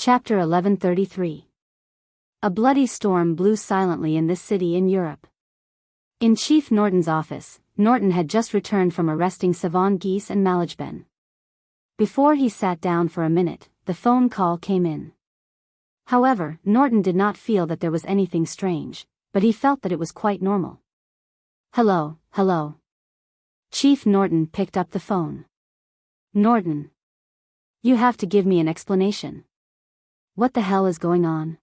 Chapter 1133. A bloody storm blew silently in this city in Europe. In Chief Norton's office, Norton had just returned from arresting Savon Geese and Malajben. Before he sat down for a minute, the phone call came in. However, Norton did not feel that there was anything strange, but he felt that it was quite normal. Hello. Chief Norton picked up the phone. Norton. You have to give me an explanation. What the hell is going on?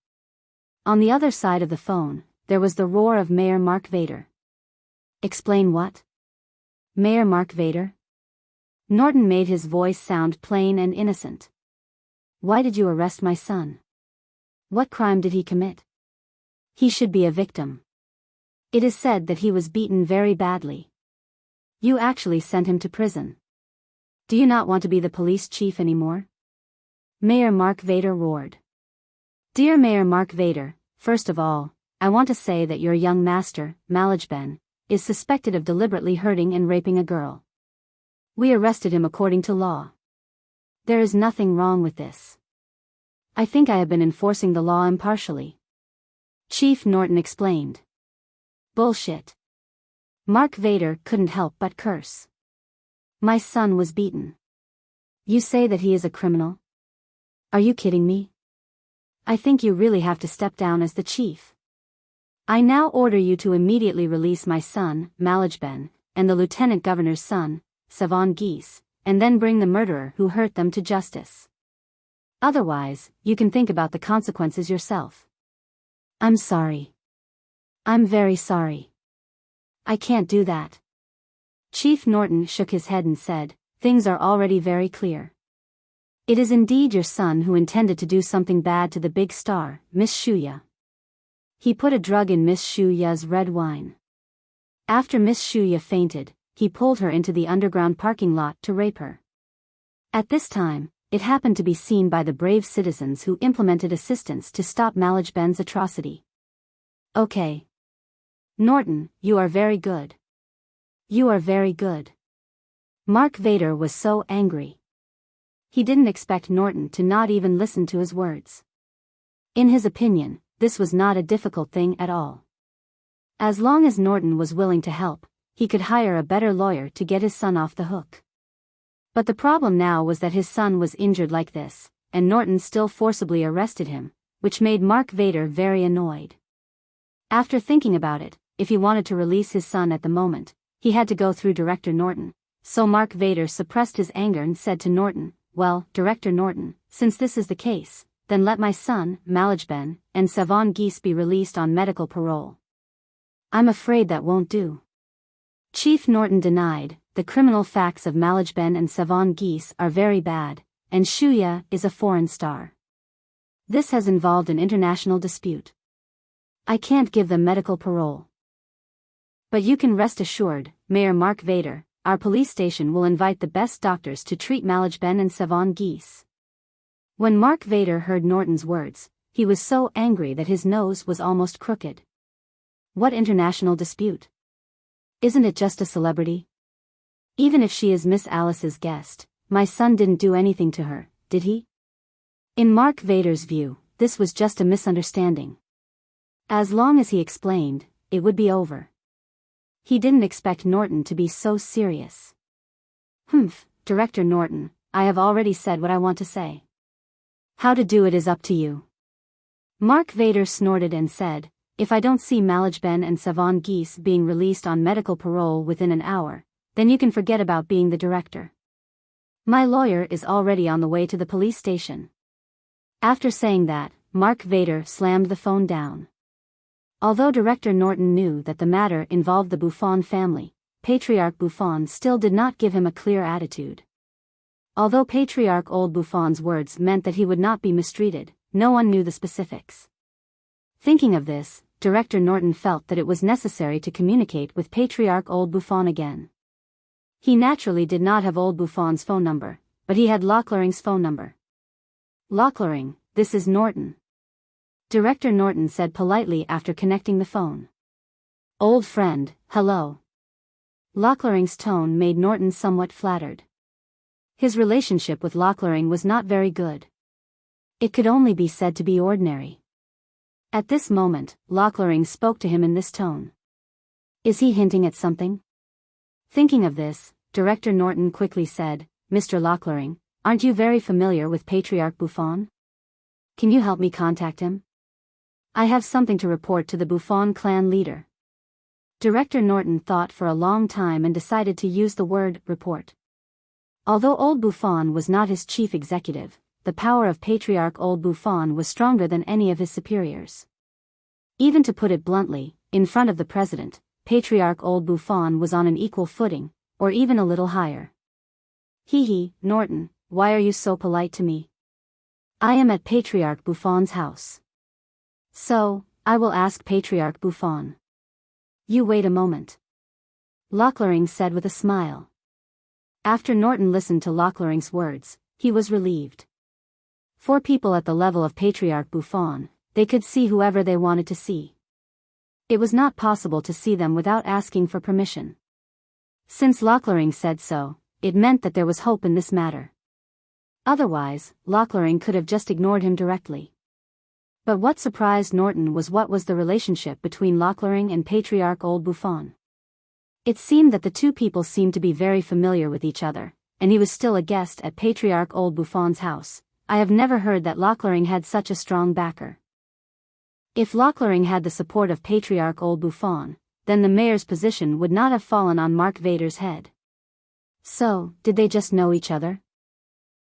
On the other side of the phone, there was the roar of Mayor Mark Vader. Explain what? Mayor Mark Vader? Norton made his voice sound plain and innocent. Why did you arrest my son? What crime did he commit? He should be a victim. It is said that he was beaten very badly. You actually sent him to prison. Do you not want to be the police chief anymore? Mayor Mark Vader roared. Dear Mayor Mark Vader, first of all, I want to say that your young master, Malajben, is suspected of deliberately hurting and raping a girl. We arrested him according to law. There is nothing wrong with this. I think I have been enforcing the law impartially. Chief Norton explained. Bullshit. Mark Vader couldn't help but curse. My son was beaten. You say that he is a criminal? Are you kidding me? I think you really have to step down as the chief. I now order you to immediately release my son, Malajben, and the lieutenant governor's son, Savon Geese, and then bring the murderer who hurt them to justice. Otherwise, you can think about the consequences yourself. I'm sorry. I'm very sorry. I can't do that. Chief Norton shook his head and said, things are already very clear. It is indeed your son who intended to do something bad to the big star, Miss Shuya. He put a drug in Miss Shuya's red wine. After Miss Shuya fainted, he pulled her into the underground parking lot to rape her. At this time, it happened to be seen by the brave citizens who implemented assistance to stop Malajben's atrocity. Okay. Norton, you are very good. You are very good. Mark Vader was so angry. He didn't expect Norton to not even listen to his words. In his opinion, this was not a difficult thing at all. As long as Norton was willing to help, he could hire a better lawyer to get his son off the hook. But the problem now was that his son was injured like this, and Norton still forcibly arrested him, which made Mark Vader very annoyed. After thinking about it, if he wanted to release his son at the moment, he had to go through Director Norton, so Mark Vader suppressed his anger and said to Norton, well, Director Norton, since this is the case, then let my son, Malajben, and Savon Geese be released on medical parole. I'm afraid that won't do. Chief Norton denied, the criminal facts of Malajben and Savon Geese are very bad, and Shuya is a foreign star. This has involved an international dispute. I can't give them medical parole. But you can rest assured, Mayor Mark Vader, our police station will invite the best doctors to treat Malajben and Savon Geese. When Mark Vader heard Norton's words, he was so angry that his nose was almost crooked. What international dispute? Isn't it just a celebrity? Even if she is Miss Alice's guest, my son didn't do anything to her, did he? In Mark Vader's view, this was just a misunderstanding. As long as he explained, it would be over. He didn't expect Norton to be so serious. Director Norton, I have already said what I want to say. How to do it is up to you. Mark Vader snorted and said, if I don't see Malajben and Savon Geese being released on medical parole within an hour, then you can forget about being the director. My lawyer is already on the way to the police station. After saying that, Mark Vader slammed the phone down. Although Director Norton knew that the matter involved the Buffon family, Patriarch Buffon still did not give him a clear attitude. Although Patriarch Old Buffon's words meant that he would not be mistreated, no one knew the specifics. Thinking of this, Director Norton felt that it was necessary to communicate with Patriarch Old Buffon again. He naturally did not have Old Buffon's phone number, but he had Lochlering's phone number. Lochlering, this is Norton. Director Norton said politely after connecting the phone. Old friend, hello. Lochlering's tone made Norton somewhat flattered. His relationship with Lochlering was not very good. It could only be said to be ordinary. At this moment, Lochlearing spoke to him in this tone. Is he hinting at something? Thinking of this, Director Norton quickly said, Mr. Lochlearing, aren't you very familiar with Patriarch Buffon? Can you help me contact him? I have something to report to the Buffon clan leader. Director Norton thought for a long time and decided to use the word report. Although old Buffon was not his chief executive, the power of Patriarch old Buffon was stronger than any of his superiors. Even to put it bluntly, in front of the president, Patriarch old Buffon was on an equal footing, or even a little higher. Norton, why are you so polite to me? I am at Patriarch Buffon's house. So, I will ask Patriarch Buffon. You wait a moment. Lochlearing said with a smile. After Norton listened to Lochlearing's words, he was relieved. For people at the level of Patriarch Buffon, they could see whoever they wanted to see. It was not possible to see them without asking for permission. Since Lochlearing said so, it meant that there was hope in this matter. Otherwise, Lochlearing could have just ignored him directly. But what surprised Norton was what was the relationship between Lochlearing and Patriarch old Buffon. It seemed that the two people seemed to be very familiar with each other, and he was still a guest at Patriarch old Buffon's house. I have never heard that Lochlearing had such a strong backer. If Lochlearing had the support of Patriarch old Buffon, then the mayor's position would not have fallen on Mark Vader's head. So, did they just know each other?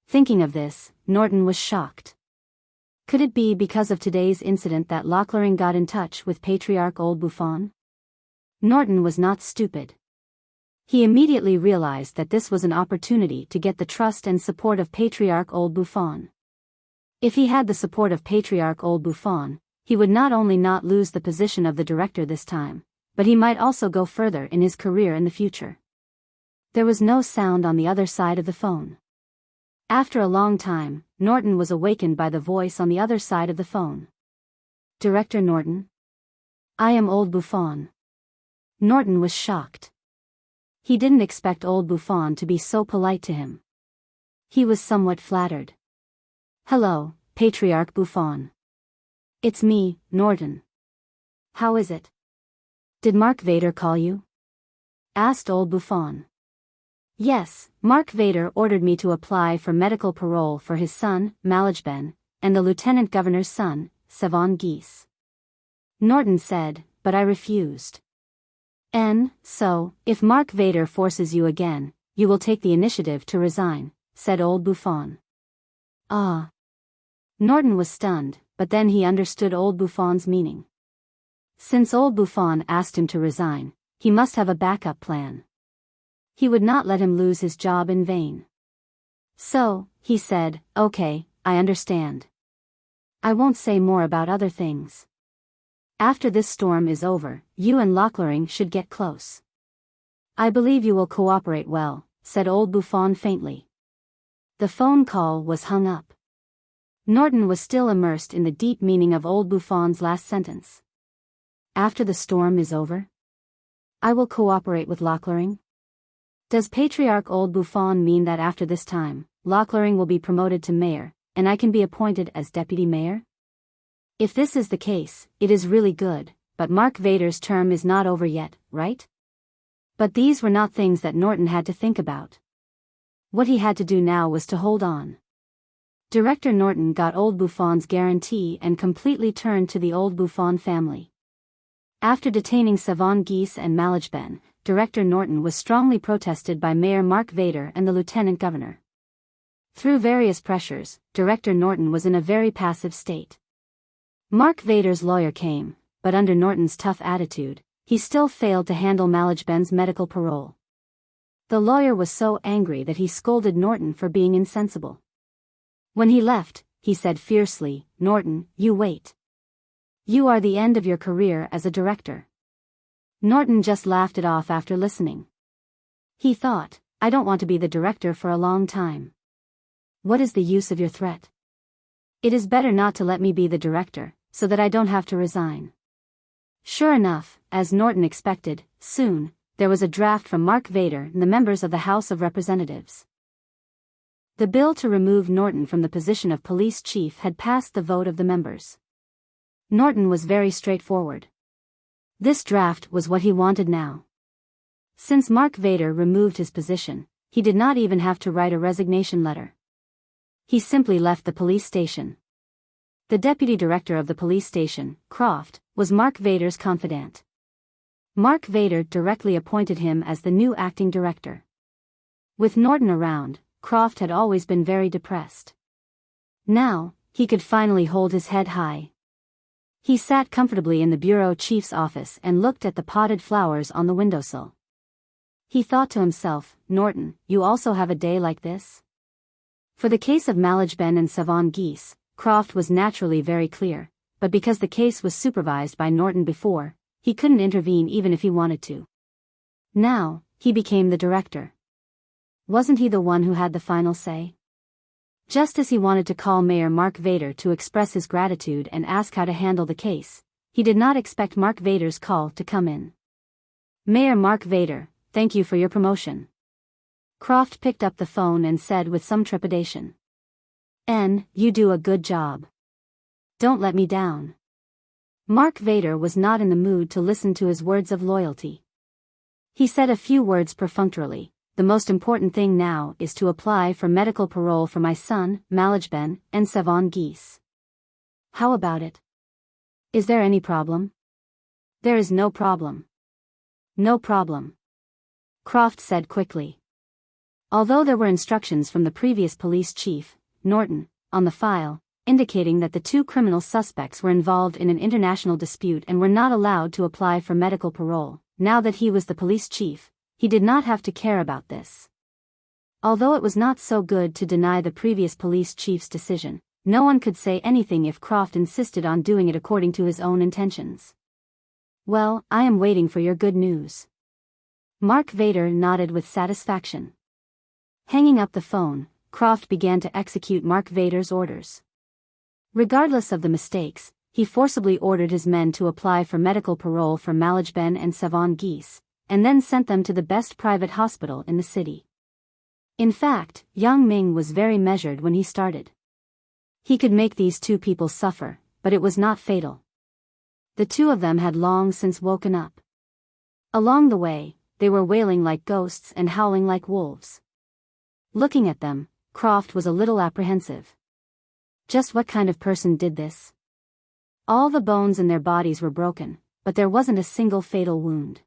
Thinking of this, Norton was shocked. Could it be because of today's incident that Lochlearing got in touch with Patriarch old Buffon? Norton was not stupid. He immediately realized that this was an opportunity to get the trust and support of Patriarch old Buffon. If he had the support of Patriarch old Buffon, he would not only not lose the position of the director this time, but he might also go further in his career in the future. There was no sound on the other side of the phone. After a long time, Norton was awakened by the voice on the other side of the phone. Director Norton? I am old Buffon. Norton was shocked. He didn't expect old Buffon to be so polite to him. He was somewhat flattered. Hello, Patriarch Buffon. It's me, Norton. How is it? Did Mark Vader call you? Asked old Buffon. Yes, Mark Vader ordered me to apply for medical parole for his son, Malajben, and the lieutenant governor's son, Savon Geese. Norton said, but I refused. So, if Mark Vader forces you again, you will take the initiative to resign, said old Buffon. Ah. Norton was stunned, but then he understood old Buffon's meaning. Since old Buffon asked him to resign, he must have a backup plan. He would not let him lose his job in vain. So, he said, okay, I understand. I won't say more about other things. After this storm is over, you and Lochlearing should get close. I believe you will cooperate well, said old Buffon faintly. The phone call was hung up. Norton was still immersed in the deep meaning of old Buffon's last sentence. After the storm is over? I will cooperate with Lochlearing? Does Patriarch old Buffon mean that after this time, Lochlearing will be promoted to mayor, and I can be appointed as deputy mayor? If this is the case, it is really good, but Mark Vader's term is not over yet, right? But these were not things that Norton had to think about. What he had to do now was to hold on. Director Norton got old Buffon's guarantee and completely turned to the old Buffon family. After detaining Savon Geese and Malajben, Director Norton was strongly protested by Mayor Mark Vader and the lieutenant governor. Through various pressures, Director Norton was in a very passive state. Mark Vader's lawyer came, but under Norton's tough attitude, he still failed to handle Malajben's medical parole. The lawyer was so angry that he scolded Norton for being insensible. When he left, he said fiercely, Norton, you wait. You are the end of your career as a director. Norton just laughed it off after listening. He thought, I don't want to be the director for a long time. What is the use of your threat? It is better not to let me be the director, so that I don't have to resign. Sure enough, as Norton expected, soon, there was a draft from Mark Vader and the members of the House of Representatives. The bill to remove Norton from the position of police chief had passed the vote of the members. Norton was very straightforward. This draft was what he wanted now. Since Mark Vader removed his position, he did not even have to write a resignation letter. He simply left the police station. The deputy director of the police station, Croft, was Mark Vader's confidant. Mark Vader directly appointed him as the new acting director. With Norton around, Croft had always been very depressed. Now, he could finally hold his head high. He sat comfortably in the bureau chief's office and looked at the potted flowers on the windowsill. He thought to himself, Norton, you also have a day like this? For the case of Malajben and Savon Geese, Croft was naturally very clear, but because the case was supervised by Norton before, he couldn't intervene even if he wanted to. Now, he became the director. Wasn't he the one who had the final say? Just as he wanted to call Mayor Mark Vader to express his gratitude and ask how to handle the case, he did not expect Mark Vader's call to come in. Mayor Mark Vader, thank you for your promotion. Croft picked up the phone and said with some trepidation. You do a good job. Don't let me down. Mark Vader was not in the mood to listen to his words of loyalty. He said a few words perfunctorily. The most important thing now is to apply for medical parole for my son, Malajben, and Savon Geese. How about it? Is there any problem? There is no problem. No problem. Croft said quickly. Although there were instructions from the previous police chief, Norton, on the file, indicating that the two criminal suspects were involved in an international dispute and were not allowed to apply for medical parole, now that he was the police chief, he did not have to care about this. Although it was not so good to deny the previous police chief's decision, no one could say anything if Croft insisted on doing it according to his own intentions. Well, I am waiting for your good news. Mark Vader nodded with satisfaction. Hanging up the phone, Croft began to execute Mark Vader's orders. Regardless of the mistakes, he forcibly ordered his men to apply for medical parole for Malajben and Savon Geese, and then sent them to the best private hospital in the city. In fact, Yang Ming was very measured when he started. He could make these two people suffer, but it was not fatal. The two of them had long since woken up. Along the way, they were wailing like ghosts and howling like wolves. Looking at them, Croft was a little apprehensive. Just what kind of person did this? All the bones in their bodies were broken, but there wasn't a single fatal wound.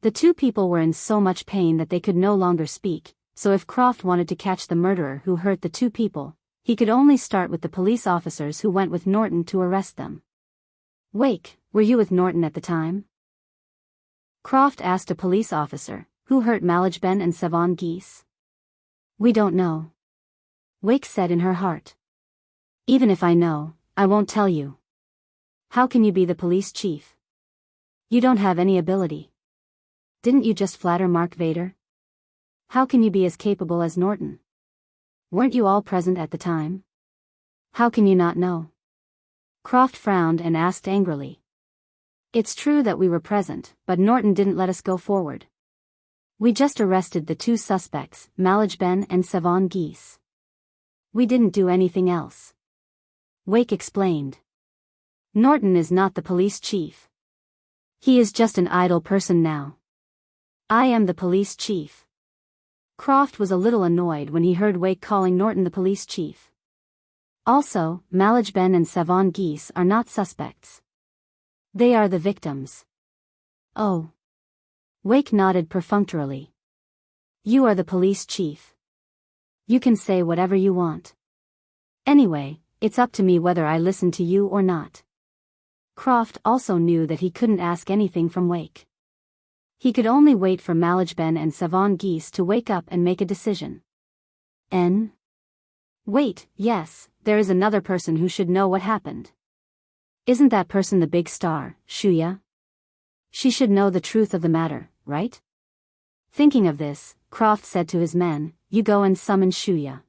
The two people were in so much pain that they could no longer speak, so if Croft wanted to catch the murderer who hurt the two people, he could only start with the police officers who went with Norton to arrest them. Wake, were you with Norton at the time? Croft asked a police officer, who hurt Malajben and Savon Geese. We don't know. Wake said in her heart. Even if I know, I won't tell you. How can you be the police chief? You don't have any ability. Didn't you just flatter Mark Vader? How can you be as capable as Norton? Weren't you all present at the time? How can you not know? Croft frowned and asked angrily. It's true that we were present, but Norton didn't let us go forward. We just arrested the two suspects, Malajben and Savon Geese. We didn't do anything else. Wake explained. Norton is not the police chief. He is just an idle person now. I am the police chief. Croft was a little annoyed when he heard Wake calling Norton the police chief. Also, Malajben and Savon Geese are not suspects. They are the victims. Oh. Wake nodded perfunctorily. You are the police chief. You can say whatever you want. Anyway, it's up to me whether I listen to you or not. Croft also knew that he couldn't ask anything from Wake. He could only wait for Malajben and Savon Geese to wake up and make a decision. Wait, yes, there is another person who should know what happened. Isn't that person the big star, Shuya? She should know the truth of the matter, right? Thinking of this, Croft said to his men, you go and summon Shuya.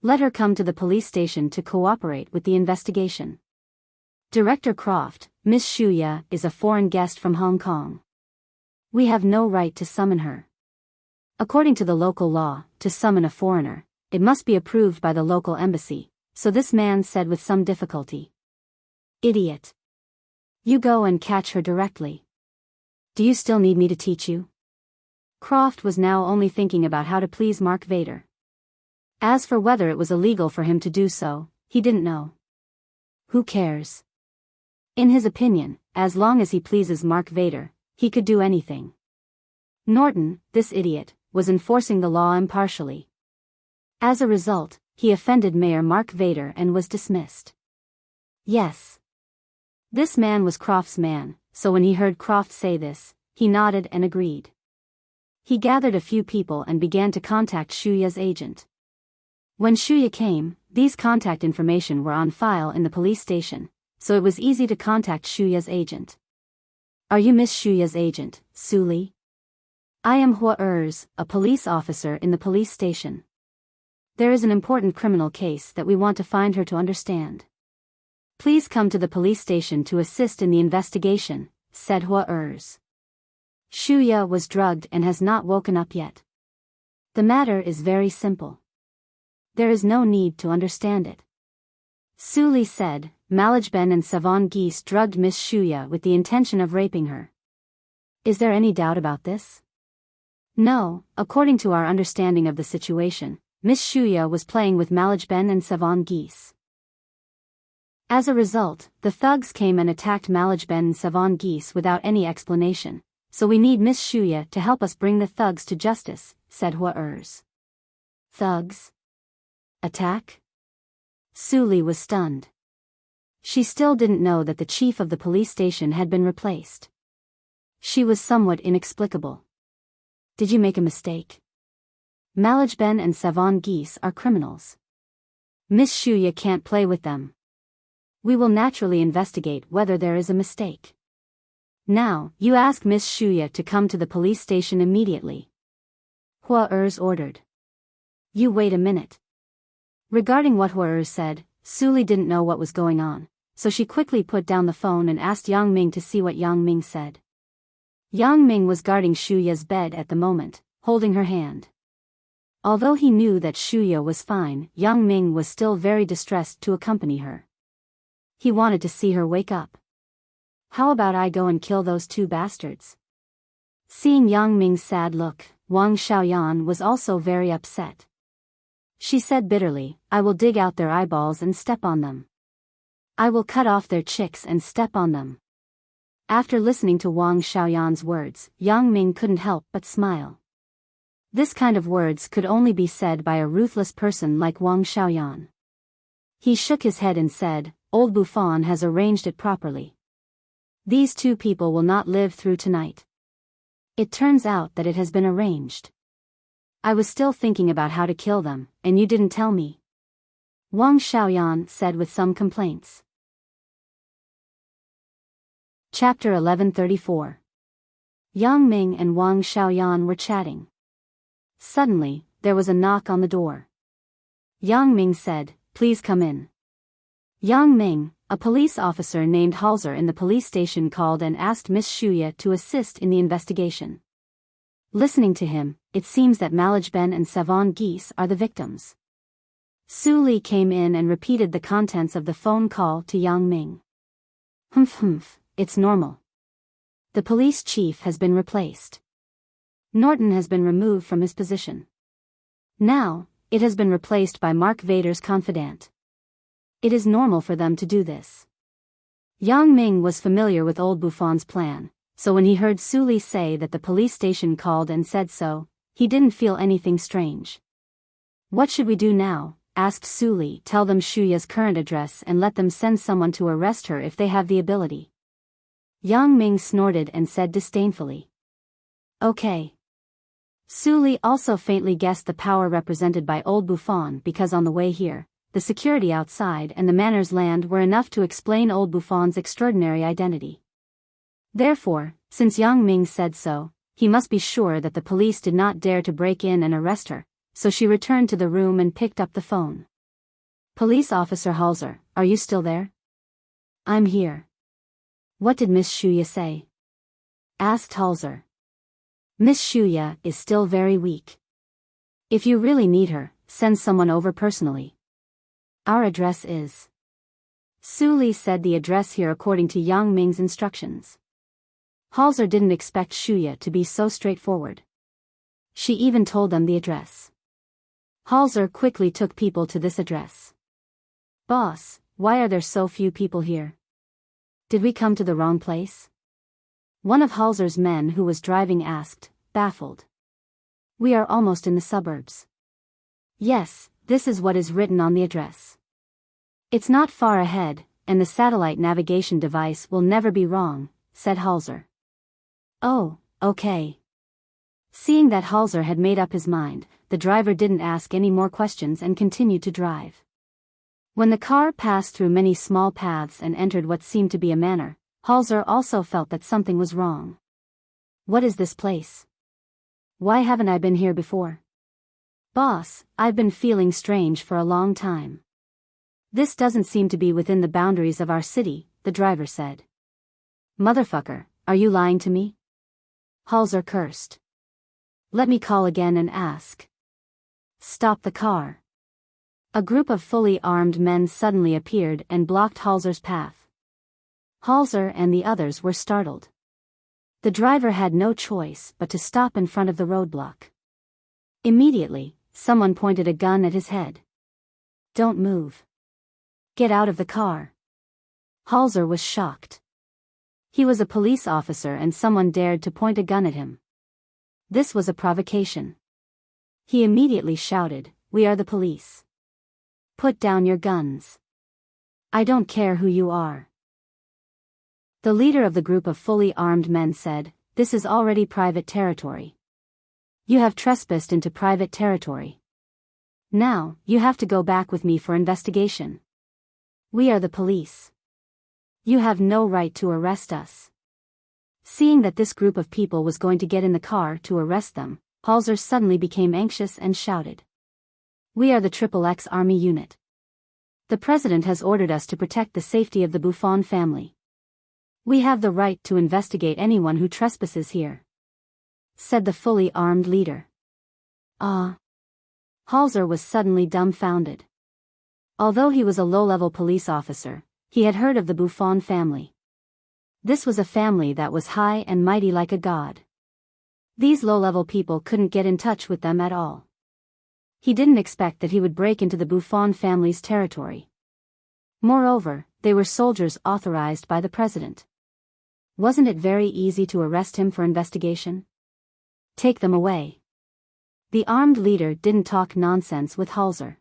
Let her come to the police station to cooperate with the investigation. Director Croft, Miss Shuya is a foreign guest from Hong Kong. We have no right to summon her. According to the local law, to summon a foreigner, it must be approved by the local embassy, so this man said with some difficulty. Idiot. You go and catch her directly. Do you still need me to teach you? Croft was now only thinking about how to please Mark Vader. As for whether it was illegal for him to do so, he didn't know. Who cares? In his opinion, as long as he pleases Mark Vader, he could do anything. Norton, this idiot, was enforcing the law impartially. As a result, he offended Mayor Mark Vader and was dismissed. Yes. This man was Croft's man, so when he heard Croft say this, he nodded and agreed. He gathered a few people and began to contact Shuya's agent. When Shuya came, these contact information were on file in the police station, so it was easy to contact Shuya's agent. Are you Miss Shuya's agent, Suli? I am Hua Ers, a police officer in the police station. There is an important criminal case that we want to find her to understand. Please come to the police station to assist in the investigation, said Hua Ers. Shuya was drugged and has not woken up yet. The matter is very simple. There is no need to understand it. Suli said, Malajben and Savon Geese drugged Miss Shuya with the intention of raping her. Is there any doubt about this? No, according to our understanding of the situation, Miss Shuya was playing with Malajben and Savon Geese. As a result, the thugs came and attacked Malajben and Savon Geese without any explanation, so we need Miss Shuya to help us bring the thugs to justice, said Hua Ers. Thugs? Attack? Suli was stunned. She still didn't know that the chief of the police station had been replaced. She was somewhat inexplicable. Did you make a mistake? Malajben and Savon Geese are criminals. Miss Shuya can't play with them. We will naturally investigate whether there is a mistake. Now, you ask Miss Shuya to come to the police station immediately. Hua Ers ordered. You wait a minute. Regarding what Hua Ers said, Suli didn't know what was going on, so she quickly put down the phone and asked Yang Ming to see what Yang Ming said. Yang Ming was guarding Shuya's bed at the moment, holding her hand. Although he knew that Shuya was fine, Yang Ming was still very distressed to accompany her. He wanted to see her wake up. How about I go and kill those two bastards? Seeing Yang Ming's sad look, Wang Xiaoyan was also very upset. She said bitterly, I will dig out their eyeballs and step on them. I will cut off their chicks and step on them. After listening to Wang Xiaoyan's words, Yang Ming couldn't help but smile. This kind of words could only be said by a ruthless person like Wang Xiaoyan. He shook his head and said, Old Buffon has arranged it properly. These two people will not live through tonight. It turns out that it has been arranged. I was still thinking about how to kill them, and you didn't tell me. Wang Xiaoyan said with some complaints. Chapter 1134. Yang Ming and Wang Xiaoyan were chatting. Suddenly, there was a knock on the door. Yang Ming said, Please come in. Yang Ming, a police officer named Halzer in the police station, called and asked Miss Shuya to assist in the investigation. Listening to him, it seems that Malajben and Savon Geese are the victims. Suli came in and repeated the contents of the phone call to Yang Ming. Humph, it's normal. The police chief has been replaced. Norton has been removed from his position. Now, it has been replaced by Mark Vader's confidant. It is normal for them to do this. Yang Ming was familiar with Old Buffon's plan, so when he heard Suli say that the police station called and said so, he didn't feel anything strange. What should we do now? Asked Suli. Tell them Shuya's current address and let them send someone to arrest her if they have the ability. Yang Ming snorted and said disdainfully. Okay. Suli also faintly guessed the power represented by Old Buffon because on the way here, the security outside and the manor's land were enough to explain Old Buffon's extraordinary identity. Therefore, since Yang Ming said so, he must be sure that the police did not dare to break in and arrest her, so she returned to the room and picked up the phone. Police Officer Halzer, are you still there? I'm here. What did Miss Shuya say? Asked Halzer. Miss Shuya is still very weak. If you really need her, send someone over personally. Our address is. Su Li said the address here according to Yang Ming's instructions. Halsor didn't expect Shuya to be so straightforward. She even told them the address. Halsor quickly took people to this address. Boss, why are there so few people here? Did we come to the wrong place? One of Halsor's men who was driving asked, baffled. We are almost in the suburbs. Yes, this is what is written on the address. It's not far ahead, and the satellite navigation device will never be wrong, said Halsor. Oh, okay. Seeing that Halsor had made up his mind, the driver didn't ask any more questions and continued to drive. When the car passed through many small paths and entered what seemed to be a manor, Halsor also felt that something was wrong. What is this place? Why haven't I been here before? Boss, I've been feeling strange for a long time. This doesn't seem to be within the boundaries of our city, the driver said. Motherfucker, are you lying to me? Halsor cursed. Let me call again and ask. Stop the car. A group of fully armed men suddenly appeared and blocked Halsor's path. Halsor and the others were startled. The driver had no choice but to stop in front of the roadblock. Immediately, someone pointed a gun at his head. Don't move. Get out of the car. Halsor was shocked. He was a police officer and someone dared to point a gun at him. This was a provocation. He immediately shouted, "We are the police. Put down your guns. I don't care who you are." The leader of the group of fully armed men said, "This is already private territory. You have trespassed into private territory. Now, you have to go back with me for investigation. We are the police. You have no right to arrest us." Seeing that this group of people was going to get in the car to arrest them, Halsor suddenly became anxious and shouted. "We are the XXX Army unit. The president has ordered us to protect the safety of the Buffon family. We have the right to investigate anyone who trespasses here," said the fully armed leader. Halsor was suddenly dumbfounded. Although he was a low-level police officer, he had heard of the Buffon family. This was a family that was high and mighty like a god. These low-level people couldn't get in touch with them at all. He didn't expect that he would break into the Buffon family's territory. Moreover, they were soldiers authorized by the president. Wasn't it very easy to arrest him for investigation? Take them away. The armed leader didn't talk nonsense with Halsor.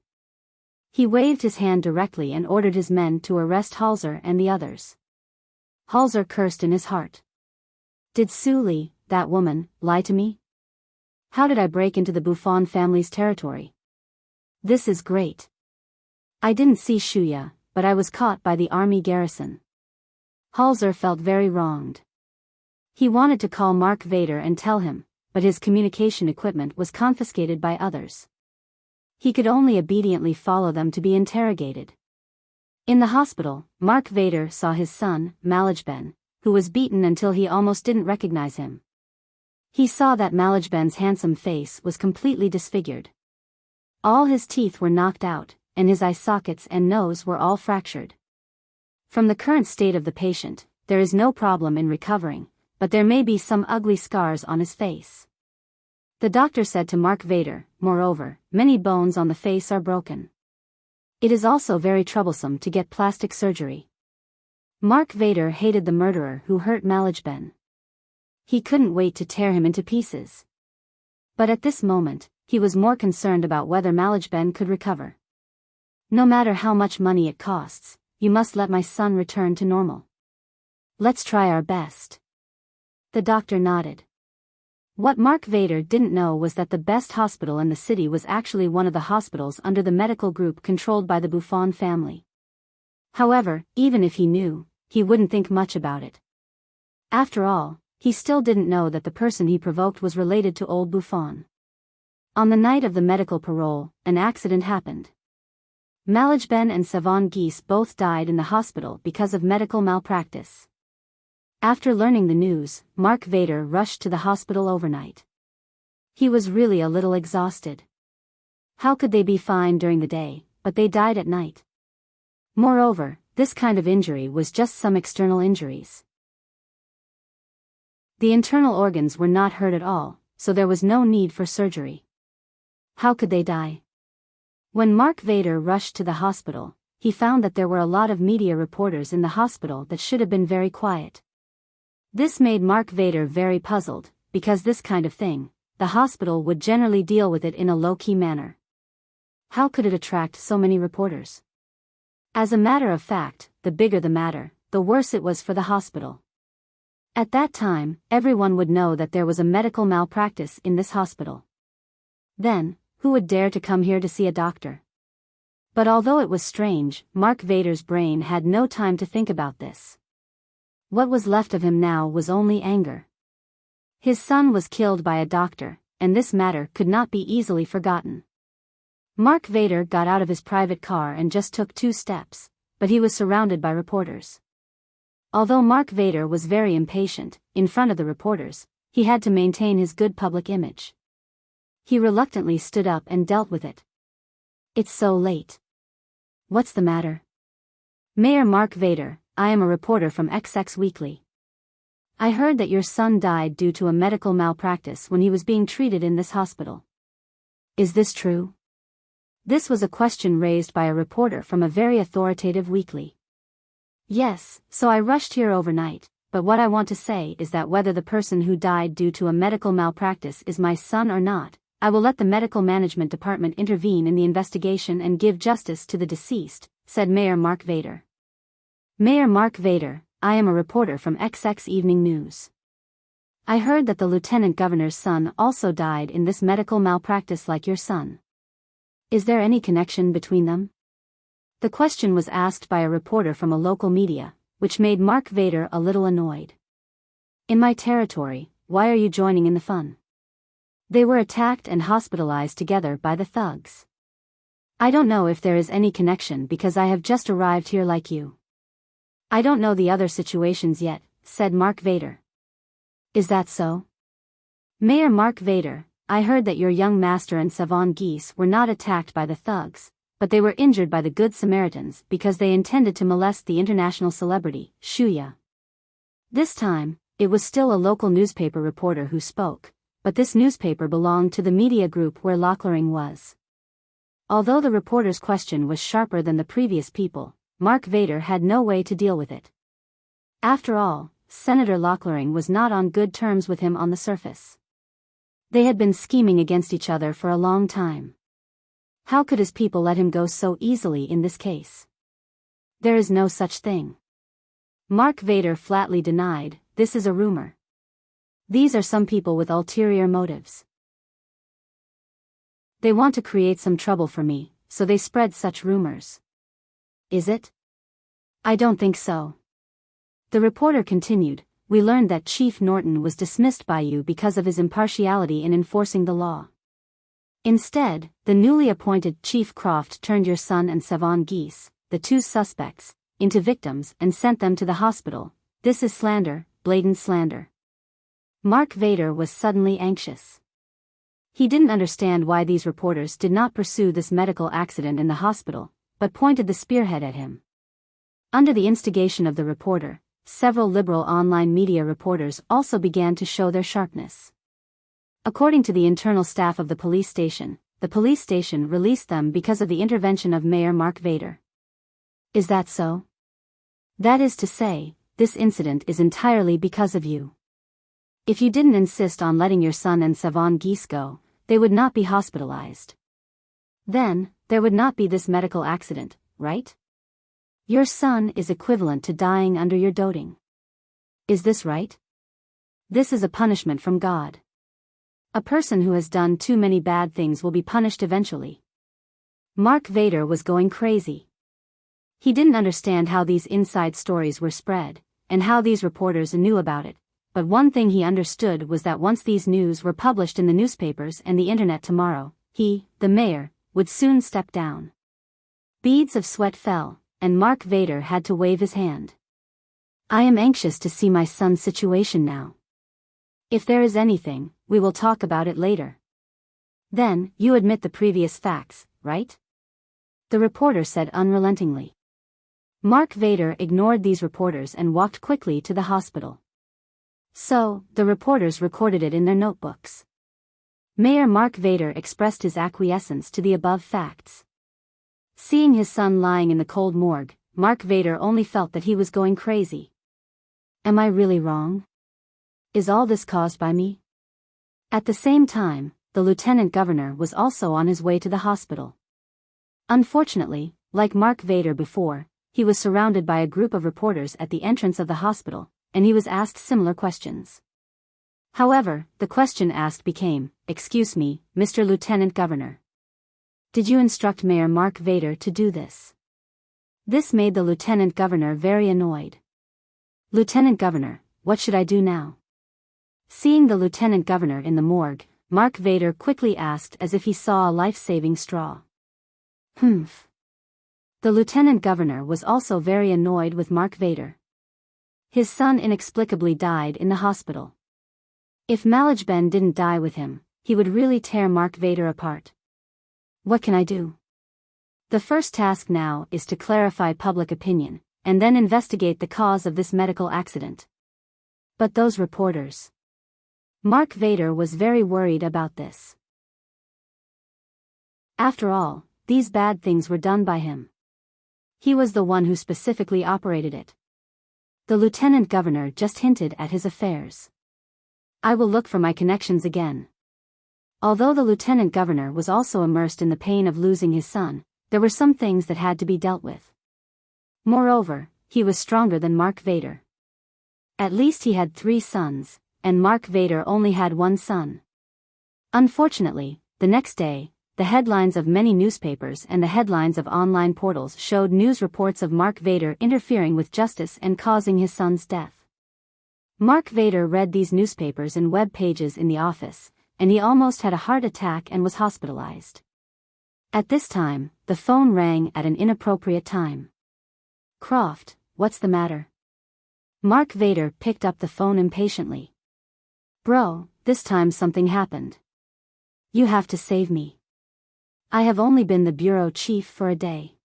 He waved his hand directly and ordered his men to arrest Halsor and the others. Halsor cursed in his heart. Did Su Li, that woman, lie to me? How did I break into the Buffon family's territory? This is great. I didn't see Shuya, but I was caught by the army garrison. Halsor felt very wronged. He wanted to call Mark Vader and tell him, but his communication equipment was confiscated by others. He could only obediently follow them to be interrogated. In the hospital, Mark Vader saw his son, Malajben, who was beaten until he almost didn't recognize him. He saw that Malajben's handsome face was completely disfigured. All his teeth were knocked out, and his eye sockets and nose were all fractured. From the current state of the patient, there is no problem in recovering, but there may be some ugly scars on his face. The doctor said to Mark Vader, moreover, many bones on the face are broken. It is also very troublesome to get plastic surgery. Mark Vader hated the murderer who hurt Malajben. He couldn't wait to tear him into pieces. But at this moment, he was more concerned about whether Malajben could recover. No matter how much money it costs, you must let my son return to normal. Let's try our best. The doctor nodded. What Mark Vader didn't know was that the best hospital in the city was actually one of the hospitals under the medical group controlled by the Buffon family. However, even if he knew, he wouldn't think much about it. After all, he still didn't know that the person he provoked was related to old Buffon. On the night of the medical parole, an accident happened. Malajben and Savon Geese both died in the hospital because of medical malpractice. After learning the news, Mark Vader rushed to the hospital overnight. He was really a little exhausted. How could they be fine during the day, but they died at night? Moreover, this kind of injury was just some external injuries. The internal organs were not hurt at all, so there was no need for surgery. How could they die? When Mark Vader rushed to the hospital, he found that there were a lot of media reporters in the hospital that should have been very quiet. This made Mark Vader very puzzled, because this kind of thing, the hospital would generally deal with it in a low-key manner. How could it attract so many reporters? As a matter of fact, the bigger the matter, the worse it was for the hospital. At that time, everyone would know that there was a medical malpractice in this hospital. Then, who would dare to come here to see a doctor? But although it was strange, Mark Vader's brain had no time to think about this. What was left of him now was only anger. His son was killed by a doctor, and this matter could not be easily forgotten. Mark Vader got out of his private car and just took 2 steps, but he was surrounded by reporters. Although Mark Vader was very impatient, in front of the reporters, he had to maintain his good public image. He reluctantly stood up and dealt with it. It's so late. What's the matter? Mayor Mark Vader, I am a reporter from XX Weekly. I heard that your son died due to a medical malpractice when he was being treated in this hospital. Is this true? This was a question raised by a reporter from a very authoritative weekly. Yes, so I rushed here overnight, but what I want to say is that whether the person who died due to a medical malpractice is my son or not, I will let the medical management department intervene in the investigation and give justice to the deceased, said Mayor Mark Vader. Mayor Mark Vader, I am a reporter from XX Evening News. I heard that the lieutenant governor's son also died in this medical malpractice like your son. Is there any connection between them? The question was asked by a reporter from a local media, which made Mark Vader a little annoyed. In my territory, why are you joining in the fun? They were attacked and hospitalized together by the thugs. I don't know if there is any connection because I have just arrived here like you. I don't know the other situations yet, said Mark Vader. Is that so? Mayor Mark Vader, I heard that your young master and Savon Geese were not attacked by the thugs, but they were injured by the Good Samaritans because they intended to molest the international celebrity, Shuya. This time, it was still a local newspaper reporter who spoke, but this newspaper belonged to the media group where Lochering was. Although the reporter's question was sharper than the previous people, Mark Vader had no way to deal with it. After all, Senator Lochering was not on good terms with him on the surface. They had been scheming against each other for a long time. How could his people let him go so easily in this case? There is no such thing. Mark Vader flatly denied, this is a rumor. These are some people with ulterior motives. They want to create some trouble for me, so they spread such rumors. Is it? I don't think so. The reporter continued, we learned that Chief Norton was dismissed by you because of his impartiality in enforcing the law. Instead, the newly appointed Chief Croft turned your son and Savon Geese, the 2 suspects, into victims and sent them to the hospital. This is slander, blatant slander. Mark Vader was suddenly anxious. He didn't understand why these reporters did not pursue this medical accident in the hospital, but pointed the spearhead at him. Under the instigation of the reporter, several liberal online media reporters also began to show their sharpness. According to the internal staff of the police station released them because of the intervention of Mayor Mark Vader. Is that so? That is to say, this incident is entirely because of you. If you didn't insist on letting your son and Savon Geese go, they would not be hospitalized. Then, there would not be this medical accident, right? Your son is equivalent to dying under your doting. Is this right? This is a punishment from God. A person who has done too many bad things will be punished eventually. Mark Vader was going crazy. He didn't understand how these inside stories were spread, and how these reporters knew about it, but one thing he understood was that once these news were published in the newspapers and the internet tomorrow, he, the mayor, would soon step down. Beads of sweat fell, and Mark Vader had to wave his hand. I am anxious to see my son's situation now. If there is anything, we will talk about it later. Then, you admit the previous facts, right? The reporter said unrelentingly. Mark Vader ignored these reporters and walked quickly to the hospital. So, the reporters recorded it in their notebooks. Mayor Mark Vader expressed his acquiescence to the above facts. Seeing his son lying in the cold morgue, Mark Vader only felt that he was going crazy. Am I really wrong? Is all this caused by me? At the same time, the lieutenant governor was also on his way to the hospital. Unfortunately, like Mark Vader before, he was surrounded by a group of reporters at the entrance of the hospital, and he was asked similar questions. However, the question asked became, "Excuse me, Mr. Lieutenant Governor. Did you instruct Mayor Mark Vader to do this?" This made the lieutenant governor very annoyed. "Lieutenant Governor, what should I do now?" Seeing the lieutenant governor in the morgue, Mark Vader quickly asked as if he saw a life-saving straw. Humph. The lieutenant governor was also very annoyed with Mark Vader. His son inexplicably died in the hospital. If Malajben didn't die with him, he would really tear Mark Vader apart. What can I do? The first task now is to clarify public opinion, and then investigate the cause of this medical accident. But those reporters. Mark Vader was very worried about this. After all, these bad things were done by him. He was the one who specifically operated it. The lieutenant governor just hinted at his affairs. I will look for my connections again. Although the lieutenant governor was also immersed in the pain of losing his son, there were some things that had to be dealt with. Moreover, he was stronger than Mark Vader. At least he had 3 sons, and Mark Vader only had 1 son. Unfortunately, the next day, the headlines of many newspapers and the headlines of online portals showed news reports of Mark Vader interfering with justice and causing his son's death. Mark Vader read these newspapers and web pages in the office, and he almost had a heart attack and was hospitalized. At this time, the phone rang at an inappropriate time. Croft, what's the matter? Mark Vader picked up the phone impatiently. Bro, this time something happened. You have to save me. I have only been the bureau chief for a day.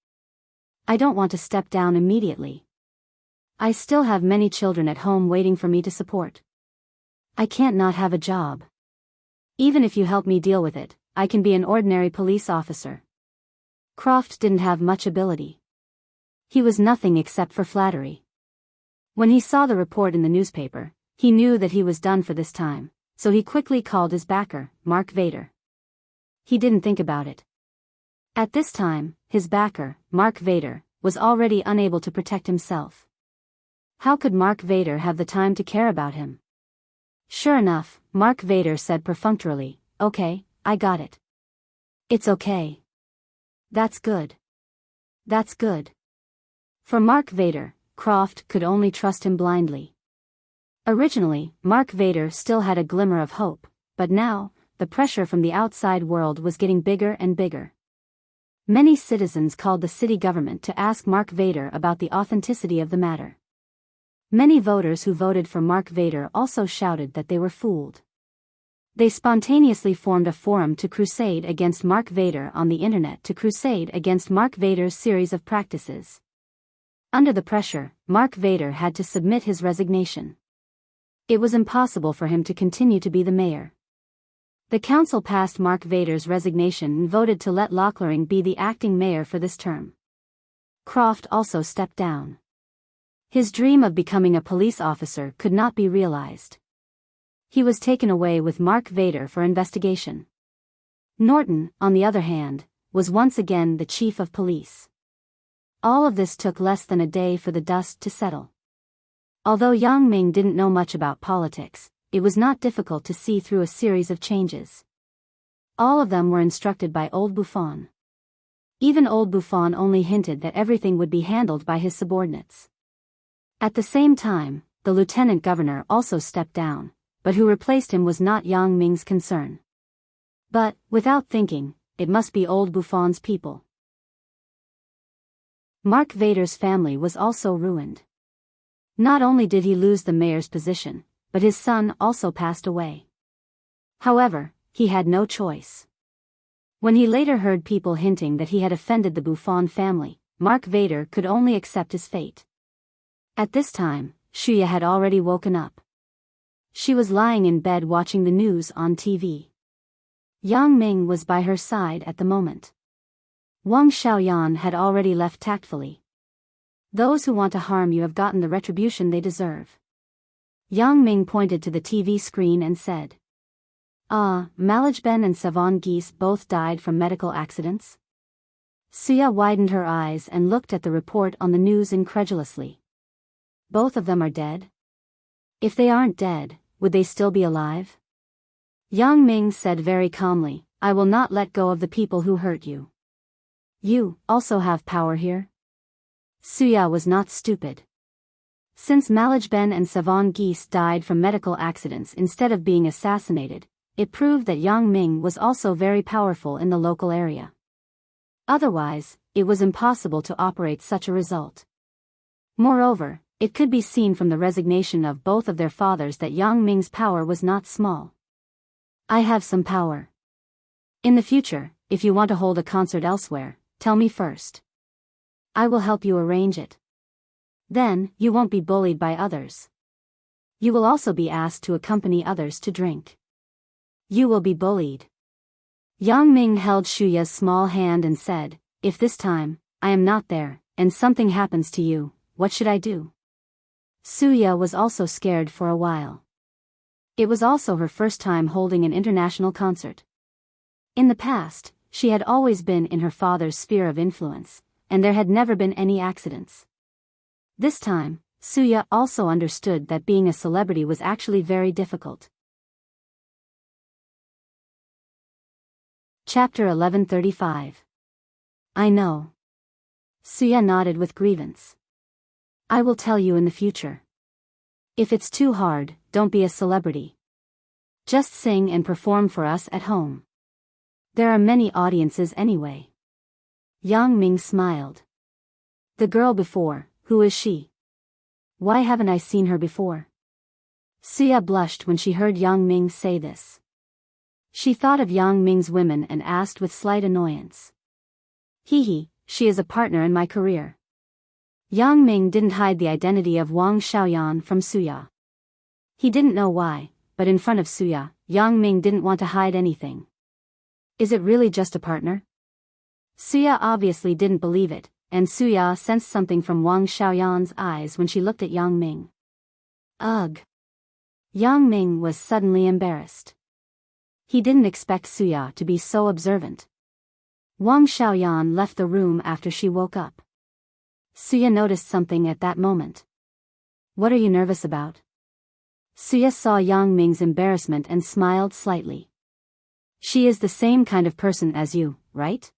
I don't want to step down immediately. I still have many children at home waiting for me to support. I can't not have a job. Even if you help me deal with it, I can be an ordinary police officer. Croft didn't have much ability. He was nothing except for flattery. When he saw the report in the newspaper, he knew that he was done for this time, so he quickly called his backer, Mark Vader. He didn't think about it. At this time, his backer, Mark Vader, was already unable to protect himself. How could Mark Vader have the time to care about him? Sure enough, Mark Vader said perfunctorily, "Okay, I got it." "It's okay." "That's good. That's good." For Mark Vader, Croft could only trust him blindly. Originally, Mark Vader still had a glimmer of hope, but now, the pressure from the outside world was getting bigger and bigger. Many citizens called the city government to ask Mark Vader about the authenticity of the matter. Many voters who voted for Mark Vader also shouted that they were fooled. They spontaneously formed a forum to crusade against Mark Vader on the internet to crusade against Mark Vader's series of practices. Under the pressure, Mark Vader had to submit his resignation. It was impossible for him to continue to be the mayor. The council passed Mark Vader's resignation and voted to let Lochering be the acting mayor for this term. Croft also stepped down. His dream of becoming a police officer could not be realized. He was taken away with Mark Vader for investigation. Norton, on the other hand, was once again the chief of police. All of this took less than a day for the dust to settle. Although Yang Ming didn't know much about politics, it was not difficult to see through a series of changes. All of them were instructed by Old Buffon. Even Old Buffon only hinted that everything would be handled by his subordinates. At the same time, the lieutenant governor also stepped down, but who replaced him was not Yang Ming's concern. But, without thinking, it must be Old Buffon's people. Mark Vader's family was also ruined. Not only did he lose the mayor's position, but his son also passed away. However, he had no choice. When he later heard people hinting that he had offended the Buffon family, Mark Vader could only accept his fate. At this time, Shuya had already woken up. She was lying in bed watching the news on TV. Yang Ming was by her side at the moment. Wang Xiaoyan had already left tactfully. Those who want to harm you have gotten the retribution they deserve. Yang Ming pointed to the TV screen and said. Malajben and Savon Geese both died from medical accidents? Suya widened her eyes and looked at the report on the news incredulously. Both of them are dead? If they aren't dead, would they still be alive? Yang Ming said very calmly, I will not let go of the people who hurt you. You also have power here? Suya was not stupid. Since Malajben and Savon Geese died from medical accidents instead of being assassinated, it proved that Yang Ming was also very powerful in the local area. Otherwise, it was impossible to operate such a result. Moreover, it could be seen from the resignation of both of their fathers that Yang Ming's power was not small. I have some power. In the future, if you want to hold a concert elsewhere, tell me first. I will help you arrange it. Then, you won't be bullied by others. You will also be asked to accompany others to drink. You will be bullied. Yang Ming held Shuya's small hand and said, if this time, I am not there, and something happens to you, what should I do? Suya was also scared for a while. It was also her first time holding an international concert. In the past, she had always been in her father's sphere of influence, and there had never been any accidents. This time, Suya also understood that being a celebrity was actually very difficult. Chapter 1135. I know. Suya nodded with grievance. I will tell you in the future. If it's too hard, don't be a celebrity. Just sing and perform for us at home. There are many audiences anyway. Yang Ming smiled. The girl before, who is she? Why haven't I seen her before? Suya blushed when she heard Yang Ming say this. She thought of Yang Ming's women and asked with slight annoyance. He, she is a partner in my career. Yang Ming didn't hide the identity of Wang Xiaoyan from Suya. He didn't know why, but in front of Suya, Yang Ming didn't want to hide anything. Is it really just a partner? Suya obviously didn't believe it, and Suya sensed something from Wang Xiaoyan's eyes when she looked at Yang Ming. Ugh! Yang Ming was suddenly embarrassed. He didn't expect Suya to be so observant. Wang Xiaoyan left the room after she woke up. Suya noticed something at that moment. What are you nervous about? Suya saw Yang Ming's embarrassment and smiled slightly. She is the same kind of person as you, right?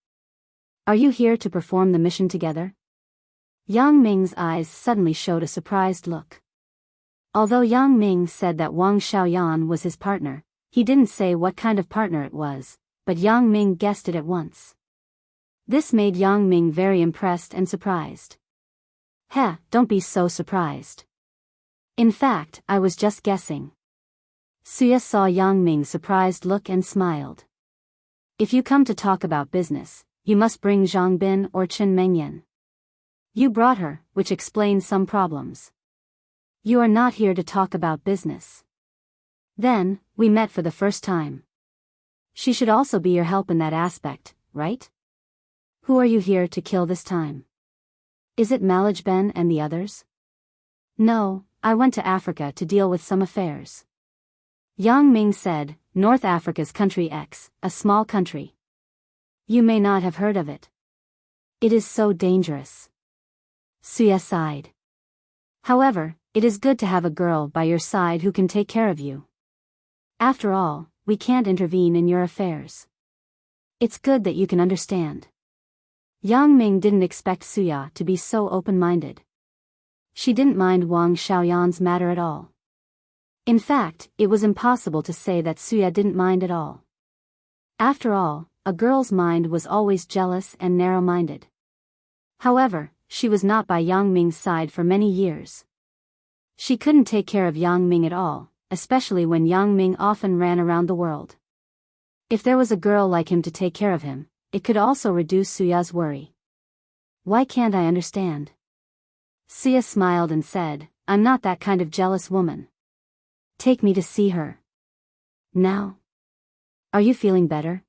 Are you here to perform the mission together? Yang Ming's eyes suddenly showed a surprised look. Although Yang Ming said that Wang Xiaoyan was his partner, he didn't say what kind of partner it was, but Yang Ming guessed it at once. This made Yang Ming very impressed and surprised. Don't be so surprised. In fact, I was just guessing. Suya saw Yang Ming's surprised look and smiled. If you come to talk about business, you must bring Zhang Bin or Chen Mengyan. You brought her, which explains some problems. You are not here to talk about business. Then, we met for the first time. She should also be your help in that aspect, right? Who are you here to kill this time? Is it Malajben and the others? No, I went to Africa to deal with some affairs. Yang Ming said, North Africa's country X, a small country. You may not have heard of it. It is so dangerous. Suya sighed. However, it is good to have a girl by your side who can take care of you. After all, we can't intervene in your affairs. It's good that you can understand. Yang Ming didn't expect Suya to be so open-minded. She didn't mind Wang Xiaoyan's matter at all. In fact, it was impossible to say that Suya didn't mind at all. After all, a girl's mind was always jealous and narrow-minded. However, she was not by Yang Ming's side for many years. She couldn't take care of Yang Ming at all, especially when Yang Ming often ran around the world. If there was a girl like him to take care of him, it could also reduce Suya's worry. Why can't I understand? Suya smiled and said, I'm not that kind of jealous woman. Take me to see her. Now. Are you feeling better?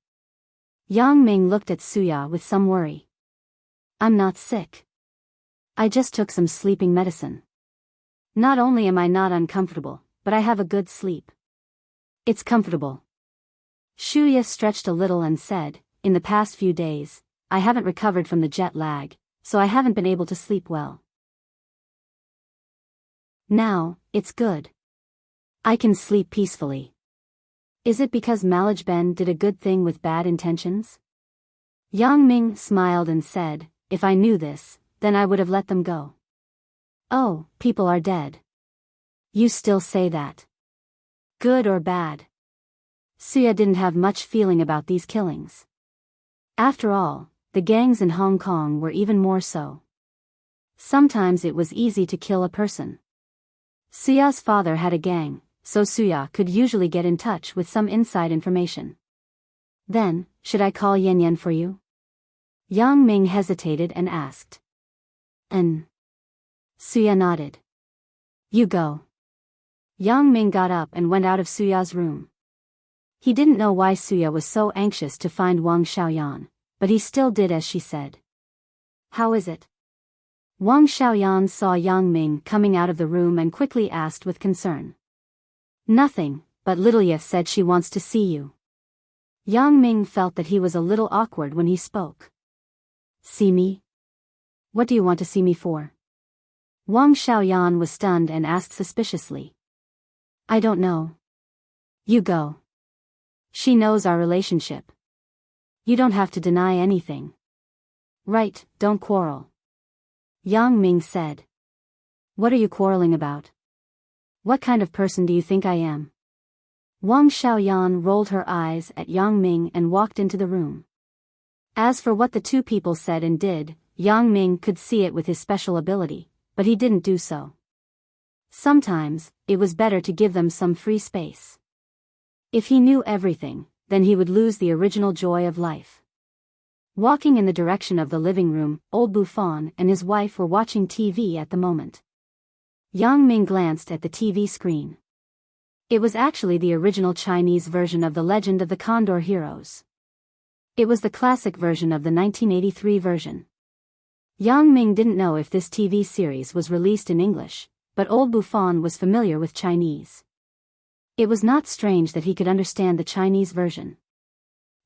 Yang Ming looked at Suya with some worry. I'm not sick. I just took some sleeping medicine. Not only am I not uncomfortable, but I have a good sleep. It's comfortable. Suya stretched a little and said, in the past few days, I haven't recovered from the jet lag, so I haven't been able to sleep well. Now, it's good. I can sleep peacefully. Is it because Malajben did a good thing with bad intentions? Yang Ming smiled and said, if I knew this, then I would have let them go. Oh, people are dead. You still say that. Good or bad? Suya didn't have much feeling about these killings. After all, the gangs in Hong Kong were even more so. Sometimes it was easy to kill a person. Suya's father had a gang, so Suya could usually get in touch with some inside information. Then, should I call Yan Yan for you? Yang Ming hesitated and asked. Suya nodded. You go. Yang Ming got up and went out of Suya's room. He didn't know why Suya was so anxious to find Wang Xiaoyan, but he still did as she said. How is it? Wang Xiaoyan saw Yang Ming coming out of the room and quickly asked with concern. Nothing, but little Ye said she wants to see you. Yang Ming felt that he was a little awkward when he spoke. See me? What do you want to see me for? Wang Xiaoyan was stunned and asked suspiciously. I don't know. You go. She knows our relationship. You don't have to deny anything. Right, don't quarrel. Yang Ming said. What are you quarreling about? What kind of person do you think I am? Wang Xiaoyan rolled her eyes at Yang Ming and walked into the room. As for what the two people said and did, Yang Ming could see it with his special ability, but he didn't do so. Sometimes, it was better to give them some free space. If he knew everything, then he would lose the original joy of life. Walking in the direction of the living room, old Buffon and his wife were watching TV at the moment. Yang Ming glanced at the TV screen. It was actually the original Chinese version of The Legend of the Condor Heroes. It was the classic version of the 1983 version. Yang Ming didn't know if this TV series was released in English, but old Buffon was familiar with Chinese. It was not strange that he could understand the Chinese version.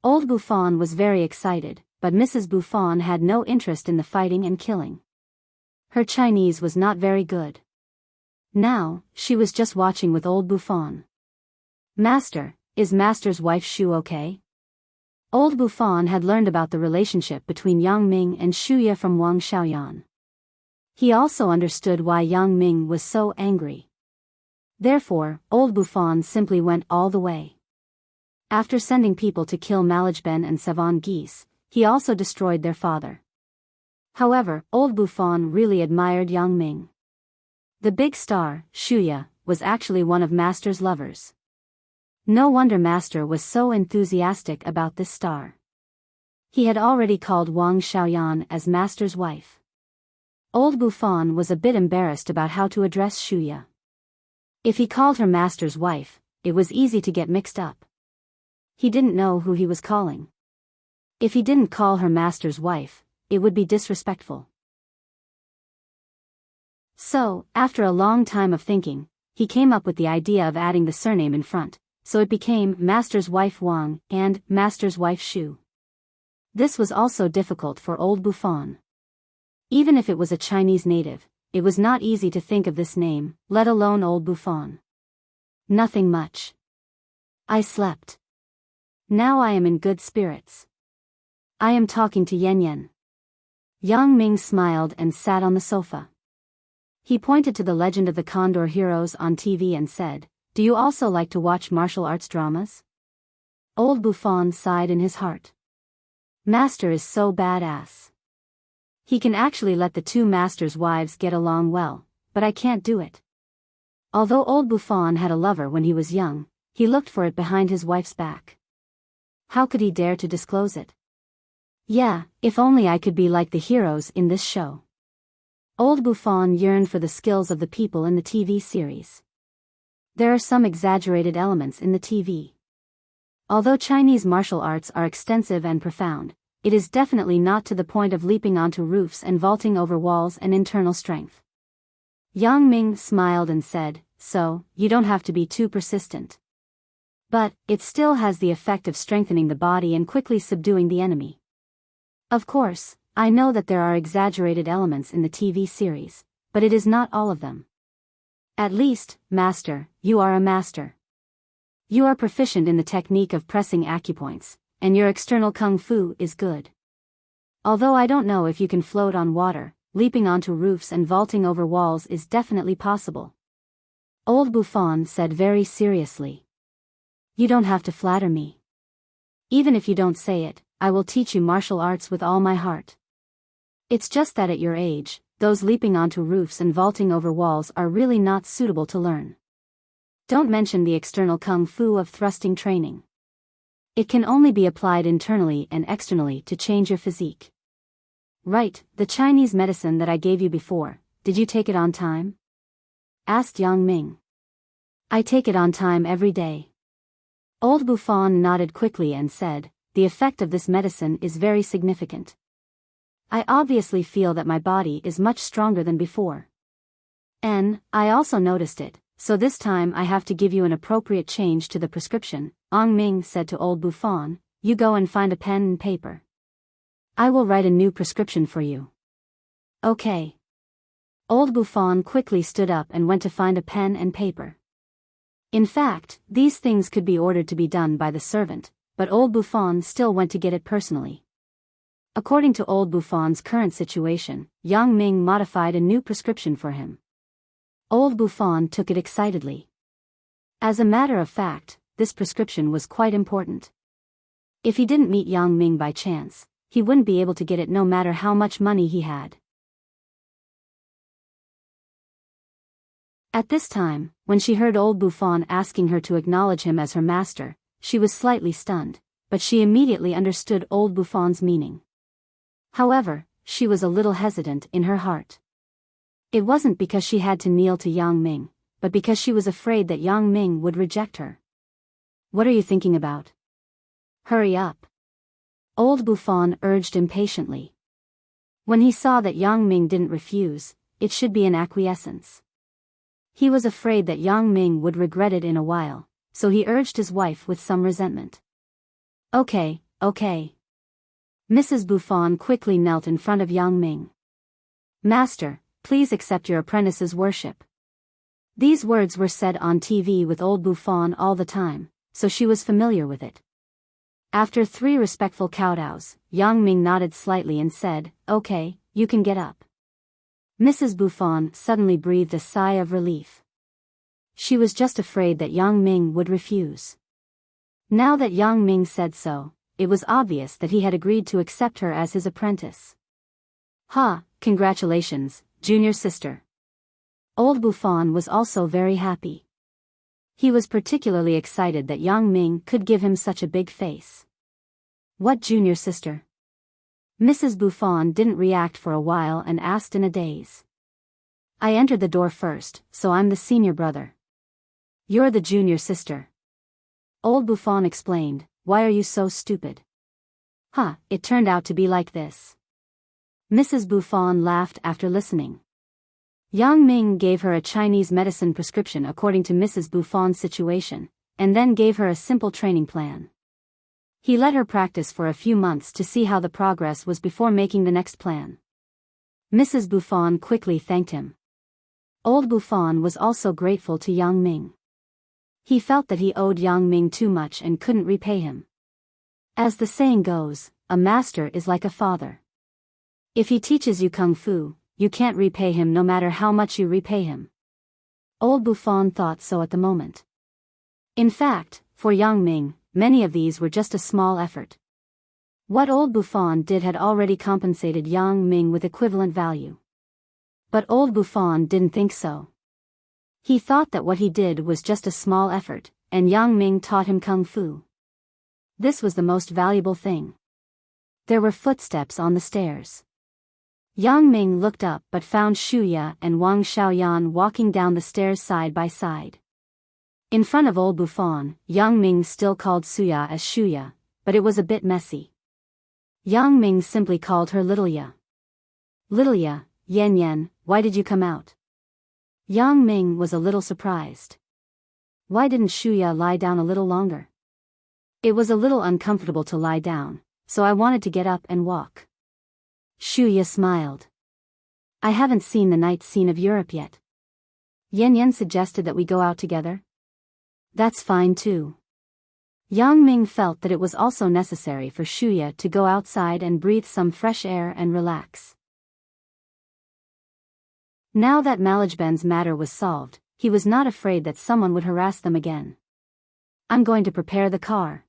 Old Buffon was very excited, but Mrs. Buffon had no interest in the fighting and killing. Her Chinese was not very good. Now, she was just watching with old Buffon. Master, is Master's wife Shu okay? Old Buffon had learned about the relationship between Yang Ming and Shuya from Wang Xiaoyan. He also understood why Yang Ming was so angry. Therefore, old Buffon simply went all the way. After sending people to kill Malajben and Savon Geese, he also destroyed their father. However, old Buffon really admired Yang Ming. The big star, Shuya, was actually one of Master's lovers. No wonder Master was so enthusiastic about this star. He had already called Wang Xiaoyan as Master's wife. Old Buffon was a bit embarrassed about how to address Shuya. If he called her Master's wife, it was easy to get mixed up. He didn't know who he was calling. If he didn't call her Master's wife, it would be disrespectful. So, after a long time of thinking, he came up with the idea of adding the surname in front, so it became Master's wife Wang and Master's wife Shu. This was also difficult for old Buffon. Even if it was a Chinese native, it was not easy to think of this name, let alone old Buffon. Nothing much. I slept. Now I am in good spirits. I am talking to Yan Yan. Yang Ming smiled and sat on the sofa. He pointed to the Legend of the Condor Heroes on TV and said, Do you also like to watch martial arts dramas? Old Buffon sighed in his heart. Master is so badass. He can actually let the two masters' wives get along well, but I can't do it. Although old Buffon had a lover when he was young, he looked for it behind his wife's back. How could he dare to disclose it? Yeah, if only I could be like the heroes in this show. Old Buffon yearned for the skills of the people in the TV series. There are some exaggerated elements in the TV. Although Chinese martial arts are extensive and profound, it is definitely not to the point of leaping onto roofs and vaulting over walls and internal strength. Yang Ming smiled and said, so, you don't have to be too persistent. But, it still has the effect of strengthening the body and quickly subduing the enemy. Of course, I know that there are exaggerated elements in the TV series, but it is not all of them. At least, master, you are a master. You are proficient in the technique of pressing acupoints, and your external kung fu is good. Although I don't know if you can float on water, leaping onto roofs and vaulting over walls is definitely possible. Old Buffon said very seriously. You don't have to flatter me. Even if you don't say it, I will teach you martial arts with all my heart. It's just that at your age, those leaping onto roofs and vaulting over walls are really not suitable to learn. Don't mention the external kung fu of thrusting training. It can only be applied internally and externally to change your physique. Right, the Chinese medicine that I gave you before, did you take it on time? Asked Yang Ming. I take it on time every day. Old Buffon nodded quickly and said, the effect of this medicine is very significant. I obviously feel that my body is much stronger than before. And, I also noticed it, so this time I have to give you an appropriate change to the prescription. Yang Ming said to Old Buffon, you go and find a pen and paper. I will write a new prescription for you. Okay. Old Buffon quickly stood up and went to find a pen and paper. In fact, these things could be ordered to be done by the servant, but Old Buffon still went to get it personally. According to Old Buffon's current situation, Yang Ming modified a new prescription for him. Old Buffon took it excitedly. As a matter of fact, this prescription was quite important. If he didn't meet Yang Ming by chance, he wouldn't be able to get it no matter how much money he had. At this time, when she heard Old Buffon asking her to acknowledge him as her master, she was slightly stunned, but she immediately understood Old Buffon's meaning. However, she was a little hesitant in her heart. It wasn't because she had to kneel to Yang Ming, but because she was afraid that Yang Ming would reject her. What are you thinking about? Hurry up. Old Buffon urged impatiently. When he saw that Yang Ming didn't refuse, it should be an acquiescence. He was afraid that Yang Ming would regret it in a while, so he urged his wife with some resentment. Okay. Mrs. Buffon quickly knelt in front of Yang Ming. Master, please accept your apprentice's worship. These words were said on TV with Old Buffon all the time, so she was familiar with it. After 3 respectful kowtows, Yang Ming nodded slightly and said, okay, you can get up. Mrs. Buffon suddenly breathed a sigh of relief. She was just afraid that Yang Ming would refuse. Now that Yang Ming said so, it was obvious that he had agreed to accept her as his apprentice. Congratulations, junior sister. Old Buffon was also very happy. He was particularly excited that Yang Ming could give him such a big face. What junior sister? Mrs. Buffon didn't react for a while and asked in a daze. I entered the door first, so I'm the senior brother. You're the junior sister. Old Buffon explained, why are you so stupid? It turned out to be like this. Mrs. Buffon laughed after listening. Yang Ming gave her a Chinese medicine prescription according to Mrs. Buffon's situation, and then gave her a simple training plan. He let her practice for a few months to see how the progress was before making the next plan. Mrs. Buffon quickly thanked him. Old Buffon was also grateful to Yang Ming. He felt that he owed Yang Ming too much and couldn't repay him. As the saying goes, a master is like a father. If he teaches you kung fu, you can't repay him no matter how much you repay him. Old Buffon thought so at the moment. In fact, for Yang Ming, many of these were just a small effort. What Old Buffon did had already compensated Yang Ming with equivalent value. But Old Buffon didn't think so. He thought that what he did was just a small effort, and Yang Ming taught him kung fu. This was the most valuable thing. There were footsteps on the stairs. Yang Ming looked up but found Shuya and Wang Xiaoyan walking down the stairs side by side. In front of old Buffon, Yang Ming still called Suya as Shuya, but it was a bit messy. Yang Ming simply called her Little Ya. Little Ya, Yan Yan, why did you come out? Yang Ming was a little surprised. Why didn't Shuya lie down a little longer? It was a little uncomfortable to lie down, so I wanted to get up and walk. Shuya smiled. I haven't seen the night scene of Europe yet. Yan Yan suggested that we go out together. That's fine too. Yang Ming felt that it was also necessary for Shuya to go outside and breathe some fresh air and relax. Now that Malajben's matter was solved, he was not afraid that someone would harass them again. I'm going to prepare the car.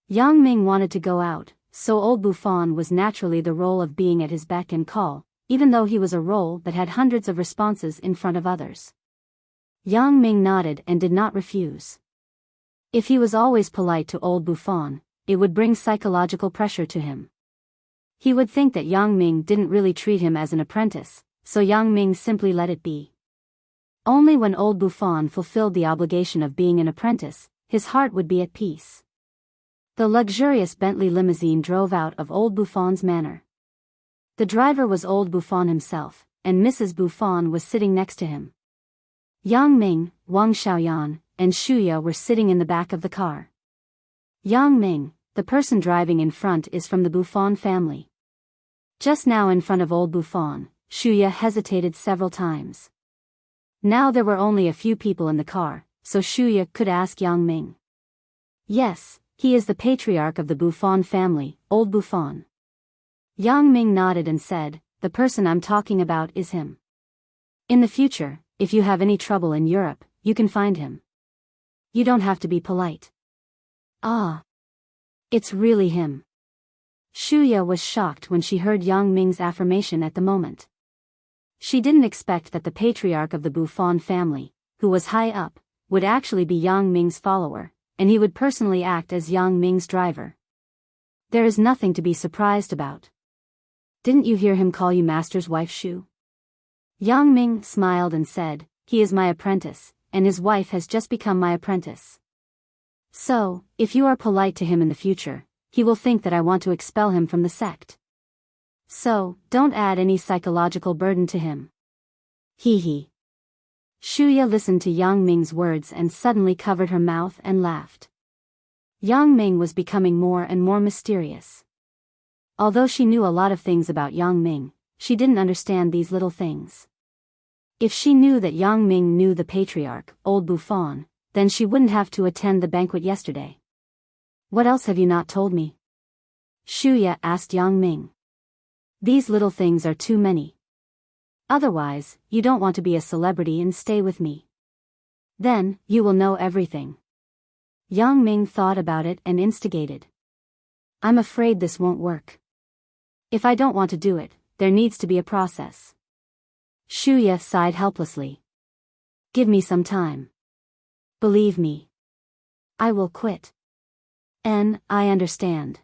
Yang Ming wanted to go out, so old Buffon was naturally the role of being at his beck and call, even though he was a role that had hundreds of responses in front of others. Yang Ming nodded and did not refuse. If he was always polite to old Buffon, it would bring psychological pressure to him. He would think that Yang Ming didn't really treat him as an apprentice, so Yang Ming simply let it be. Only when old Buffon fulfilled the obligation of being an apprentice, his heart would be at peace. The luxurious Bentley limousine drove out of old Buffon's manor. The driver was old Buffon himself, and Mrs. Buffon was sitting next to him. Yang Ming, Wang Xiaoyan, and Shuya were sitting in the back of the car. Yang Ming, the person driving in front, is from the Buffon family. Just now in front of old Buffon, Shuya hesitated several times. Now there were only a few people in the car, so Shuya could ask Yang Ming. Yes, he is the patriarch of the Buffon family, old Buffon. Yang Ming nodded and said, the person I'm talking about is him. In the future, if you have any trouble in Europe, you can find him. You don't have to be polite. Ah. It's really him. Shuya was shocked when she heard Yang Ming's affirmation at the moment. She didn't expect that the patriarch of the Buffon family, who was high up, would actually be Yang Ming's follower, and he would personally act as Yang Ming's driver. There is nothing to be surprised about. Didn't you hear him call you master's wife, Shu? Yang Ming smiled and said, he is my apprentice, and his wife has just become my apprentice. So, if you are polite to him in the future, he will think that I want to expel him from the sect. So, don't add any psychological burden to him. Hee hee. Shuya listened to Yang Ming's words and suddenly covered her mouth and laughed. Yang Ming was becoming more and more mysterious. Although she knew a lot of things about Yang Ming, she didn't understand these little things. If she knew that Yang Ming knew the patriarch, old Buffon, then she wouldn't have to attend the banquet yesterday. What else have you not told me? Shuya asked Yang Ming. These little things are too many. Otherwise, you don't want to be a celebrity and stay with me. Then, you will know everything. Yang Ming thought about it and instigated. I'm afraid this won't work. If I don't want to do it, there needs to be a process. Shuya sighed helplessly. Give me some time. Believe me. I will quit. I understand.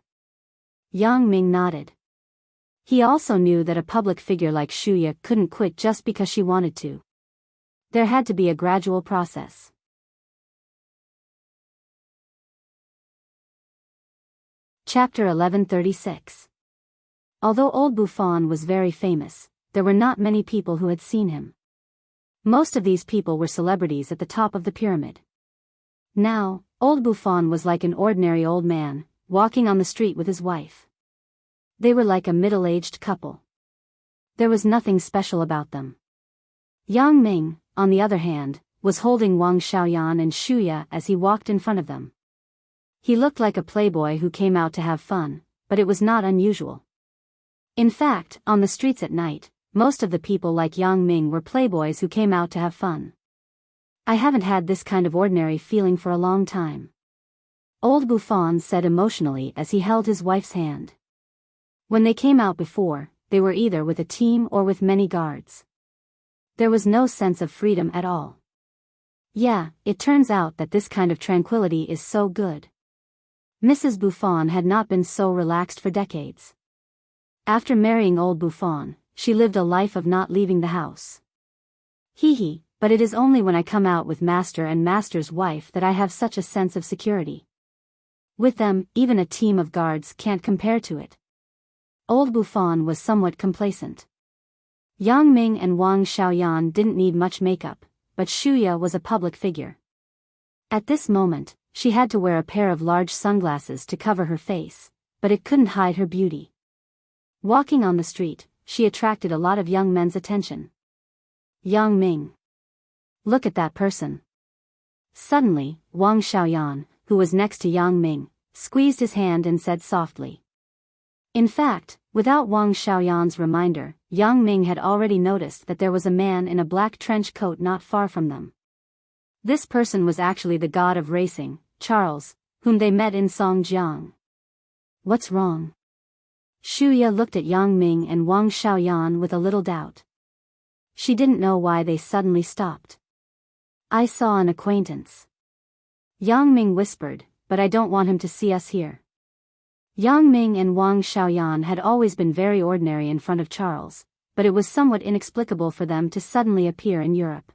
Yang Ming nodded. He also knew that a public figure like Shuya couldn't quit just because she wanted to. There had to be a gradual process. Chapter 1136. Although old Buffon was very famous, there were not many people who had seen him. Most of these people were celebrities at the top of the pyramid. Now, old Buffon was like an ordinary old man, walking on the street with his wife. They were like a middle-aged couple. There was nothing special about them. Yang Ming, on the other hand, was holding Wang Xiaoyan and Shuya as he walked in front of them. He looked like a playboy who came out to have fun, but it was not unusual. In fact, on the streets at night, most of the people like Yang Ming were playboys who came out to have fun. I haven't had this kind of ordinary feeling for a long time. Old Buffon said emotionally as he held his wife's hand. When they came out before, they were either with a team or with many guards. There was no sense of freedom at all. Yeah, it turns out that this kind of tranquility is so good. Mrs. Buffon had not been so relaxed for decades. After marrying old Buffon, she lived a life of not leaving the house. Hee, but it is only when I come out with master and master's wife that I have such a sense of security. With them, even a team of guards can't compare to it. Old Buffon was somewhat complacent. Yang Ming and Wang Xiaoyan didn't need much makeup, but Shuya was a public figure. At this moment, she had to wear a pair of large sunglasses to cover her face, but it couldn't hide her beauty. Walking on the street, she attracted a lot of young men's attention. Yang Ming. Look at that person. Suddenly, Wang Xiaoyan, who was next to Yang Ming, squeezed his hand and said softly. In fact, without Wang Xiaoyan's reminder, Yang Ming had already noticed that there was a man in a black trench coat not far from them. This person was actually the god of racing, Charles, whom they met in Songjiang. What's wrong? Shuya looked at Yang Ming and Wang Xiaoyan with a little doubt. She didn't know why they suddenly stopped. I saw an acquaintance. Yang Ming whispered, but I don't want him to see us here. Yang Ming and Wang Xiaoyan had always been very ordinary in front of Charles, but it was somewhat inexplicable for them to suddenly appear in Europe.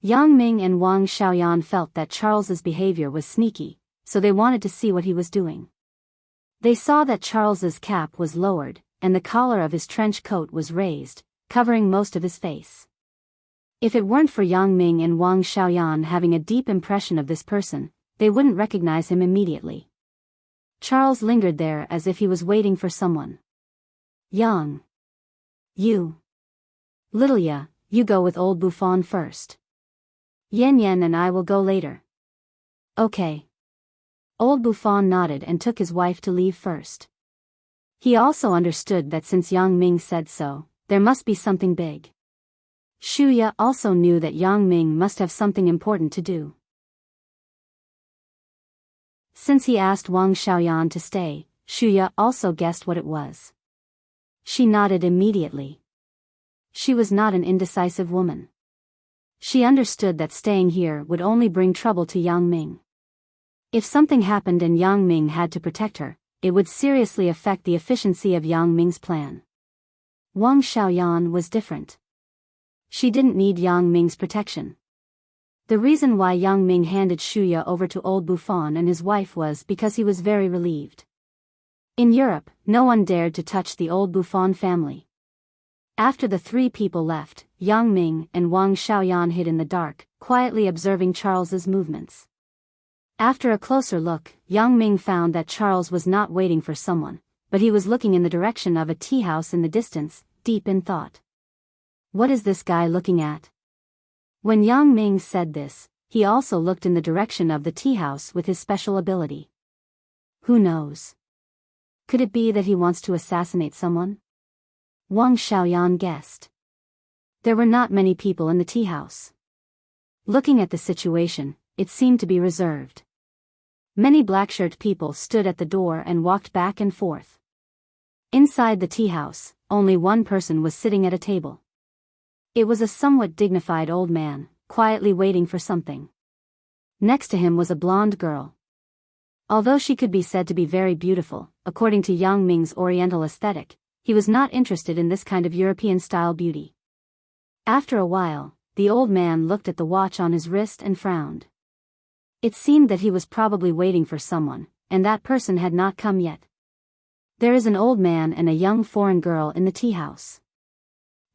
Yang Ming and Wang Xiaoyan felt that Charles's behavior was sneaky, so they wanted to see what he was doing. They saw that Charles's cap was lowered, and the collar of his trench coat was raised, covering most of his face. If it weren't for Yang Ming and Wang Xiaoyan having a deep impression of this person, they wouldn't recognize him immediately. Charles lingered there as if he was waiting for someone. Yang. You. Lilia, you go with old Buffon first. Yan Yan and I will go later. Okay. Old Buffon nodded and took his wife to leave first. He also understood that since Yang Ming said so, there must be something big. Shuya also knew that Yang Ming must have something important to do. Since he asked Wang Xiaoyan to stay, Shuya also guessed what it was. She nodded immediately. She was not an indecisive woman. She understood that staying here would only bring trouble to Yang Ming. If something happened and Yang Ming had to protect her, it would seriously affect the efficiency of Yang Ming's plan. Wang Xiaoyan was different. She didn't need Yang Ming's protection. The reason why Yang Ming handed Shuya over to old Buffon and his wife was because he was very relieved. In Europe, no one dared to touch the old Buffon family. After the three people left, Yang Ming and Wang Xiaoyan hid in the dark, quietly observing Charles's movements. After a closer look, Yang Ming found that Charles was not waiting for someone, but he was looking in the direction of a tea house in the distance, deep in thought. What is this guy looking at? When Yang Ming said this, he also looked in the direction of the tea house with his special ability. Who knows? Could it be that he wants to assassinate someone? Wang Xiaoyan guessed. There were not many people in the tea house. Looking at the situation, it seemed to be reserved. Many black-shirt people stood at the door and walked back and forth. Inside the tea house, only one person was sitting at a table. It was a somewhat dignified old man, quietly waiting for something. Next to him was a blonde girl. Although she could be said to be very beautiful, according to Yang Ming's Oriental aesthetic, he was not interested in this kind of European-style beauty. After a while, the old man looked at the watch on his wrist and frowned. It seemed that he was probably waiting for someone, and that person had not come yet. There is an old man and a young foreign girl in the tea house.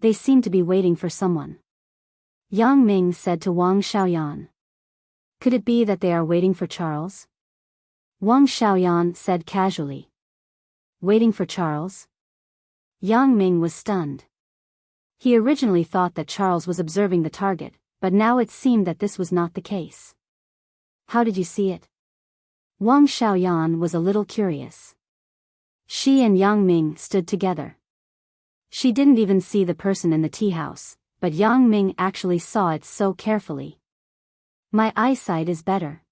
They seem to be waiting for someone. Yang Ming said to Wang Xiaoyan. Could it be that they are waiting for Charles? Wang Xiaoyan said casually. Waiting for Charles? Yang Ming was stunned. He originally thought that Charles was observing the target, but now it seemed that this was not the case. How did you see it? Wang Xiaoyan was a little curious. She and Yang Ming stood together. She didn't even see the person in the tea house, but Yang Ming actually saw it so carefully. My eyesight is better.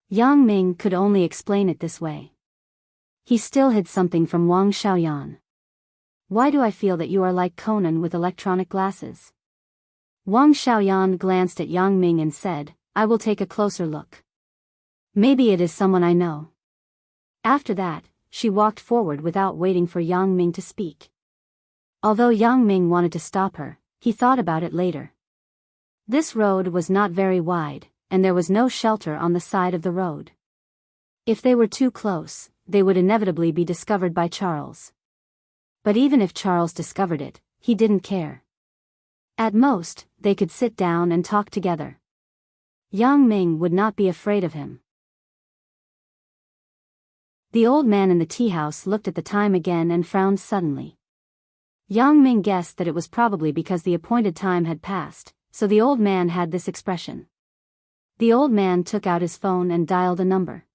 Yang Ming could only explain it this way. He still hid something from Wang Xiaoyan. Why do I feel that you are like Conan with electronic glasses? Wang Xiaoyan glanced at Yang Ming and said, I will take a closer look. Maybe it is someone I know. After that, she walked forward without waiting for Yang Ming to speak. Although Yang Ming wanted to stop her, he thought about it later. This road was not very wide, and there was no shelter on the side of the road. If they were too close, they would inevitably be discovered by Charles. But even if Charles discovered it, he didn't care. At most, they could sit down and talk together. Yang Ming would not be afraid of him. The old man in the tea house looked at the time again and frowned suddenly. Yang Ming guessed that it was probably because the appointed time had passed, so the old man had this expression. The old man took out his phone and dialed a number.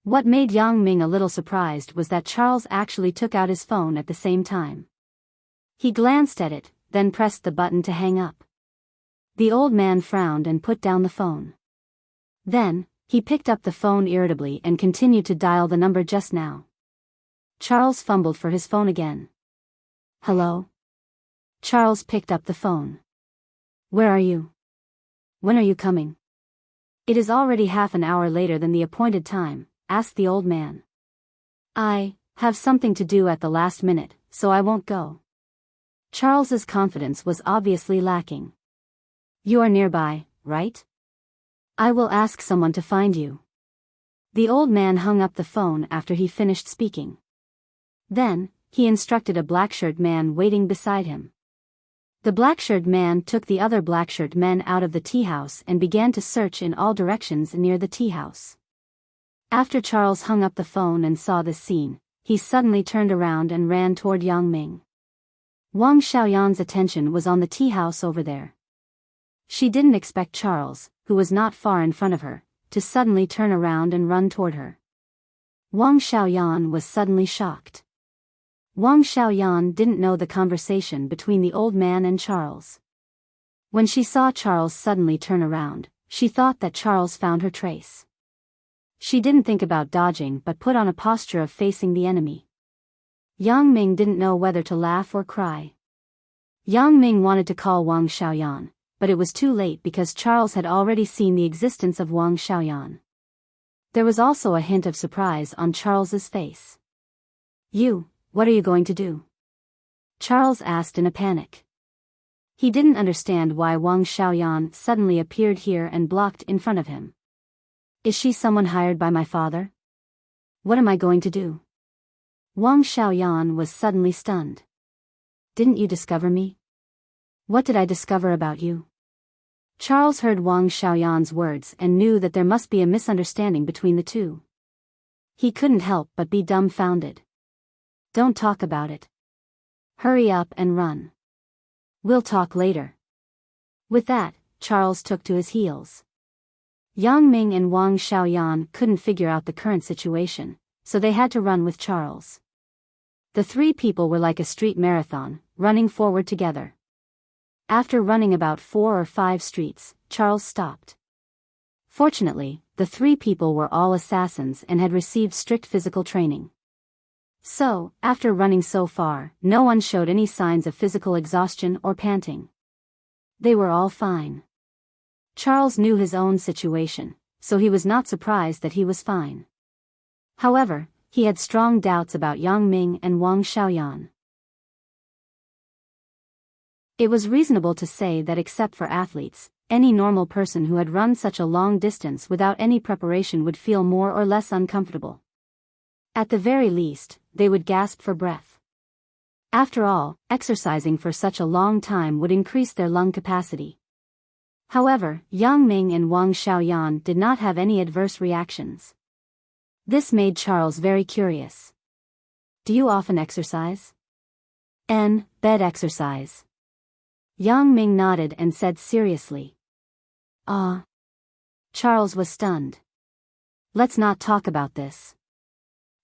What made Yang Ming a little surprised was that Charles actually took out his phone at the same time. He glanced at it, then pressed the button to hang up. The old man frowned and put down the phone. Then, he picked up the phone irritably and continued to dial the number just now. Charles fumbled for his phone again. Hello? Charles picked up the phone. Where are you? When are you coming? It is already half an hour later than the appointed time, asked the old man. I have something to do at the last minute, so I won't go. Charles's confidence was obviously lacking. You are nearby, right? I will ask someone to find you. The old man hung up the phone after he finished speaking. Then, he instructed a black-shirt man waiting beside him. The black-shirt man took the other black-shirt men out of the tea house and began to search in all directions near the tea house. After Charles hung up the phone and saw this scene, he suddenly turned around and ran toward Yang Ming. Wang Xiaoyan's attention was on the tea house over there. She didn't expect Charles, who was not far in front of her, to suddenly turn around and run toward her. Wang Xiaoyan was suddenly shocked. Wang Xiaoyan didn't know the conversation between the old man and Charles. When she saw Charles suddenly turn around, she thought that Charles found her trace. She didn't think about dodging but put on a posture of facing the enemy. Yang Ming didn't know whether to laugh or cry. Yang Ming wanted to call Wang Xiaoyan, but it was too late because Charles had already seen the existence of Wang Xiaoyan. There was also a hint of surprise on Charles's face. What are you going to do? Charles asked in a panic. He didn't understand why Wang Xiaoyan suddenly appeared here and blocked in front of him. Is she someone hired by my father? What am I going to do? Wang Xiaoyan was suddenly stunned. Didn't you discover me? What did I discover about you? Charles heard Wang Xiaoyan's words and knew that there must be a misunderstanding between the two. He couldn't help but be dumbfounded. Don't talk about it. Hurry up and run. We'll talk later. With that, Charles took to his heels. Yang Ming and Wang Xiaoyan couldn't figure out the current situation, so they had to run with Charles. The three people were like a street marathon, running forward together. After running about 4 or 5 streets, Charles stopped. Fortunately, the three people were all assassins and had received strict physical training. So, after running so far, no one showed any signs of physical exhaustion or panting. They were all fine. Charles knew his own situation, so he was not surprised that he was fine. However, he had strong doubts about Yang Ming and Wang Xiaoyan. It was reasonable to say that except for athletes, any normal person who had run such a long distance without any preparation would feel more or less uncomfortable. At the very least, they would gasp for breath. After all, exercising for such a long time would increase their lung capacity. However, Yang Ming and Wang Xiaoyan did not have any adverse reactions. This made Charles very curious. Do you often exercise? Bed exercise. Yang Ming nodded and said seriously. Charles was stunned. Let's not talk about this.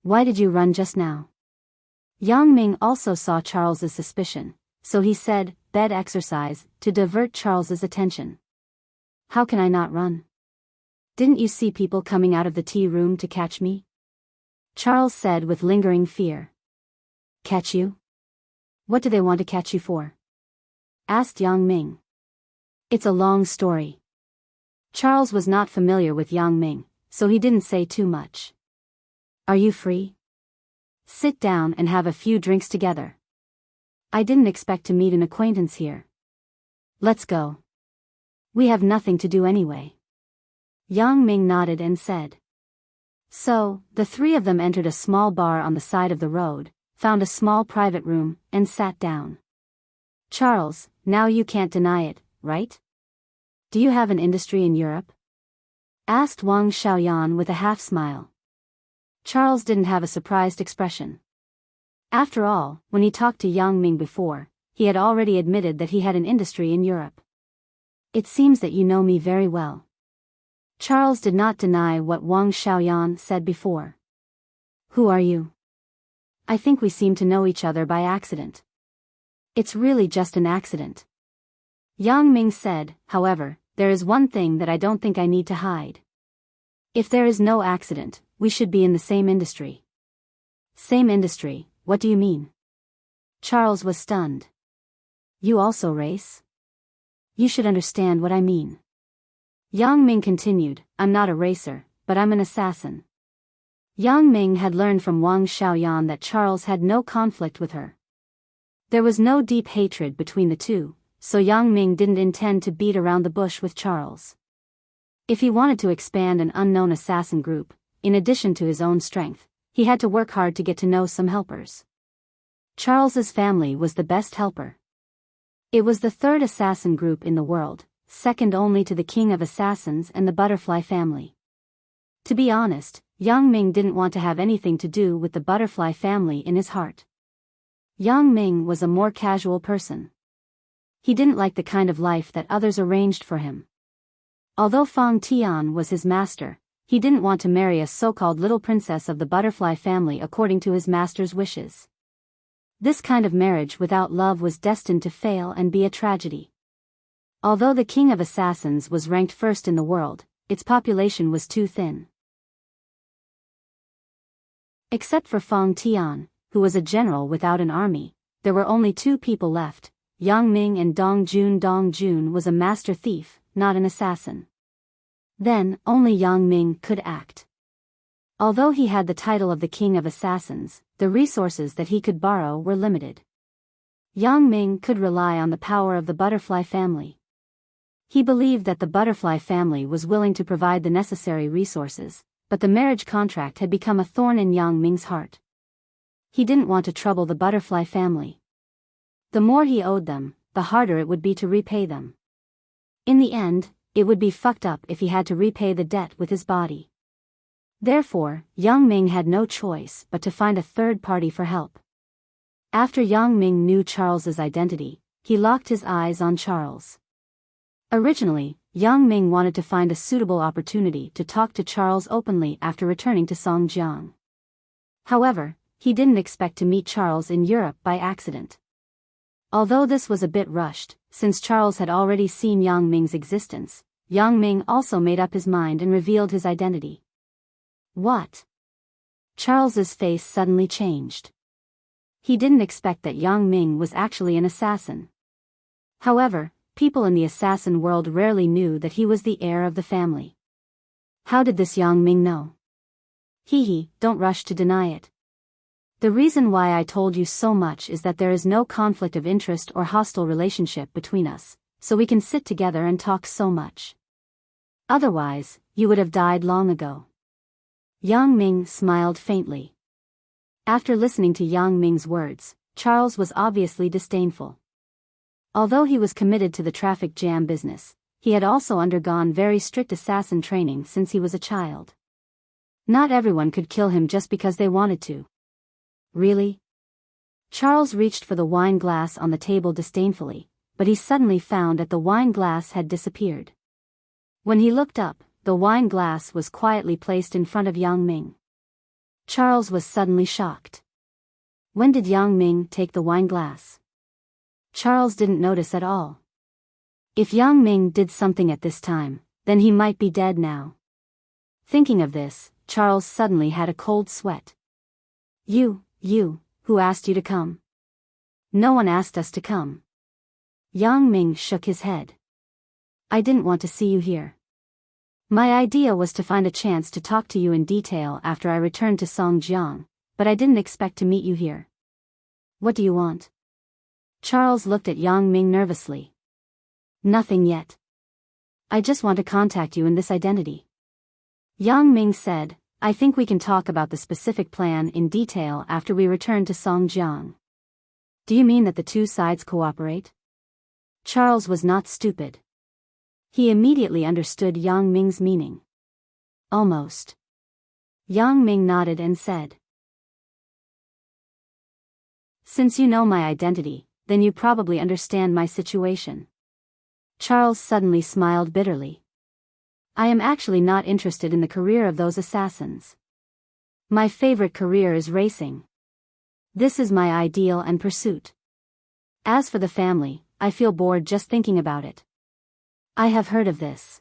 Why did you run just now? Yang Ming also saw Charles's suspicion, so he said, bed exercise, to divert Charles's attention. How can I not run? Didn't you see people coming out of the tea room to catch me? Charles said with lingering fear. Catch you? What do they want to catch you for? Asked Yang Ming. It's a long story. Charles was not familiar with Yang Ming, so he didn't say too much. Are you free? Sit down and have a few drinks together. I didn't expect to meet an acquaintance here. Let's go. We have nothing to do anyway. Yang Ming nodded and said. So, the three of them entered a small bar on the side of the road, found a small private room, and sat down. Charles, now you can't deny it, right? Do you have an industry in Europe? Asked Wang Xiaoyan with a half-smile. Charles didn't have a surprised expression. After all, when he talked to Yang Ming before, he had already admitted that he had an industry in Europe. It seems that you know me very well. Charles did not deny what Wang Xiaoyan said before. Who are you? I think we seem to know each other by accident. It's really just an accident. Yang Ming said, however, there is one thing that I don't think I need to hide. If there is no accident, we should be in the same industry. Same industry, what do you mean? Charles was stunned. You also race? You should understand what I mean. Yang Ming continued, I'm not a racer, but I'm an assassin. Yang Ming had learned from Wang Xiaoyan that Charles had no conflict with her. There was no deep hatred between the two, so Yang Ming didn't intend to beat around the bush with Charles. If he wanted to expand an unknown assassin group, in addition to his own strength, he had to work hard to get to know some helpers. Charles's family was the best helper. It was the third assassin group in the world, second only to the King of Assassins and the Butterfly family. To be honest, Yang Ming didn't want to have anything to do with the Butterfly family in his heart. Yang Ming was a more casual person. He didn't like the kind of life that others arranged for him. Although Fang Tian was his master, he didn't want to marry a so-called little princess of the Butterfly family according to his master's wishes. This kind of marriage without love was destined to fail and be a tragedy. Although the King of Assassins was ranked first in the world, its population was too thin. Except for Fang Tian, who was a general without an army, there were only two people left. Yang Ming and Dong Jun. Dong Jun was a master thief, not an assassin. Then, only Yang Ming could act. Although he had the title of the King of Assassins, the resources that he could borrow were limited. Yang Ming could rely on the power of the Butterfly family. He believed that the Butterfly family was willing to provide the necessary resources, but the marriage contract had become a thorn in Yang Ming's heart. He didn't want to trouble the Butterfly family. The more he owed them, the harder it would be to repay them. In the end, it would be fucked up if he had to repay the debt with his body. Therefore, Yang Ming had no choice but to find a third party for help. After Yang Ming knew Charles's identity, he locked his eyes on Charles. Originally, Yang Ming wanted to find a suitable opportunity to talk to Charles openly after returning to Songjiang. However, he didn't expect to meet Charles in Europe by accident. Although this was a bit rushed, since Charles had already seen Yang Ming's existence, Yang Ming also made up his mind and revealed his identity. What? Charles's face suddenly changed. He didn't expect that Yang Ming was actually an assassin. However, people in the assassin world rarely knew that he was the heir of the family. How did this Yang Ming know? Don't rush to deny it. The reason why I told you so much is that there is no conflict of interest or hostile relationship between us, so we can sit together and talk so much. Otherwise, you would have died long ago. Yang Ming smiled faintly. After listening to Yang Ming's words, Charles was obviously disdainful. Although he was committed to the traffic jam business, he had also undergone very strict assassin training since he was a child. Not everyone could kill him just because they wanted to. Really? Charles reached for the wine glass on the table disdainfully, but he suddenly found that the wine glass had disappeared. When he looked up, the wine glass was quietly placed in front of Yang Ming. Charles was suddenly shocked. When did Yang Ming take the wine glass? Charles didn't notice at all. If Yang Ming did something at this time, then he might be dead now. Thinking of this, Charles suddenly had a cold sweat. Who asked you to come? No one asked us to come. Yang Ming shook his head. I didn't want to see you here. My idea was to find a chance to talk to you in detail after I returned to Songjiang, but I didn't expect to meet you here. What do you want? Charles looked at Yang Ming nervously. Nothing yet. I just want to contact you in this identity. Yang Ming said, I think we can talk about the specific plan in detail after we return to Songjiang. Do you mean that the two sides cooperate? Charles was not stupid. He immediately understood Yang Ming's meaning. Almost. Yang Ming nodded and said, Since you know my identity, then you probably understand my situation. Charles suddenly smiled bitterly. I am actually not interested in the career of those assassins. My favorite career is racing. This is my ideal and pursuit. As for the family, I feel bored just thinking about it. I have heard of this.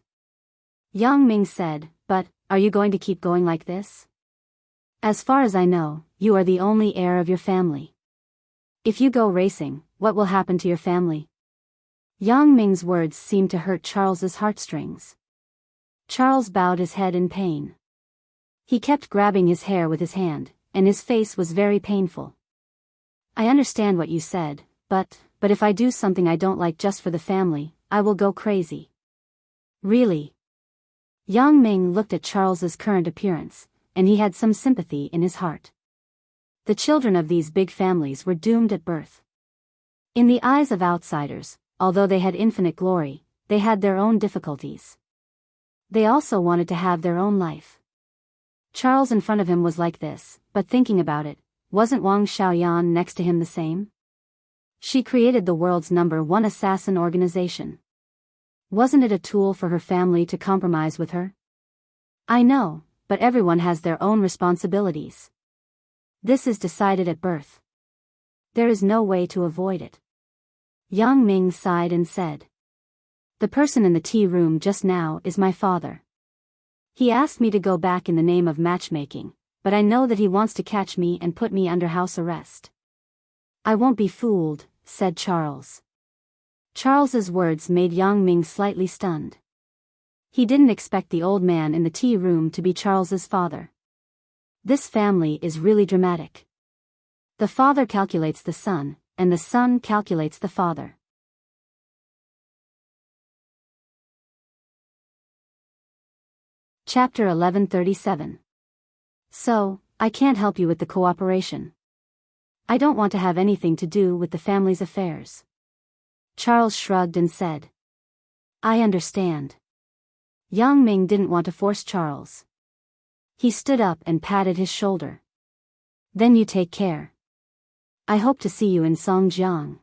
Yang Ming said, but, are you going to keep going like this? As far as I know, you are the only heir of your family. If you go racing, what will happen to your family? Yang Ming's words seemed to hurt Charles's heartstrings. Charles bowed his head in pain. He kept grabbing his hair with his hand, and his face was very painful. I understand what you said, but if I do something I don't like just for the family, I will go crazy. Really? Yang Ming looked at Charles's current appearance, and he had some sympathy in his heart. The children of these big families were doomed at birth. In the eyes of outsiders, although they had infinite glory, they had their own difficulties. They also wanted to have their own life. Charles in front of him was like this, but thinking about it, wasn't Wang Xiaoyan next to him the same? She created the world's #1 assassin organization. Wasn't it a tool for her family to compromise with her? I know, but everyone has their own responsibilities. This is decided at birth. There is no way to avoid it. Yang Ming sighed and said, The person in the tea room just now is my father. He asked me to go back in the name of matchmaking, but I know that he wants to catch me and put me under house arrest. I won't be fooled, said Charles. Charles's words made Yang Ming slightly stunned. He didn't expect the old man in the tea room to be Charles's father. This family is really dramatic. The father calculates the son, and the son calculates the father. Chapter 1137. So, I can't help you with the cooperation. I don't want to have anything to do with the family's affairs. Charles shrugged and said, I understand. Yang Ming didn't want to force Charles. He stood up and patted his shoulder. Then you take care. I hope to see you in Songjiang.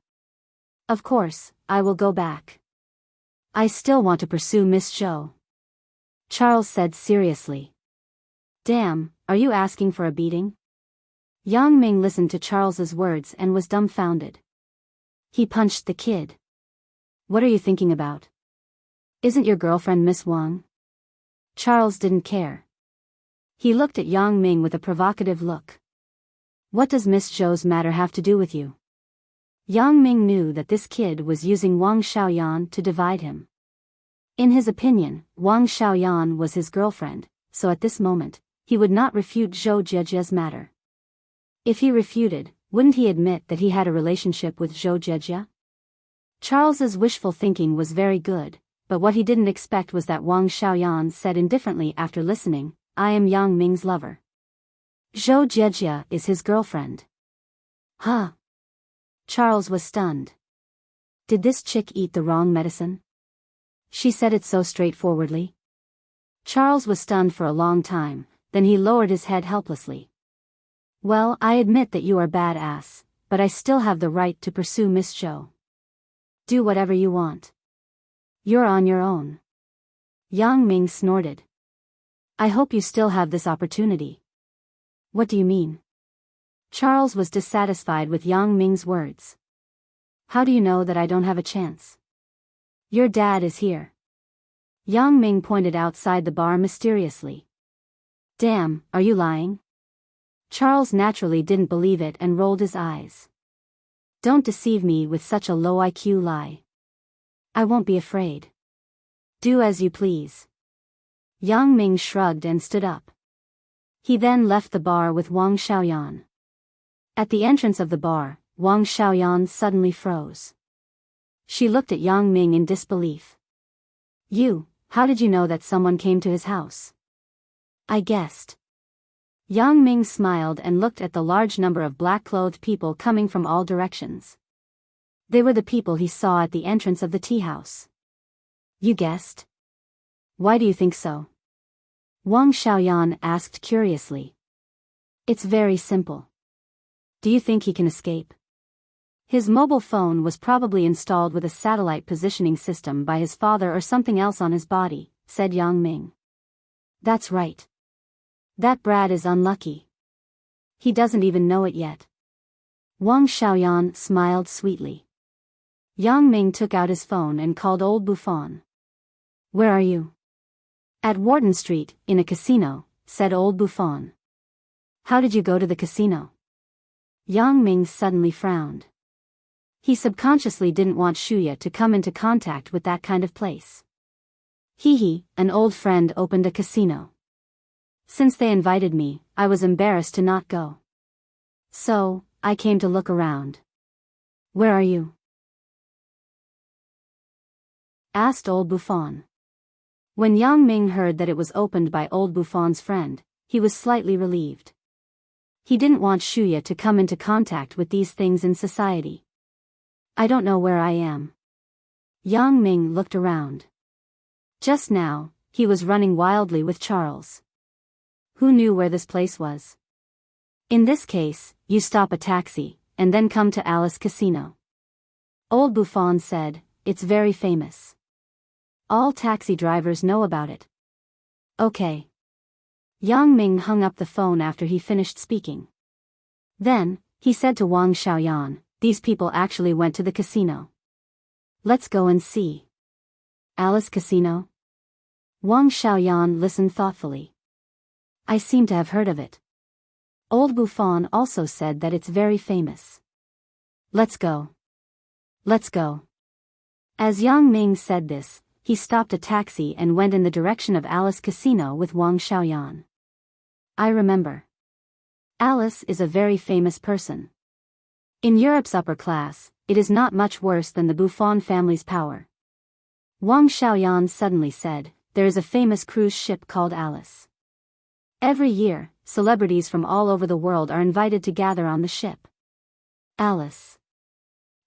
Of course, I will go back. I still want to pursue Miss Zhou. Charles said seriously. Damn, are you asking for a beating? Yang Ming listened to Charles's words and was dumbfounded. He punched the kid. What are you thinking about? Isn't your girlfriend Miss Wang? Charles didn't care. He looked at Yang Ming with a provocative look. What does Miss Zhou's matter have to do with you? Yang Ming knew that this kid was using Wang Xiaoyan to divide him. In his opinion, Wang Xiaoyan was his girlfriend, so at this moment, he would not refute Zhou Jiejia's matter. If he refuted, wouldn't he admit that he had a relationship with Zhou Jiejia? Charles's wishful thinking was very good, but what he didn't expect was that Wang Xiaoyan said indifferently after listening, I am Yang Ming's lover. Zhou Jiejia is his girlfriend. Huh? Charles was stunned. Did this chick eat the wrong medicine? She said it so straightforwardly. Charles was stunned for a long time, then he lowered his head helplessly. Well, I admit that you are badass, but I still have the right to pursue Miss Zhou. Do whatever you want. You're on your own. Yang Ming snorted. I hope you still have this opportunity. What do you mean? Charles was dissatisfied with Yang Ming's words. How do you know that I don't have a chance? Your dad is here. Yang Ming pointed outside the bar mysteriously. Damn, are you lying? Charles naturally didn't believe it and rolled his eyes. Don't deceive me with such a low IQ lie. I won't be afraid. Do as you please. Yang Ming shrugged and stood up. He then left the bar with Wang Xiaoyan. At the entrance of the bar, Wang Xiaoyan suddenly froze. She looked at Yang Ming in disbelief. How did you know that someone came to his house? I guessed. Yang Ming smiled and looked at the large number of black-clothed people coming from all directions. They were the people he saw at the entrance of the tea house. You guessed? Why do you think so? Wang Xiaoyan asked curiously. It's very simple. Do you think he can escape? His mobile phone was probably installed with a satellite positioning system by his father or something else on his body, said Yang Ming. That's right. That brat is unlucky. He doesn't even know it yet. Wang Xiaoyan smiled sweetly. Yang Ming took out his phone and called old Buffon. Where are you? At Wharton Street, in a casino, said old Buffon. How did you go to the casino? Yang Ming suddenly frowned. He subconsciously didn't want Shuya to come into contact with that kind of place. An old friend opened a casino. Since they invited me, I was embarrassed to not go. So, I came to look around. Where are you? Asked old Buffon. When Yang Ming heard that it was opened by old Buffon's friend, he was slightly relieved. He didn't want Shuya to come into contact with these things in society. I don't know where I am. Yang Ming looked around. Just now, he was running wildly with Charles. Who knew where this place was? In this case, you stop a taxi, and then come to Alice Casino. Old Buffon said, it's very famous. All taxi drivers know about it. Okay. Yang Ming hung up the phone after he finished speaking. Then, he said to Wang Xiaoyan, these people actually went to the casino. Let's go and see. Alice Casino? Wang Xiaoyan listened thoughtfully. I seem to have heard of it. Old Buffon also said that it's very famous. Let's go. Let's go. As Yang Ming said this, he stopped a taxi and went in the direction of Alice Casino with Wang Xiaoyan. I remember. Alice is a very famous person. In Europe's upper class, it is not much worse than the Buffon family's power. Wang Xiaoyan suddenly said, there is a famous cruise ship called Alice. Every year, celebrities from all over the world are invited to gather on the ship. Alice.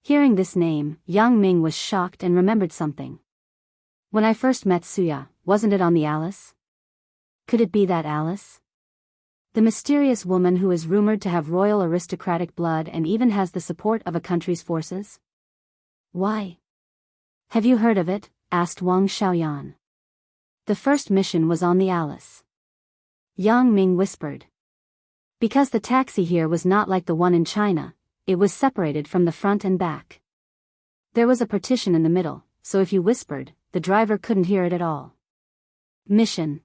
Hearing this name, Yang Ming was shocked and remembered something. When I first met Suya, wasn't it on the Alice? Could it be that Alice? The mysterious woman who is rumored to have royal aristocratic blood and even has the support of a country's forces? Why? Have you heard of it? Asked Wang Xiaoyan. The first mission was on the Alice. Yang Ming whispered. Because the taxi here was not like the one in China, it was separated from the front and back. There was a partition in the middle, so if you whispered, the driver couldn't hear it at all. Mission.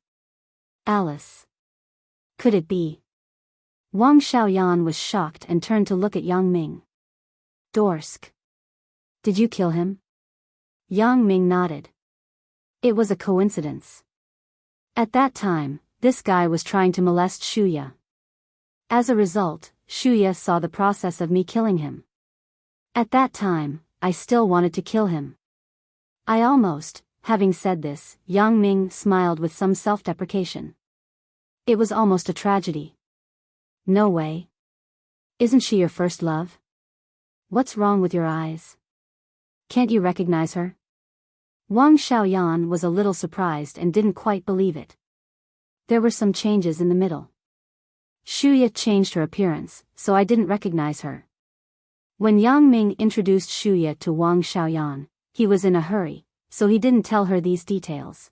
Alice. Could it be? Wang Xiaoyan was shocked and turned to look at Yang Ming. Dorsk. Did you kill him? Yang Ming nodded. It was a coincidence. At that time, this guy was trying to molest Shuya. As a result, Shuya saw the process of me killing him. At that time, I still wanted to kill him. I almost, having said this, Yang Ming smiled with some self-deprecation. It was almost a tragedy. No way. Isn't she your first love? What's wrong with your eyes? Can't you recognize her? Wang Xiaoyan was a little surprised and didn't quite believe it. There were some changes in the middle. Shuya changed her appearance, so I didn't recognize her. When Yang Ming introduced Shuya to Wang Xiaoyan, he was in a hurry, so he didn't tell her these details.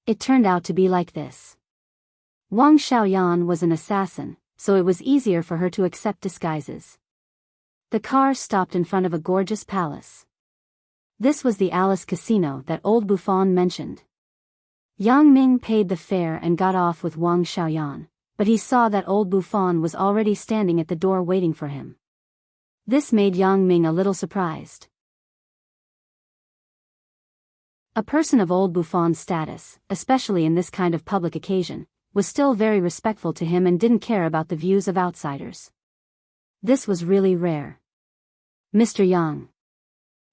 It turned out to be like this. Wang Xiaoyan was an assassin, so it was easier for her to accept disguises. The car stopped in front of a gorgeous palace. This was the Alice Casino that old Buffon mentioned. Yang Ming paid the fare and got off with Wang Xiaoyan, but he saw that old Buffon was already standing at the door waiting for him. This made Yang Ming a little surprised. A person of old Buffon's status, especially in this kind of public occasion, was still very respectful to him and didn't care about the views of outsiders. This was really rare. Mr. Yang.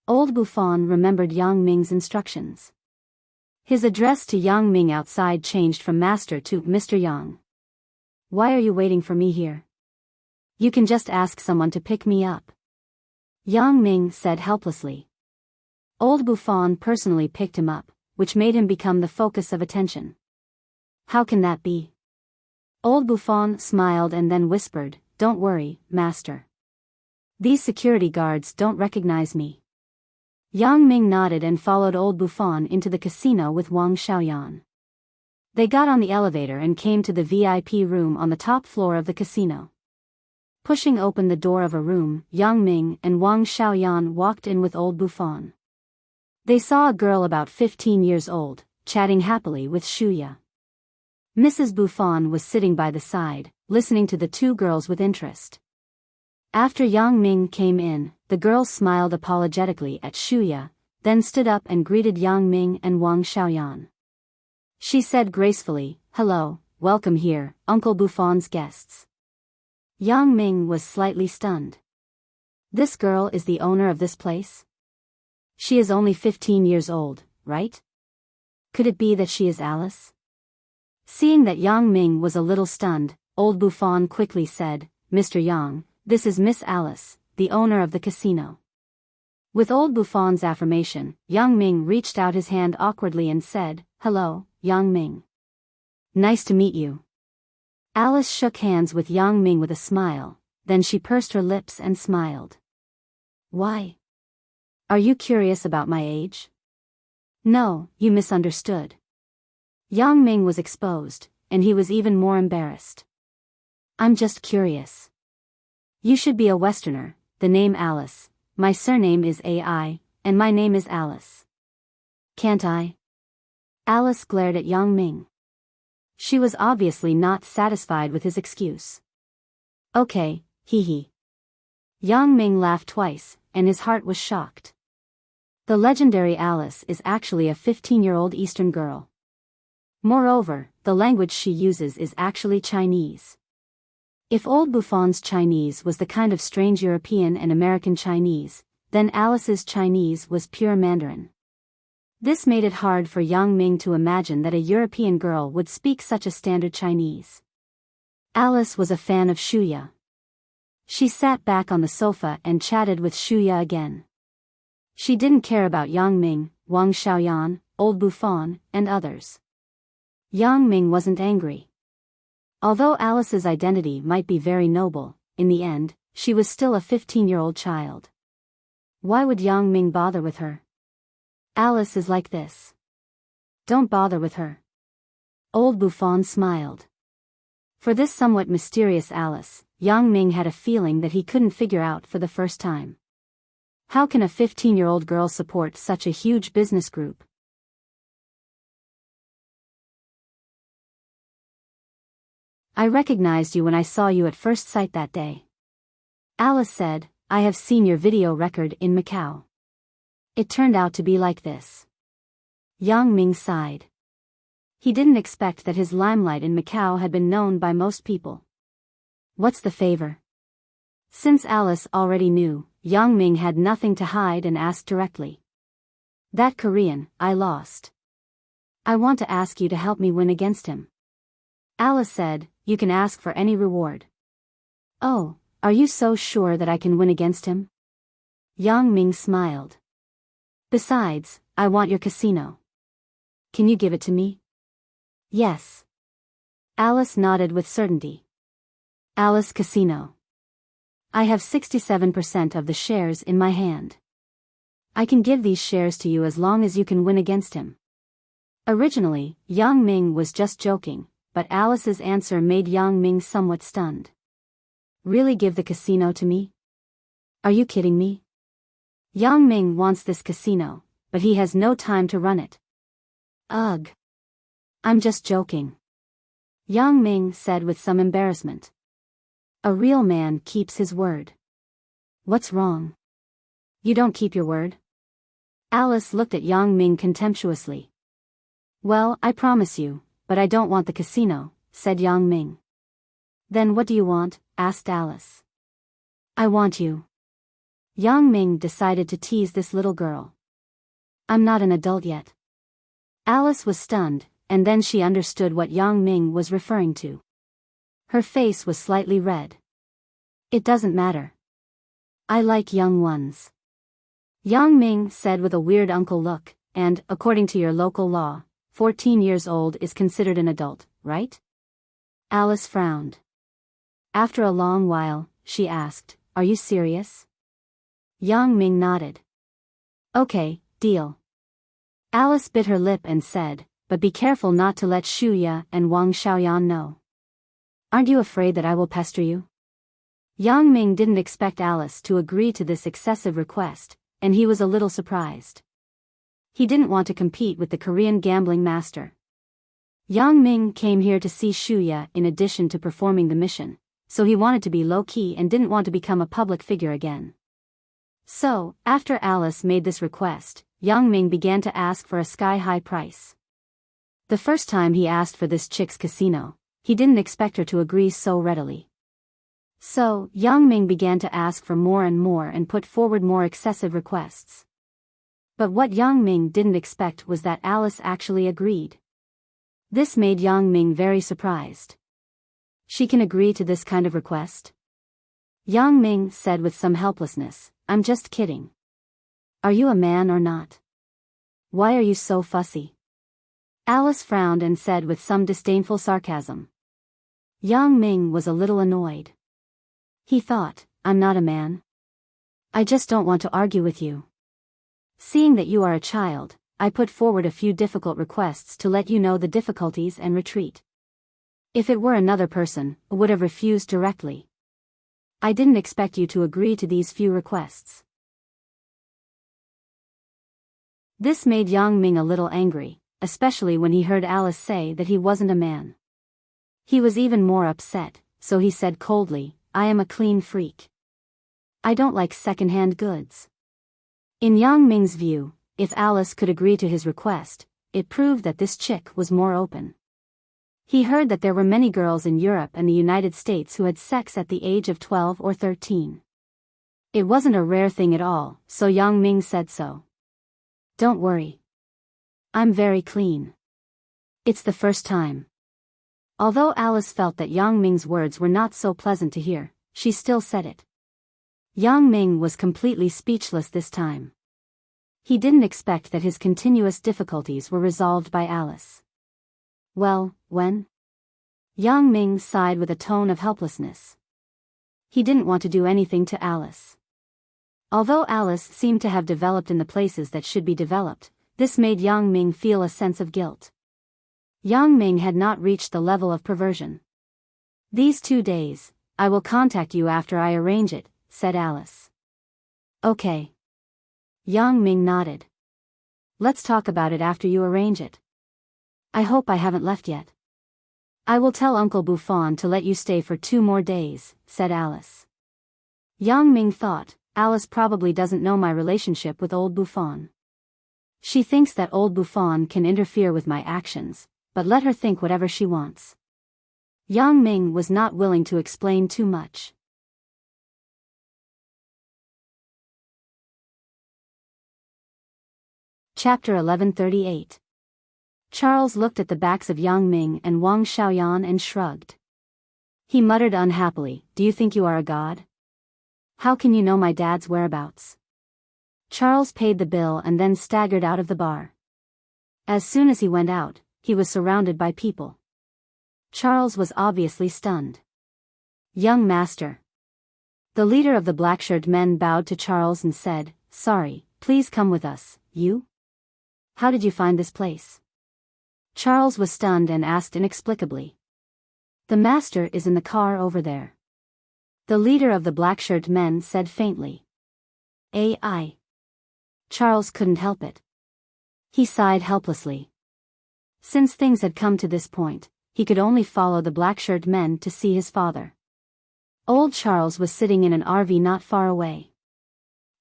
Old Buffon remembered Yang Ming's instructions. His address to Yang Ming outside changed from Master to Mr. Yang. Why are you waiting for me here? You can just ask someone to pick me up. Yang Ming said helplessly. Old Buffon personally picked him up, which made him become the focus of attention. How can that be? Old Buffon smiled and then whispered, Don't worry, Master. These security guards don't recognize me. Yang Ming nodded and followed Old Buffon into the casino with Wang Xiaoyan. They got on the elevator and came to the VIP room on the top floor of the casino. Pushing open the door of a room, Yang Ming and Wang Xiaoyan walked in with Old Buffon. They saw a girl about 15 years old, chatting happily with Shuya. Mrs. Buffon was sitting by the side, listening to the two girls with interest. After Yang Ming came in, the girl smiled apologetically at Shuya, then stood up and greeted Yang Ming and Wang Xiaoyan. She said gracefully, Hello, welcome here, Uncle Buffon's guests. Yang Ming was slightly stunned. This girl is the owner of this place? She is only 15 years old, right? Could it be that she is Alice? Seeing that Yang Ming was a little stunned, Old Buffon quickly said, Mr. Yang, this is Miss Alice, the owner of the casino. With Old Buffon's affirmation, Yang Ming reached out his hand awkwardly and said, Hello, Yang Ming. Nice to meet you. Alice shook hands with Yang Ming with a smile, then she pursed her lips and smiled. Why? Are you curious about my age? No, you misunderstood. Yang Ming was exposed, and he was even more embarrassed. I'm just curious. You should be a Westerner, the name Alice, my surname is AI, and my name is Alice. Can't I? Alice glared at Yang Ming. She was obviously not satisfied with his excuse. Okay, hee hee. Yang Ming laughed twice, and his heart was shocked. The legendary Alice is actually a 15-year-old Eastern girl. Moreover, the language she uses is actually Chinese. If Old Buffon's Chinese was the kind of strange European and American Chinese, then Alice's Chinese was pure Mandarin. This made it hard for Yang Ming to imagine that a European girl would speak such a standard Chinese. Alice was a fan of Shuya. She sat back on the sofa and chatted with Shuya again. She didn't care about Yang Ming, Wang Xiaoyan, Old Buffon, and others. Yang Ming wasn't angry. Although Alice's identity might be very noble, in the end, she was still a 15-year-old child. Why would Yang Ming bother with her? Alice is like this. Don't bother with her. Old Buffon smiled. For this somewhat mysterious Alice, Yang Ming had a feeling that he couldn't figure out for the first time. How can a 15-year-old girl support such a huge business group? I recognized you when I saw you at first sight that day. Alice said, I have seen your video record in Macau. It turned out to be like this. Yang Ming sighed. He didn't expect that his limelight in Macau had been known by most people. What's the favor? Since Alice already knew, Yang Ming had nothing to hide and asked directly. That Korean, I lost. I want to ask you to help me win against him. Alice said, You can ask for any reward. Oh, are you so sure that I can win against him? Yang Ming smiled. Besides, I want your casino. Can you give it to me? Yes. Alice nodded with certainty. Alice Casino. I have 67% of the shares in my hand. I can give these shares to you as long as you can win against him. Originally, Yang Ming was just joking, but Alice's answer made Yang Ming somewhat stunned. Really give the casino to me? Are you kidding me? Yang Ming wants this casino, but he has no time to run it. Ugh. I'm just joking. Yang Ming said with some embarrassment. A real man keeps his word. What's wrong? You don't keep your word? Alice looked at Yang Ming contemptuously. Well, I promise you, but I don't want the casino, said Yang Ming. Then what do you want? Asked Alice. I want you. Yang Ming decided to tease this little girl. I'm not an adult yet. Alice was stunned, and then she understood what Yang Ming was referring to. Her face was slightly red. It doesn't matter. I like young ones. Yang Ming said with a weird uncle look, and, according to your local law, 14 years old is considered an adult, right? Alice frowned. After a long while, she asked, Are you serious? Yang Ming nodded. Okay, deal. Alice bit her lip and said, But be careful not to let Shuya and Wang Xiaoyan know. Aren't you afraid that I will pester you? Yang Ming didn't expect Alice to agree to this excessive request, and he was a little surprised. He didn't want to compete with the Korean gambling master. Yang Ming came here to see Shuya in addition to performing the mission, so he wanted to be low-key and didn't want to become a public figure again. So, after Alice made this request, Yang Ming began to ask for a sky-high price. The first time he asked for this chick's casino, he didn't expect her to agree so readily. So, Yang Ming began to ask for more and put forward more excessive requests. But what Yang Ming didn't expect was that Alice actually agreed. This made Yang Ming very surprised. She can agree to this kind of request? Yang Ming said with some helplessness, I'm just kidding. Are you a man or not? Why are you so fussy? Alice frowned and said with some disdainful sarcasm. Yang Ming was a little annoyed. He thought, I'm not a man. I just don't want to argue with you. Seeing that you are a child, I put forward a few difficult requests to let you know the difficulties and retreat. If it were another person, I would have refused directly. I didn't expect you to agree to these few requests. This made Yang Ming a little angry, especially when he heard Alice say that he wasn't a man. He was even more upset, so he said coldly, I am a clean freak. I don't like second-hand goods. In Yang Ming's view, if Alice could agree to his request, it proved that this chick was more open. He heard that there were many girls in Europe and the United States who had sex at the age of 12 or 13. It wasn't a rare thing at all, so Yang Ming said so. Don't worry. I'm very clean. It's the first time. Although Alice felt that Yang Ming's words were not so pleasant to hear, she still said it. Yang Ming was completely speechless this time. He didn't expect that his continuous difficulties were resolved by Alice. Well, when? Yang Ming sighed with a tone of helplessness. He didn't want to do anything to Alice. Although Alice seemed to have developed in the places that should be developed, this made Yang Ming feel a sense of guilt. Yang Ming had not reached the level of perversion. These 2 days, I will contact you after I arrange it, said Alice. Okay. Yang Ming nodded. Let's talk about it after you arrange it. I hope I haven't left yet. I will tell Uncle Buffon to let you stay for 2 more days, said Alice. Yang Ming thought, Alice probably doesn't know my relationship with old Buffon. She thinks that old Buffon can interfere with my actions, but let her think whatever she wants. Yang Ming was not willing to explain too much. Chapter 1138. Charles looked at the backs of Yang Ming and Wang Xiaoyan and shrugged. He muttered unhappily, Do you think you are a god? How can you know my dad's whereabouts? Charles paid the bill and then staggered out of the bar. As soon as he went out, he was surrounded by people. Charles was obviously stunned. Young master. The leader of the black-shirted men bowed to Charles and said, Sorry, please come with us, you? How did you find this place? Charles was stunned and asked inexplicably. The master is in the car over there. The leader of the black-shirted men said faintly. I. Charles couldn't help it. He sighed helplessly. Since things had come to this point, he could only follow the black-shirted men to see his father. Old Charles was sitting in an RV not far away.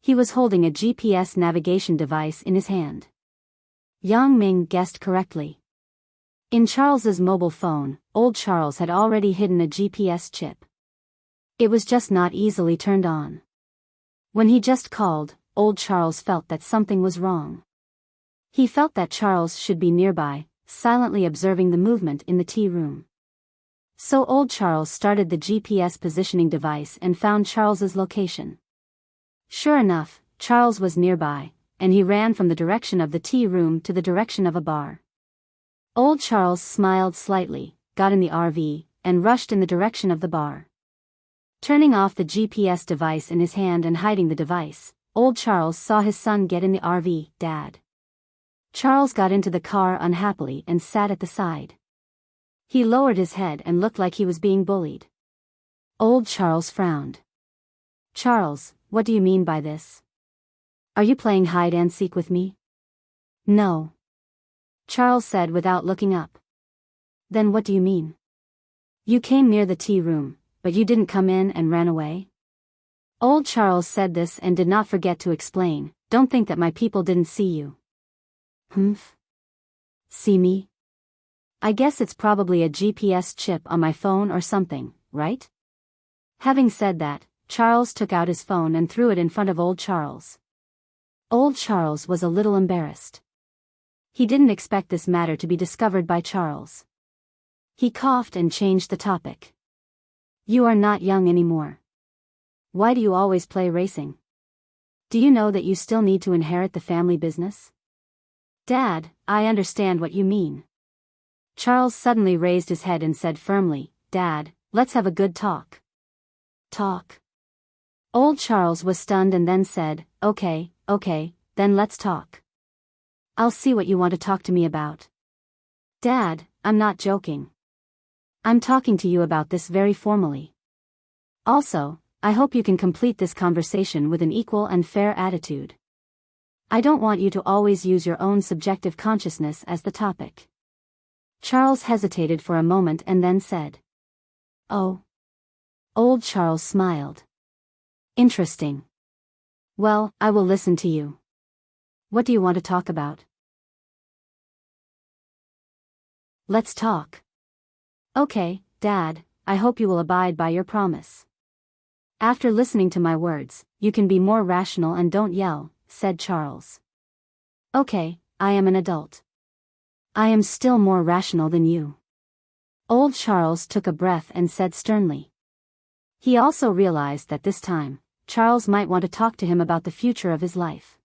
He was holding a GPS navigation device in his hand. Yang Ming guessed correctly. In Charles's mobile phone, old Charles had already hidden a GPS chip. It was just not easily turned on. When he just called, old Charles felt that something was wrong. He felt that Charles should be nearby, silently observing the movement in the tea room. So old Charles started the GPS positioning device and found Charles's location. Sure enough, Charles was nearby, and he ran from the direction of the tea room to the direction of a bar. Old Charles smiled slightly, got in the RV, and rushed in the direction of the bar. Turning off the GPS device in his hand and hiding the device, old Charles saw his son get in the RV. "Dad." Charles got into the car unhappily and sat at the side. He lowered his head and looked like he was being bullied. Old Charles frowned. "Charles, what do you mean by this? Are you playing hide and seek with me?" "No," Charles said without looking up. "Then what do you mean? You came near the tea room, but you didn't come in and ran away?" Old Charles said this and did not forget to explain, "Don't think that my people didn't see you." "Humph? See me? I guess it's probably a GPS chip on my phone or something, right?" Having said that, Charles took out his phone and threw it in front of old Charles. Old Charles was a little embarrassed. He didn't expect this matter to be discovered by Charles. He coughed and changed the topic. "You are not young anymore. Why do you always play racing? Do you know that you still need to inherit the family business?" "Dad, I understand what you mean." Charles suddenly raised his head and said firmly, "Dad, let's have a good talk." "Talk?" Old Charles was stunned and then said, Okay, then let's talk. I'll see what you want to talk to me about." "Dad, I'm not joking. I'm talking to you about this very formally. Also, I hope you can complete this conversation with an equal and fair attitude. I don't want you to always use your own subjective consciousness as the topic." Charles hesitated for a moment and then said, "Oh." Old Charles smiled. "Interesting. Well, I will listen to you. What do you want to talk about?" "Let's talk." "Okay, Dad, I hope you will abide by your promise. After listening to my words, you can be more rational and don't yell," said Charles. "Okay, I am an adult. I am still more rational than you." Old Charles took a breath and said sternly. He also realized that this time, Charles might want to talk to him about the future of his life.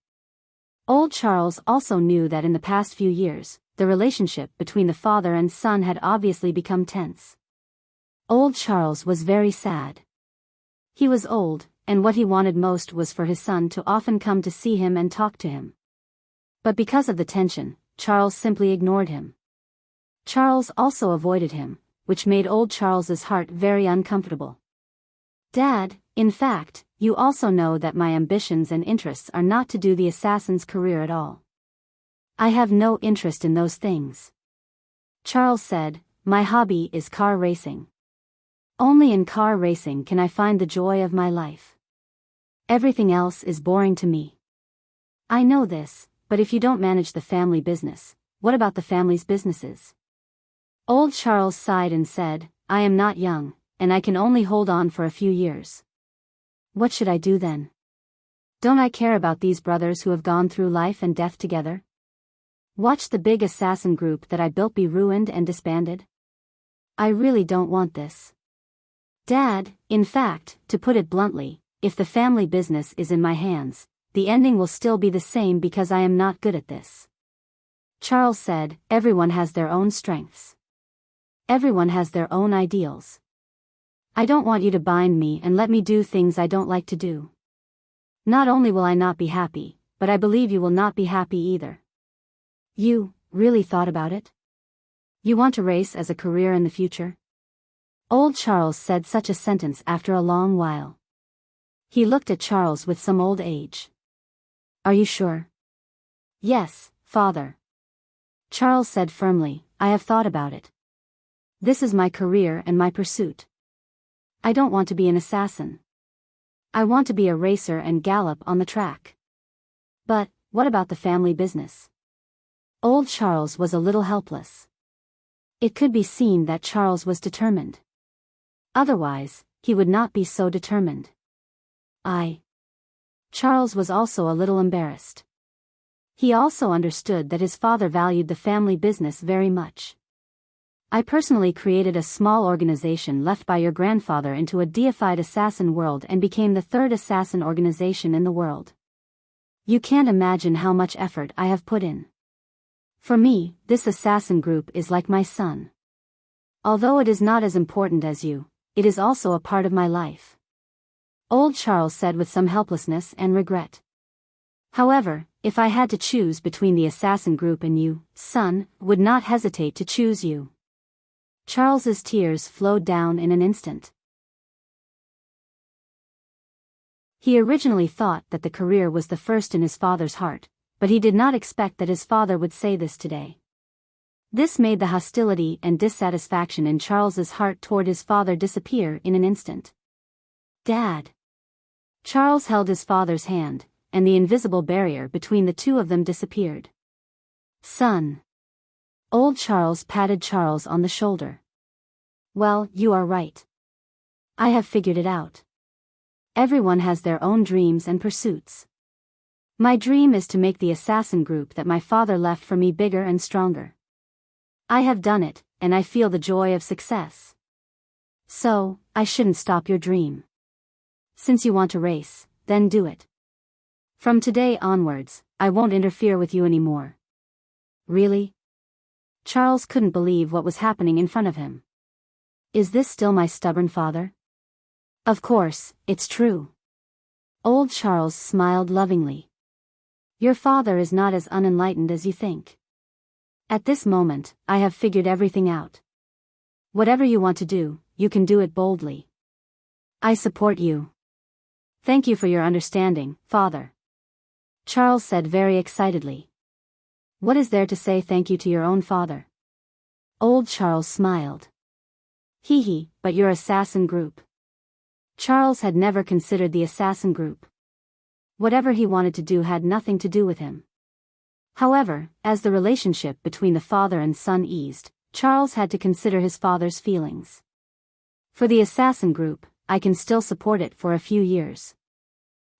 Old Charles also knew that in the past few years, the relationship between the father and son had obviously become tense. Old Charles was very sad. He was old, and what he wanted most was for his son to often come to see him and talk to him. But because of the tension, Charles simply ignored him. Charles also avoided him, which made old Charles's heart very uncomfortable. "Dad, in fact, you also know that my ambitions and interests are not to do the assassin's career at all. I have no interest in those things." Charles said, "My hobby is car racing. Only in car racing can I find the joy of my life. Everything else is boring to me." "I know this, but if you don't manage the family business, what about the family's businesses?" Old Charles sighed and said, "I am not young, and I can only hold on for a few years. What should I do then? Don't I care about these brothers who have gone through life and death together? Watch the big assassin group that I built be ruined and disbanded? I really don't want this. Dad, in fact, to put it bluntly, if the family business is in my hands, the ending will still be the same because I am not good at this." Charles said, "Everyone has their own strengths. Everyone has their own ideals. I don't want you to bind me and let me do things I don't like to do. Not only will I not be happy, but I believe you will not be happy either." "You really thought about it? You want to race as a career in the future?" Old Charles said such a sentence after a long while. He looked at Charles with some old age. "Are you sure?" "Yes, father." Charles said firmly, "I have thought about it. This is my career and my pursuit. I don't want to be an assassin. I want to be a racer and gallop on the track. But, what about the family business? Old Charles was a little helpless. It could be seen that Charles was determined. Otherwise, he would not be so determined. Charles was also a little embarrassed. He also understood that his father valued the family business very much. I personally created a small organization left by your grandfather into a deified assassin world and became the third assassin organization in the world. You can't imagine how much effort I have put in. For me, this assassin group is like my son. Although it is not as important as you, it is also a part of my life. Old Charles said with some helplessness and regret. However, if I had to choose between the assassin group and you, son, would not hesitate to choose you. Charles's tears flowed down in an instant. He originally thought that the career was the first in his father's heart, but he did not expect that his father would say this today. This made the hostility and dissatisfaction in Charles's heart toward his father disappear in an instant. Dad. Charles held his father's hand, and the invisible barrier between the two of them disappeared. Son. Old Charles patted Charles on the shoulder. Well, you are right. I have figured it out. Everyone has their own dreams and pursuits. My dream is to make the assassin group that my father left for me bigger and stronger. I have done it, and I feel the joy of success. So, I shouldn't stop your dream. Since you want to race, then do it. From today onwards, I won't interfere with you anymore. Really? Charles couldn't believe what was happening in front of him. Is this still my stubborn father? Of course, it's true. Old Charles smiled lovingly. Your father is not as unenlightened as you think. At this moment, I have figured everything out. Whatever you want to do, you can do it boldly. I support you. Thank you for your understanding, father. Charles said very excitedly. What is there to say thank you to your own father? Old Charles smiled. But your assassin group. Charles had never considered the assassin group. Whatever he wanted to do had nothing to do with him. However, as the relationship between the father and son eased, Charles had to consider his father's feelings. For the assassin group, I can still support it for a few years.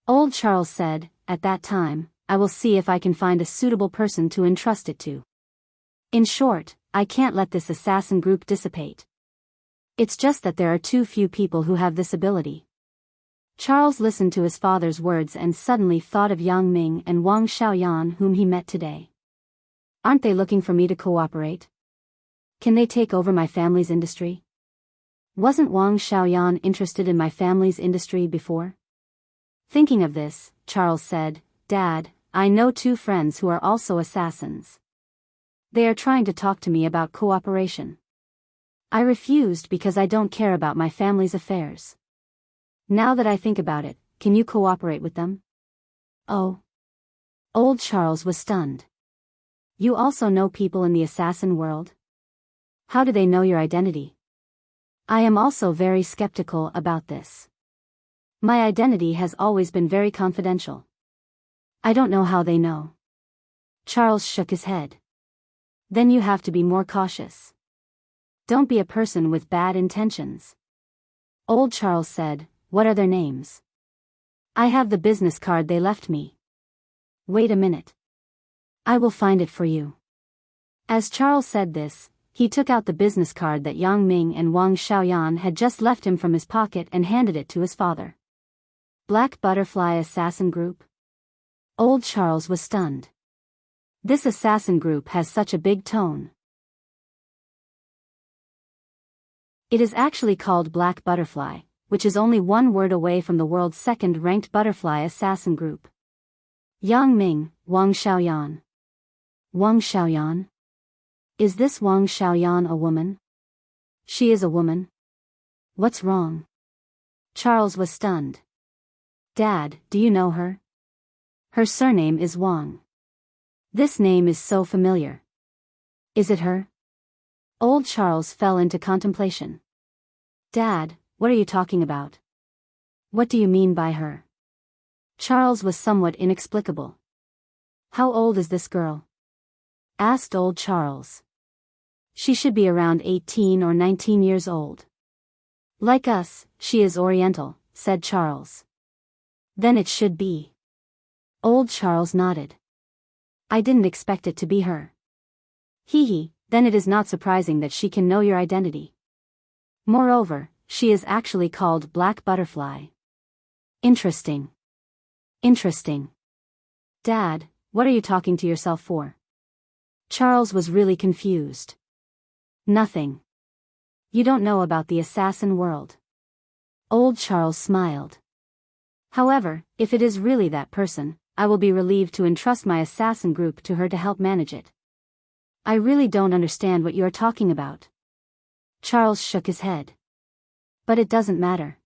Old Charles said, at that time, I will see if I can find a suitable person to entrust it to. In short, I can't let this assassin group dissipate. It's just that there are too few people who have this ability. Charles listened to his father's words and suddenly thought of Yang Ming and Wang Xiaoyan whom he met today. Aren't they looking for me to cooperate? Can they take over my family's industry? Wasn't Wang Xiaoyan interested in my family's industry before? Thinking of this, Charles said, Dad, I know two friends who are also assassins. They are trying to talk to me about cooperation. I refused because I don't care about my family's affairs. Now that I think about it, can you cooperate with them? Oh. Old Charles was stunned. You also know people in the assassin world? How do they know your identity? I am also very skeptical about this. My identity has always been very confidential. I don't know how they know. Charles shook his head. Then you have to be more cautious. Don't be a person with bad intentions. Old Charles said, what are their names? I have the business card they left me. Wait a minute. I will find it for you. As Charles said this, he took out the business card that Yang Ming and Wang Xiaoyan had just left him from his pocket and handed it to his father. Black Butterfly Assassin Group? Old Charles was stunned. This assassin group has such a big tone. It is actually called Black Butterfly, which is only one word away from the world's second-ranked butterfly assassin group. Yang Ming, Wang Xiaoyan. Wang Xiaoyan? Is this Wang Xiaoyan a woman? She is a woman. What's wrong? Charles was stunned. Dad, do you know her? Her surname is Wang. This name is so familiar. Is it her? Old Charles fell into contemplation. Dad, what are you talking about? What do you mean by her? Charles was somewhat inexplicable. How old is this girl? Asked old Charles. She should be around 18 or 19 years old. Like us, she is Oriental, said Charles. Then it should be. Old Charles nodded. I didn't expect it to be her. Hee, then it is not surprising that she can know your identity. Moreover, she is actually called Black Butterfly. Interesting. Interesting. Dad, what are you talking to yourself for? Charles was really confused. Nothing. You don't know about the assassin world. Old Charles smiled. However, if it is really that person, I will be relieved to entrust my assassin group to her to help manage it. I really don't understand what you are talking about. Charles shook his head. But it doesn't matter.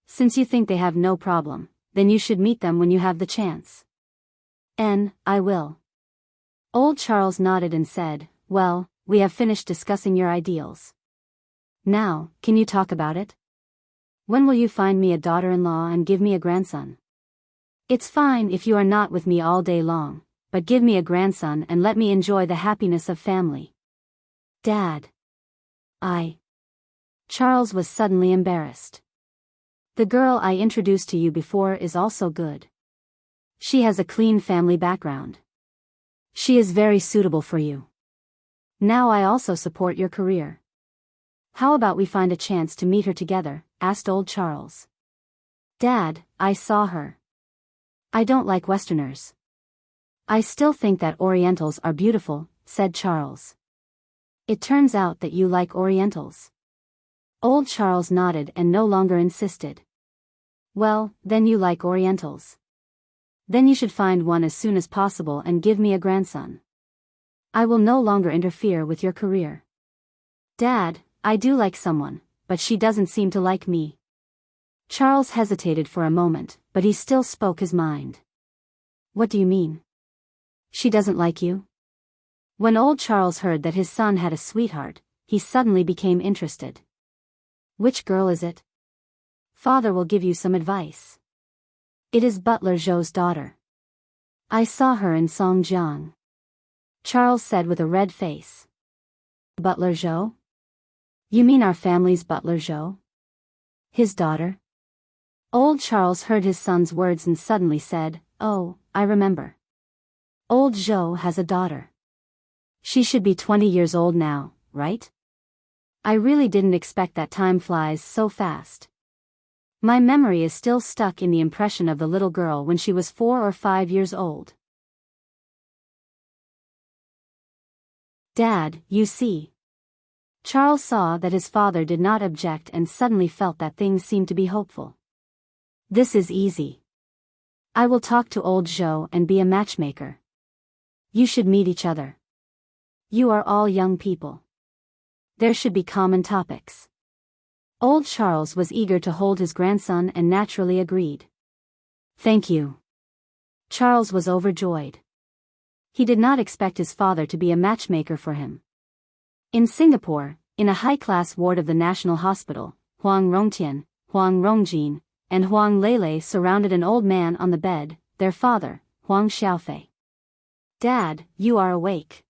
Since you think they have no problem, then you should meet them when you have the chance. I will. Old Charles nodded and said, well, we have finished discussing your ideals. Now, can you talk about it? When will you find me a daughter-in-law and give me a grandson? It's fine if you are not with me all day long, but give me a grandson and let me enjoy the happiness of family. Dad. Charles was suddenly embarrassed. The girl I introduced to you before is also good. She has a clean family background. She is very suitable for you. Now I also support your career. How about we find a chance to meet her together? Asked old Charles. Dad, I saw her. I don't like Westerners. I still think that Orientals are beautiful, said Charles. It turns out that you like Orientals. Old Charles nodded and no longer insisted. Well, then you like Orientals. Then you should find one as soon as possible and give me a grandson. I will no longer interfere with your career. Dad, I do like someone, but she doesn't seem to like me. Charles hesitated for a moment, but he still spoke his mind. What do you mean? She doesn't like you? When old Charles heard that his son had a sweetheart, he suddenly became interested. Which girl is it? Father will give you some advice. It is Butler Zhou's daughter. I saw her in Songjiang. Charles said with a red face. Butler Zhou? You mean our family's Butler Zhou? His daughter? Old Charles heard his son's words and suddenly said, oh, I remember. Old Zhou has a daughter. She should be 20 years old now, right? I really didn't expect that time flies so fast. My memory is still stuck in the impression of the little girl when she was 4 or 5 years old. Dad, you see. Charles saw that his father did not object and suddenly felt that things seemed to be hopeful. This is easy. I will talk to old Zhou and be a matchmaker. You should meet each other. You are all young people. There should be common topics. Old Charles was eager to hold his grandson and naturally agreed. Thank you. Charles was overjoyed. He did not expect his father to be a matchmaker for him. In Singapore, in a high-class ward of the National Hospital, Huang Rongtian, Huang Rongjin, and Huang Lele surrounded an old man on the bed, their father, Huang Xiaofei. Dad, you are awake.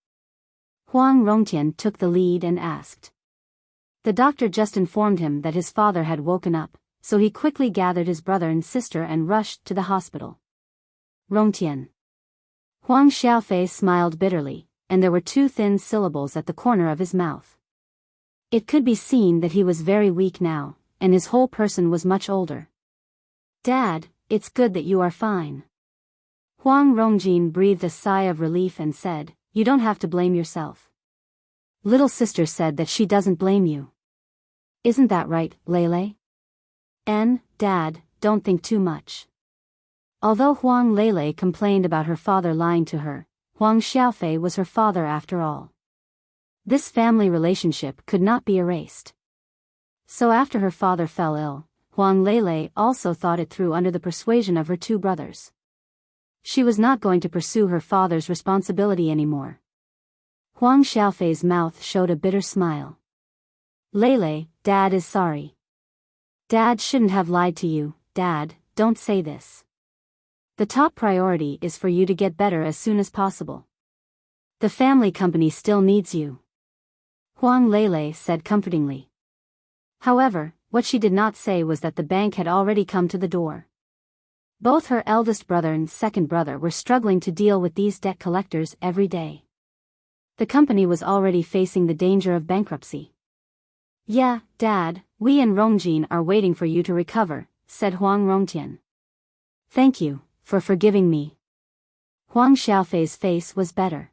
Huang Rongtian took the lead and asked. The doctor just informed him that his father had woken up, so he quickly gathered his brother and sister and rushed to the hospital. Rongtian. Huang Xiaofei smiled bitterly, and there were 2 thin syllables at the corner of his mouth. It could be seen that he was very weak now, and his whole person was much older. Dad, it's good that you are fine. Huang Rongjin breathed a sigh of relief and said, you don't have to blame yourself. Little sister said that she doesn't blame you. Isn't that right, Lele? Dad, don't think too much. Although Huang Lele complained about her father lying to her, Huang Xiaofei was her father after all. This family relationship could not be erased. So after her father fell ill, Huang Lele also thought it through under the persuasion of her 2 brothers. She was not going to pursue her father's responsibility anymore. Huang Xiaofei's mouth showed a bitter smile. Lele, Dad is sorry. Dad shouldn't have lied to you, Dad, don't say this. The top priority is for you to get better as soon as possible. The family company still needs you. Huang Lele said comfortingly. However, what she did not say was that the bank had already come to the door. Both her eldest brother and second brother were struggling to deal with these debt collectors every day. The company was already facing the danger of bankruptcy. Yeah, Dad, we and Rongjin are waiting for you to recover, said Huang Rongtian. Thank you for forgiving me. Huang Xiaofei's face was better.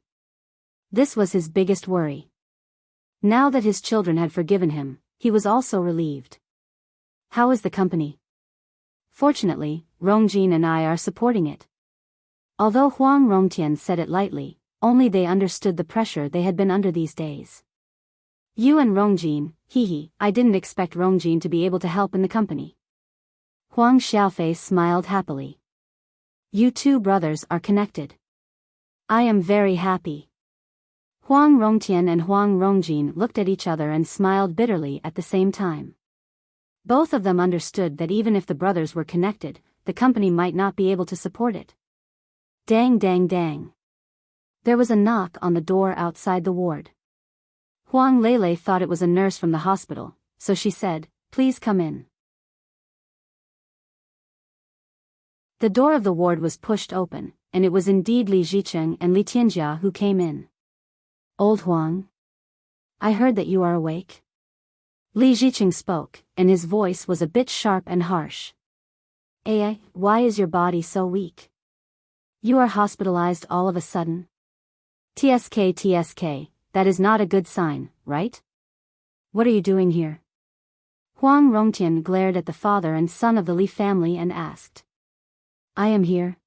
This was his biggest worry. Now that his children had forgiven him, he was also relieved. How is the company? Fortunately, Rongjin and I are supporting it. Although Huang Rongtian said it lightly, only they understood the pressure they had been under these days. You and Rongjin, I didn't expect Rongjin to be able to help in the company. Huang Xiaofei smiled happily. You two brothers are connected. I am very happy. Huang Rongtian and Huang Rongjin looked at each other and smiled bitterly at the same time. Both of them understood that even if the brothers were connected, the company might not be able to support it. Dang dang dang. There was a knock on the door outside the ward. Huang Lele thought it was a nurse from the hospital, so she said, "Please come in." The door of the ward was pushed open, and it was indeed Li Zicheng and Li Tianjia who came in. Old Huang, I heard that you are awake. Li Zicheng spoke, and his voice was a bit sharp and harsh. Why is your body so weak? You are hospitalized all of a sudden. TSK, that is not a good sign, right? What are you doing here? Huang Rongtian glared at the father and son of the Li family and asked. I am here.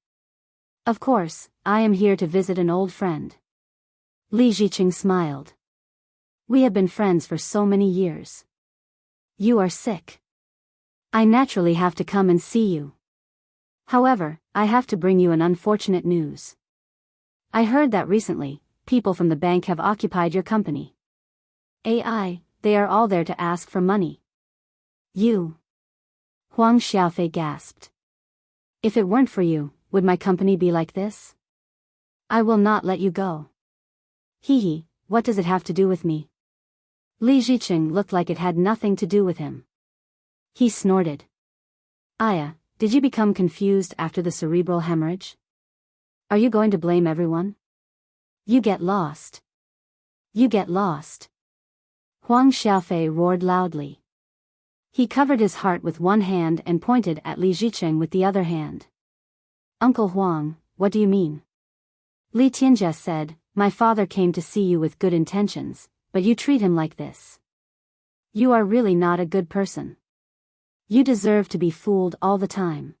Of course, I am here to visit an old friend. Li Zicheng smiled. We have been friends for so many years. You are sick. I naturally have to come and see you. However, I have to bring you an unfortunate news. I heard that recently, people from the bank have occupied your company. They are all there to ask for money. You. Huang Xiaofei gasped. If it weren't for you, would my company be like this? I will not let you go. What does it have to do with me? Li Zicheng looked like it had nothing to do with him. He snorted. Aya, did you become confused after the cerebral hemorrhage? Are you going to blame everyone? You get lost. You get lost. Huang Xiaofei roared loudly. He covered his heart with one hand and pointed at Li Zicheng with the other hand. Uncle Huang, what do you mean? Li Tianjia said, my father came to see you with good intentions, but you treat him like this. You are really not a good person. You deserve to be fooled all the time.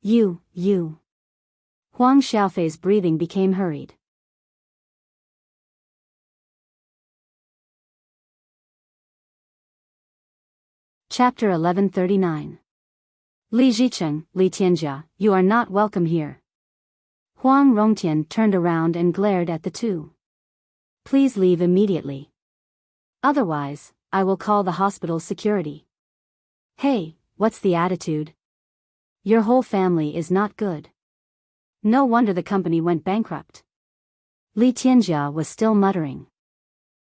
You. Huang Xiaofei's breathing became hurried. Chapter 1139. Li Zicheng, Li Tianjia, you are not welcome here. Huang Rongtian turned around and glared at the two. Please leave immediately. Otherwise, I will call the hospital security. Hey, what's the attitude? Your whole family is not good. No wonder the company went bankrupt. Li Tianjia was still muttering.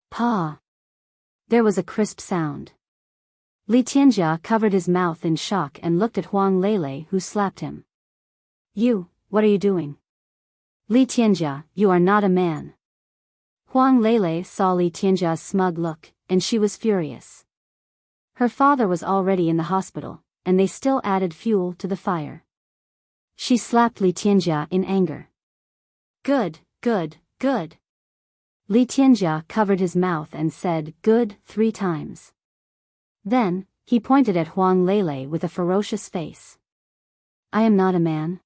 Pa. There was a crisp sound. Li Tianjia covered his mouth in shock and looked at Huang Lele, who slapped him. You, what are you doing? Li Tianjia, you are not a man. Huang Lele saw Li Tianjia's smug look, and she was furious. Her father was already in the hospital, and they still added fuel to the fire. She slapped Li Tianjia in anger. Good. Li Tianjia covered his mouth and said good 3 times. Then, he pointed at Huang Lele with a ferocious face. I am not a man.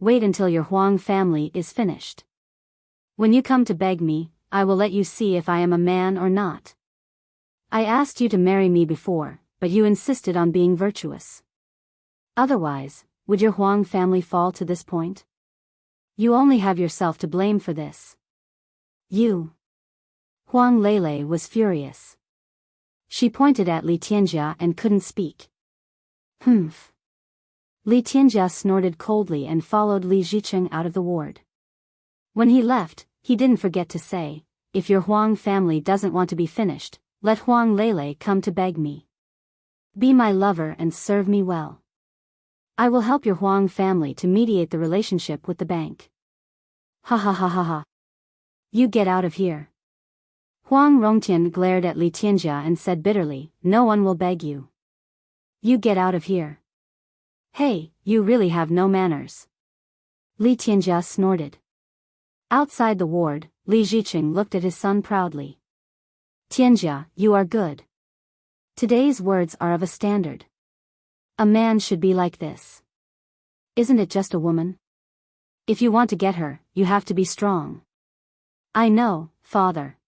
Wait until your Huang family is finished. When you come to beg me, I will let you see if I am a man or not. I asked you to marry me before, but you insisted on being virtuous. Otherwise, would your Huang family fall to this point? You only have yourself to blame for this. You. Huang Lele was furious. She pointed at Li Tianjia and couldn't speak. Humph. Li Tianjia snorted coldly and followed Li Zicheng out of the ward. When he left, he didn't forget to say, "If your Huang family doesn't want to be finished, let Huang Lele come to beg me. Be my lover and serve me well. I will help your Huang family to mediate the relationship with the bank." Ha ha ha ha ha. You get out of here. Huang Rongtian glared at Li Tianjia and said bitterly, "No one will beg you. You get out of here. Hey, you really have no manners." Li Tianjia snorted. Outside the ward, Li Zicheng looked at his son proudly. "Tianjia, you are good. Today's words are of a standard. A man should be like this. Isn't it just a woman? If you want to get her, you have to be strong." "I know, father."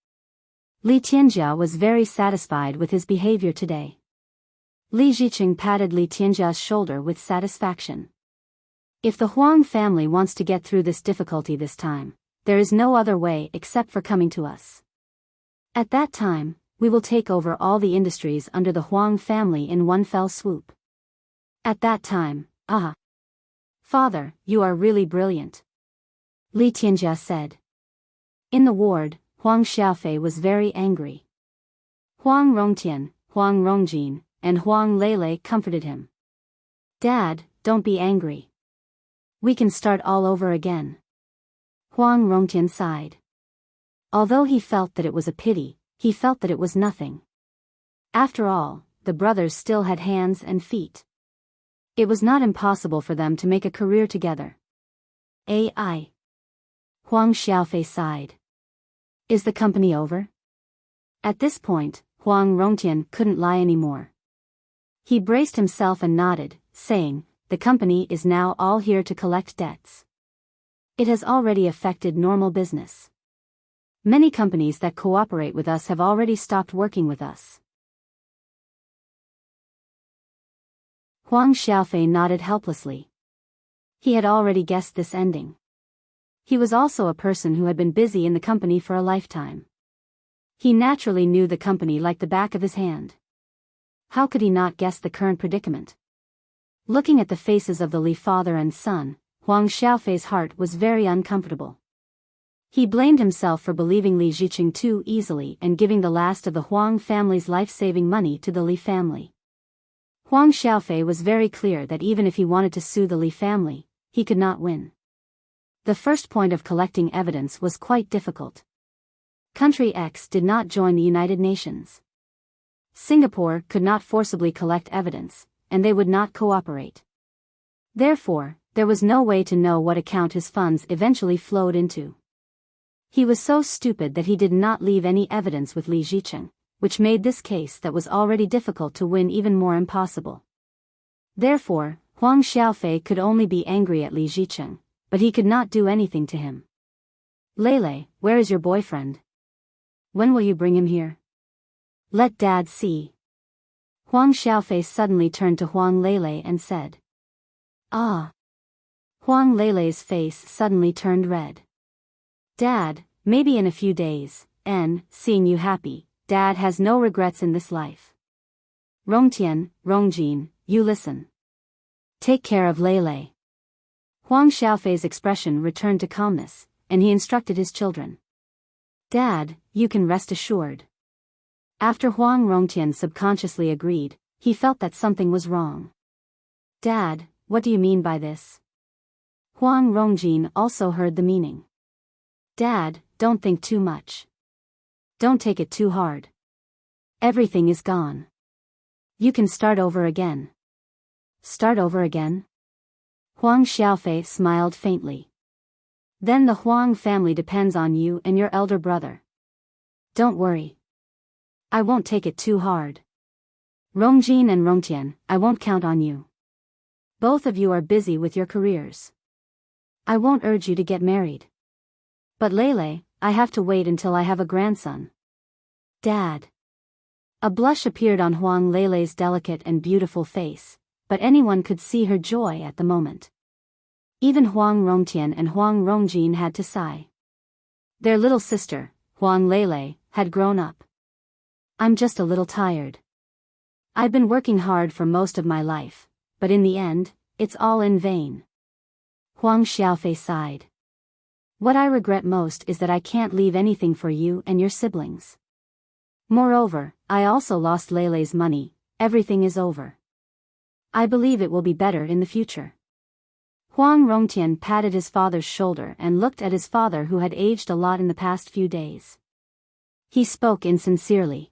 Li Tianjia was very satisfied with his behavior today. Li Zicheng patted Li Tianjia's shoulder with satisfaction. If the Huang family wants to get through this difficulty this time, there is no other way except for coming to us. At that time, we will take over all the industries under the Huang family in one fell swoop. At that time, Father, you are really brilliant," Li Tianjia said. In the ward, Huang Xiaofei was very angry. Huang Rongtian, Huang Rongjin, and Huang Lele comforted him. "Dad, don't be angry. We can start all over again." Huang Rongtian sighed. Although he felt that it was a pity, he felt that it was nothing. After all, the brothers still had hands and feet. It was not impossible for them to make a career together. Ai. Huang Xiaofei sighed. Is the company over? At this point, Huang Rongtian couldn't lie anymore. He braced himself and nodded, saying, "The company is now all here to collect debts. It has already affected normal business. Many companies that cooperate with us have already stopped working with us." Huang Xiaofei nodded helplessly. He had already guessed this ending. He was also a person who had been busy in the company for a lifetime. He naturally knew the company like the back of his hand. How could he not guess the current predicament? Looking at the faces of the Li father and son, Huang Xiaofei's heart was very uncomfortable. He blamed himself for believing Li Zicheng too easily and giving the last of the Huang family's life-saving money to the Li family. Huang Xiaofei was very clear that even if he wanted to sue the Li family, he could not win. The first point of collecting evidence was quite difficult. Country X did not join the United Nations. Singapore could not forcibly collect evidence, and they would not cooperate. Therefore, there was no way to know what account his funds eventually flowed into. He was so stupid that he did not leave any evidence with Li Zicheng, which made this case that was already difficult to win even more impossible. Therefore, Huang Xiaofei could only be angry at Li Zicheng, but he could not do anything to him. "Lele, where is your boyfriend? When will you bring him here? Let Dad see." Huang Xiaofei suddenly turned to Huang Lele and said. "Ah." Huang Lele's face suddenly turned red. "Dad, maybe in a few days, and, seeing you happy, Dad has no regrets in this life. Rongtian, Rongjin, you listen. Take care of Lele." Huang Xiaofei's expression returned to calmness, and he instructed his children. "Dad, you can rest assured." After Huang Rongtian subconsciously agreed, he felt that something was wrong. "Dad, what do you mean by this?" Huang Rongjin also heard the meaning. "Dad, don't think too much. Don't take it too hard. Everything is gone. You can start over again." "Start over again?" Huang Xiaofei smiled faintly. "Then the Huang family depends on you and your elder brother. Don't worry. I won't take it too hard. Rongjin and Rongtian, I won't count on you. Both of you are busy with your careers. I won't urge you to get married. But Lele, I have to wait until I have a grandson." "Dad." A blush appeared on Huang Lele's delicate and beautiful face, but anyone could see her joy at the moment. Even Huang Rongtian and Huang Rongjin had to sigh. Their little sister, Huang Lele, had grown up. "I'm just a little tired. I've been working hard for most of my life, but in the end, it's all in vain. Huang Xiaofei sighed. What I regret most is that I can't leave anything for you and your siblings. Moreover, I also lost Leilei's money. Everything is over. I believe it will be better in the future. Huang Rongtian patted his father's shoulder and looked at his father, who had aged a lot in the past few days. He spoke insincerely.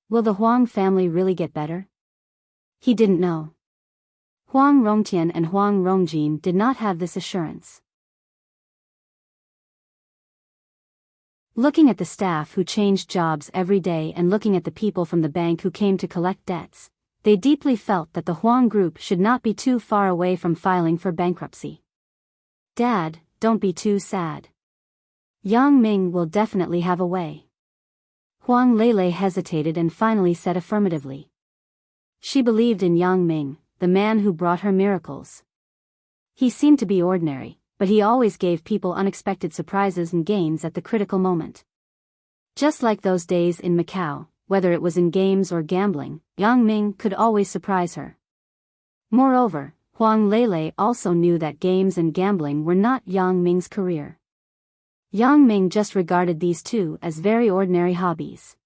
Will the Huang family really get better? He didn't know. Huang Rongtian and Huang Rongjin did not have this assurance. Looking at the staff who changed jobs every day and looking at the people from the bank who came to collect debts, they deeply felt that the Huang group should not be too far away from filing for bankruptcy. Dad, don't be too sad. Yang Ming will definitely have a way. Huang Leilei hesitated and finally said affirmatively. She believed in Yang Ming, the man who brought her miracles. He seemed to be ordinary, but he always gave people unexpected surprises and gains at the critical moment. Just like those days in Macau, whether it was in games or gambling, Yang Ming could always surprise her. Moreover, Huang Leilei also knew that games and gambling were not Yang Ming's career. Yang Ming just regarded these two as very ordinary hobbies.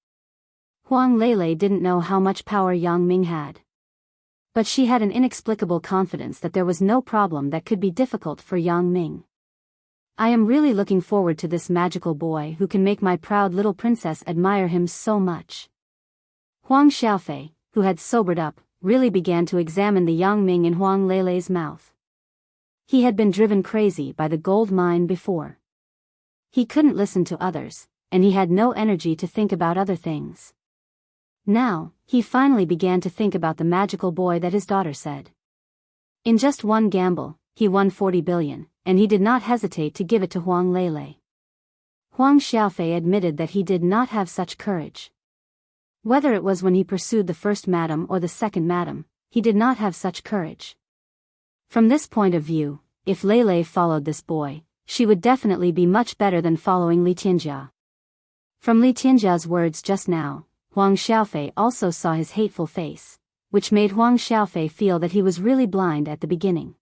Huang Leilei didn't know how much power Yang Ming had. But she had an inexplicable confidence that there was no problem that could be difficult for Yang Ming. I am really looking forward to this magical boy who can make my proud little princess admire him so much. Huang Xiaofei, who had sobered up, really began to examine the Yang Ming in Huang Leilei's mouth. He had been driven crazy by the gold mine before. He couldn't listen to others, and he had no energy to think about other things. Now, he finally began to think about the magical boy that his daughter said. In just one gamble, he won 40 billion, and he did not hesitate to give it to Huang Leilei. Huang Xiaofei admitted that he did not have such courage. Whether it was when he pursued the first madam or the second madam, he did not have such courage. From this point of view, if Leilei followed this boy, she would definitely be much better than following Li Tianjia. From Li Tianjia's words just now, Huang Xiaofei also saw his hateful face, which made Huang Xiaofei feel that he was really blind at the beginning.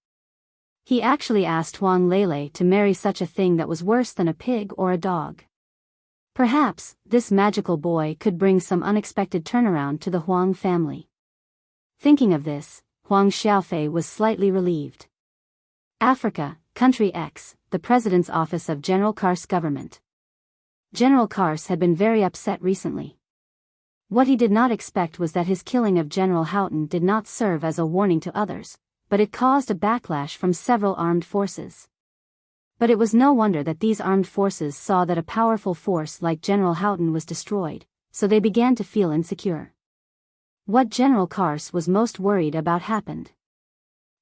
He actually asked Huang Leilei to marry such a thing that was worse than a pig or a dog. Perhaps, this magical boy could bring some unexpected turnaround to the Huang family. Thinking of this, Huang Xiaofei was slightly relieved. Africa, Country X, the President's Office of General Kars Government. General Kars had been very upset recently. What he did not expect was that his killing of General Houghton did not serve as a warning to others, but it caused a backlash from several armed forces. But it was no wonder that these armed forces saw that a powerful force like General Houghton was destroyed, so they began to feel insecure. What General Kars was most worried about happened.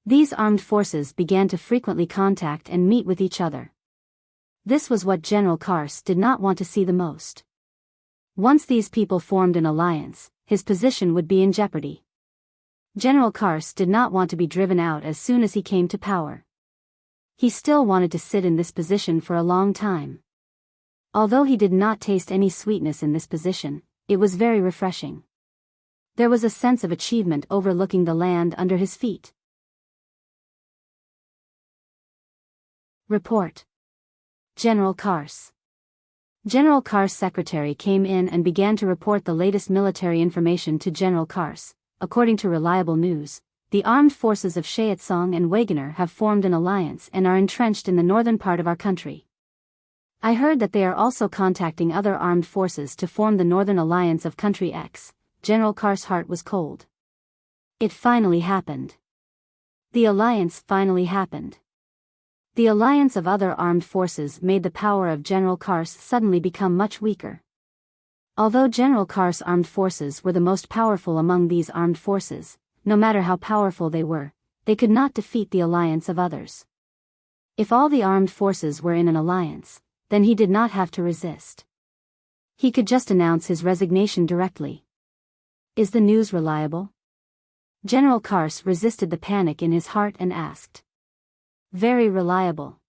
These armed forces began to frequently contact and meet with each other. This was what General Kars did not want to see the most. Once these people formed an alliance, his position would be in jeopardy. General Kars did not want to be driven out as soon as he came to power. He still wanted to sit in this position for a long time. Although he did not taste any sweetness in this position, it was very refreshing. There was a sense of achievement overlooking the land under his feet. Report. General Kars. General Kars' secretary came in and began to report the latest military information to General Kars. According to reliable news, the armed forces of Shaetsong and Wagoner have formed an alliance and are entrenched in the northern part of our country. I heard that they are also contacting other armed forces to form the Northern Alliance of Country X. General Kars' heart was cold. It finally happened. The alliance finally happened. The alliance of other armed forces made the power of General Kars suddenly become much weaker. Although General Kars' armed forces were the most powerful among these armed forces, no matter how powerful they could not defeat the alliance of others. If all the armed forces were in an alliance, then he did not have to resist. He could just announce his resignation directly. Is the news reliable? General Kars resisted the panic in his heart and asked. Very reliable.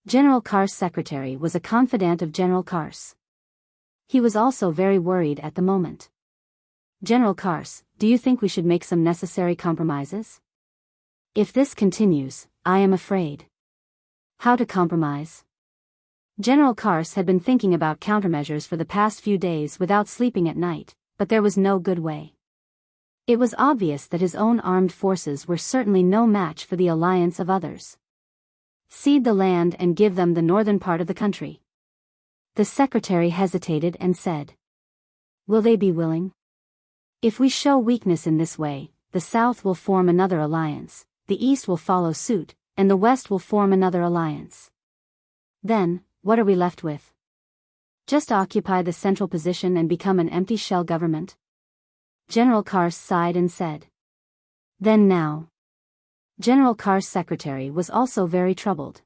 General Kars' secretary was a confidant of General Kars. He was also very worried at the moment. General Kars, do you think we should make some necessary compromises? If this continues, I am afraid. How to compromise? General Kars had been thinking about countermeasures for the past few days without sleeping at night, but there was no good way. It was obvious that his own armed forces were certainly no match for the alliance of others. Cede the land and give them the northern part of the country. The secretary hesitated and said. Will they be willing? If we show weakness in this way, the South will form another alliance, the East will follow suit, and the West will form another alliance. Then, what are we left with? Just occupy the central position and become an empty shell government? General Kars sighed and said. Then now. General Kars' secretary was also very troubled.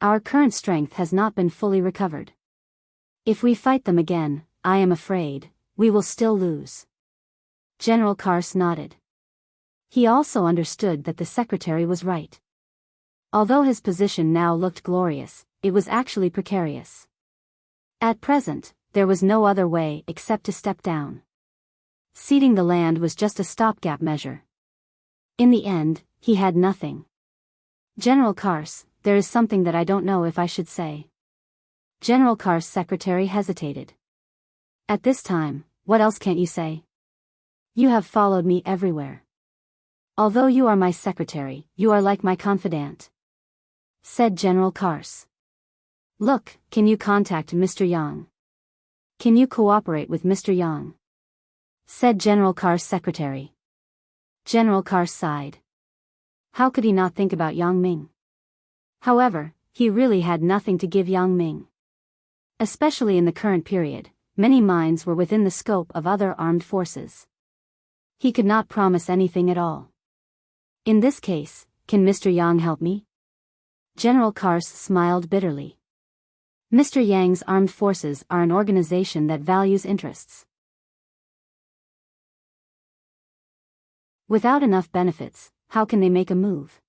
Our current strength has not been fully recovered. If we fight them again, I am afraid, we will still lose. General Kars nodded. He also understood that the secretary was right. Although his position now looked glorious, it was actually precarious. At present, there was no other way except to step down. Ceding the land was just a stopgap measure. In the end, he had nothing. General Kars, there is something that I don't know if I should say. General Kars' secretary hesitated. At this time, what else can't you say? You have followed me everywhere. Although you are my secretary, you are like my confidant. Said General Kars. Look, can you contact Mr. Yang? Can you cooperate with Mr. Yang? Said General Kars' secretary. General Kars sighed. How could he not think about Yang Ming? However, he really had nothing to give Yang Ming. Especially in the current period, many mines were within the scope of other armed forces. He could not promise anything at all. In this case, can Mr. Yang help me? General Kars smiled bitterly. Mr. Yang's armed forces are an organization that values interests. Without enough benefits, how can they make a move?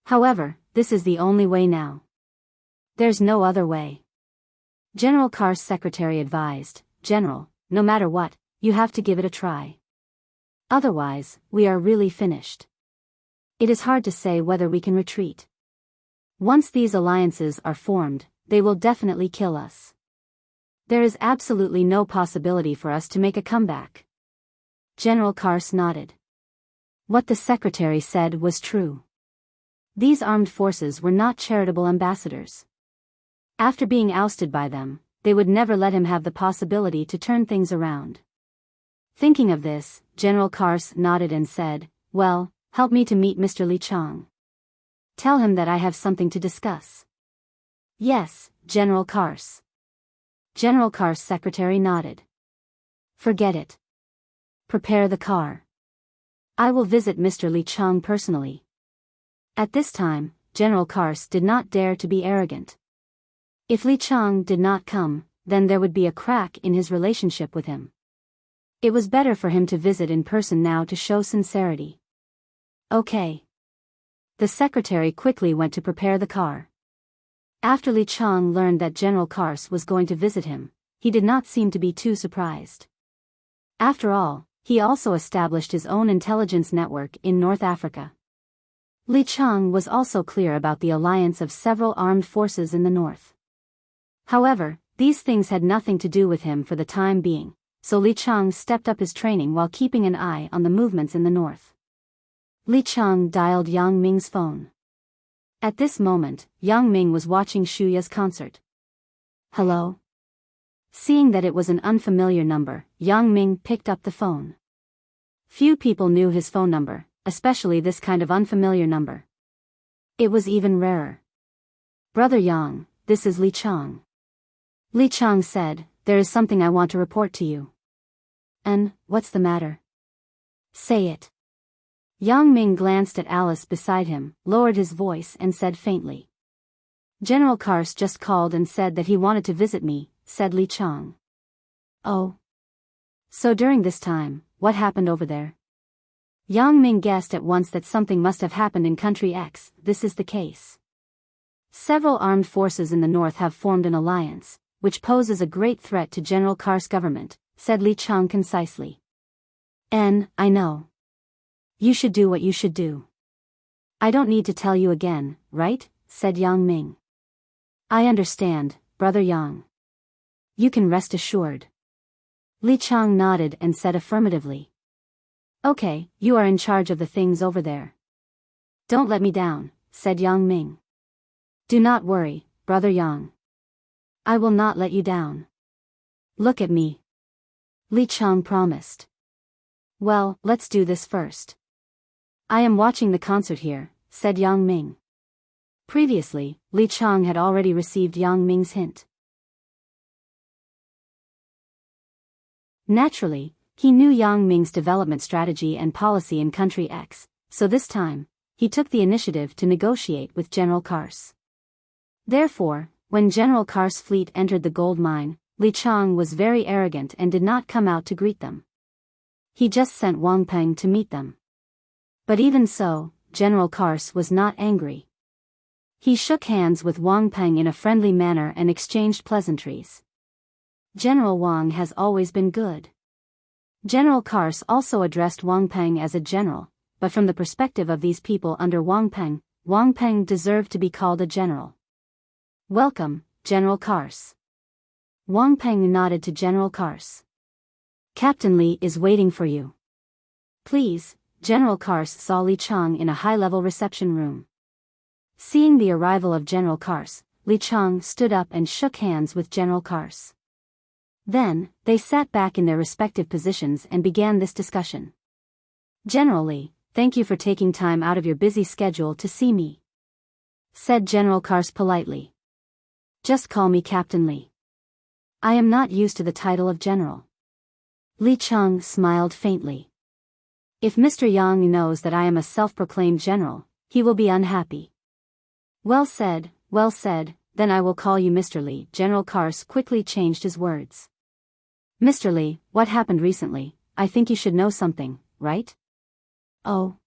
However, this is the only way now. There's no other way. General Kars' secretary advised, General, no matter what, you have to give it a try. Otherwise, we are really finished. It is hard to say whether we can retreat. Once these alliances are formed, they will definitely kill us. There is absolutely no possibility for us to make a comeback. General Kars nodded. What the secretary said was true. These armed forces were not charitable ambassadors. After being ousted by them, they would never let him have the possibility to turn things around. Thinking of this, General Kars nodded and said, well, help me to meet Mr. Li Chang. Tell him that I have something to discuss. Yes, General Kars. General Kars' secretary nodded. Forget it. Prepare the car. I will visit Mr. Li Chang personally. At this time, General Kars did not dare to be arrogant. If Li Chang did not come, then there would be a crack in his relationship with him. It was better for him to visit in person now to show sincerity. Okay. The secretary quickly went to prepare the car. After Li Chang learned that General Kars was going to visit him, he did not seem to be too surprised. After all, he also established his own intelligence network in North Africa. Li Chang was also clear about the alliance of several armed forces in the north. However, these things had nothing to do with him for the time being, so Li Chang stepped up his training while keeping an eye on the movements in the north. Li Chang dialed Yang Ming's phone. At this moment, Yang Ming was watching Shuya's concert. Hello? Seeing that it was an unfamiliar number, Yang Ming picked up the phone. Few people knew his phone number, especially this kind of unfamiliar number. It was even rarer. Brother Yang, this is Li Chang. Li Chang said, there is something I want to report to you. And, what's the matter? Say it. Yang Ming glanced at Alice beside him, lowered his voice and said faintly. General Kars just called and said that he wanted to visit me, said Li Chang. Oh. So during this time, what happened over there? Yang Ming guessed at once that something must have happened in country X. This is the case. Several armed forces in the north have formed an alliance, which poses a great threat to General Kars' government, said Li Chang concisely. I know. You should do what you should do. I don't need to tell you again, right? Said Yang Ming. I understand, Brother Yang. You can rest assured. Li Chang nodded and said affirmatively. Okay, you are in charge of the things over there. Don't let me down, said Yang Ming. Do not worry, Brother Yang. I will not let you down. Look at me. Li Chang promised. Well, let's do this first. I am watching the concert here, said Yang Ming. Previously, Li Chang had already received Yang Ming's hint. Naturally, he knew Yang Ming's development strategy and policy in Country X, so this time, he took the initiative to negotiate with General Kars. Therefore, when General Kars' fleet entered the gold mine, Li Chang was very arrogant and did not come out to greet them. He just sent Wang Peng to meet them. But even so, General Kars was not angry. He shook hands with Wang Peng in a friendly manner and exchanged pleasantries. General Wang has always been good. General Kars also addressed Wang Peng as a general, but from the perspective of these people under Wang Peng deserved to be called a general. Welcome, General Kars. Wang Peng nodded to General Kars. Captain Li is waiting for you. Please. General Kars saw Li Chang in a high-level reception room. Seeing the arrival of General Kars, Li Chang stood up and shook hands with General Kars. Then, they sat back in their respective positions and began this discussion. General Li, thank you for taking time out of your busy schedule to see me, said General Kars politely. Just call me Captain Li. I am not used to the title of general. Li Chang smiled faintly. If Mr. Yang knows that I am a self-proclaimed general, he will be unhappy. Well said, then I will call you Mr. Li. General Kars quickly changed his words. Mr. Li, what happened recently? I think you should know something, right? Oh.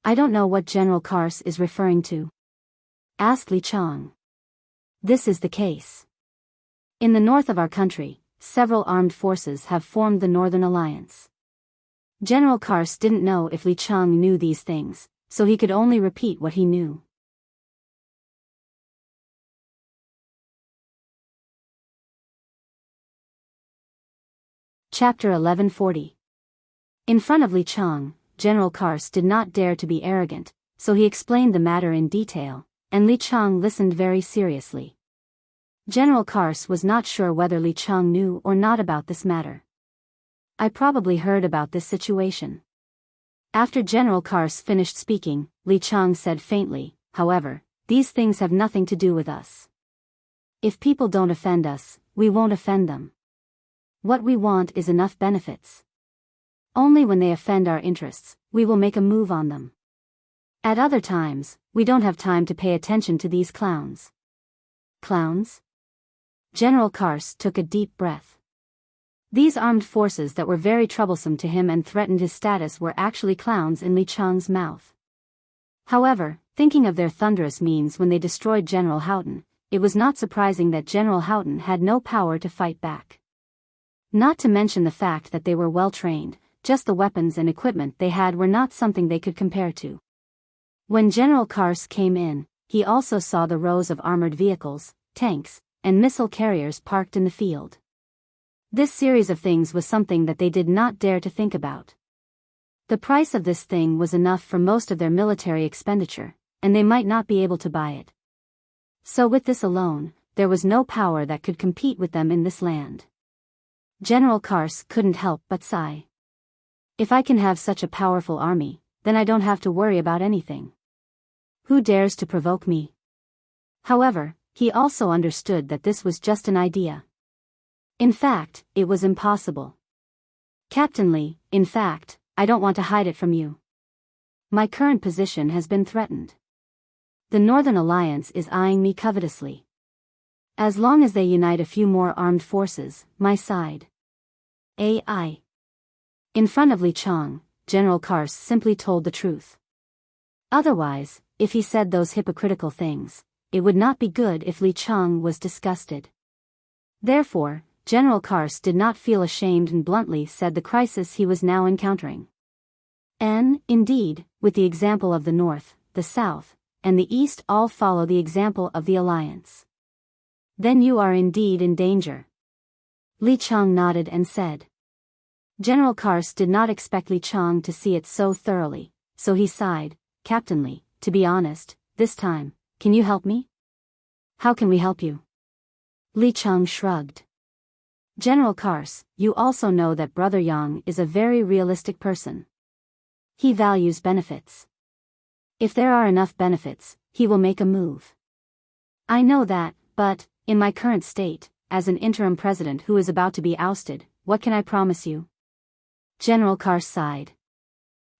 I don't know what General Kars is referring to, asked Li Chang. This is the case. In the north of our country, several armed forces have formed the Northern Alliance. General Kars didn't know if Li Chang knew these things, so he could only repeat what he knew. Chapter 1140. In front of Li Chang, General Kars did not dare to be arrogant, so he explained the matter in detail, and Li Chang listened very seriously. General Kars was not sure whether Li Chang knew or not about this matter. I probably heard about this situation. After General Kars finished speaking, Li Chang said faintly, however, these things have nothing to do with us. If people don't offend us, we won't offend them. What we want is enough benefits. Only when they offend our interests, we will make a move on them. At other times, we don't have time to pay attention to these clowns. Clowns? General Kars took a deep breath. These armed forces that were very troublesome to him and threatened his status were actually clowns in Li Chang's mouth. However, thinking of their thunderous means when they destroyed General Houghton, it was not surprising that General Houghton had no power to fight back. Not to mention the fact that they were well trained, just the weapons and equipment they had were not something they could compare to. When General Kars came in, he also saw the rows of armored vehicles, tanks, and missile carriers parked in the field. This series of things was something that they did not dare to think about. The price of this thing was enough for most of their military expenditure, and they might not be able to buy it. So with this alone, there was no power that could compete with them in this land. General Kars couldn't help but sigh. If I can have such a powerful army, then I don't have to worry about anything. Who dares to provoke me? However, he also understood that this was just an idea. In fact, it was impossible. Captain Li, in fact, I don't want to hide it from you. My current position has been threatened. The Northern Alliance is eyeing me covetously. As long as they unite a few more armed forces, my side. AI. In front of Li Chang, General Kars simply told the truth. Otherwise, if he said those hypocritical things, it would not be good if Li Chang was disgusted. Therefore, General Kars did not feel ashamed and bluntly said the crisis he was now encountering. And, indeed, with the example of the North, the south, and the east all follow the example of the alliance. Then you are indeed in danger. Li Chang nodded and said. General Kars did not expect Li Chang to see it so thoroughly, so he sighed, Captain Li, to be honest, this time, can you help me? How can we help you? Li Chang shrugged. General Kars, you also know that Brother Yang is a very realistic person. He values benefits. If there are enough benefits, he will make a move. I know that, but, in my current state, as an interim president who is about to be ousted, what can I promise you? General Kars sighed.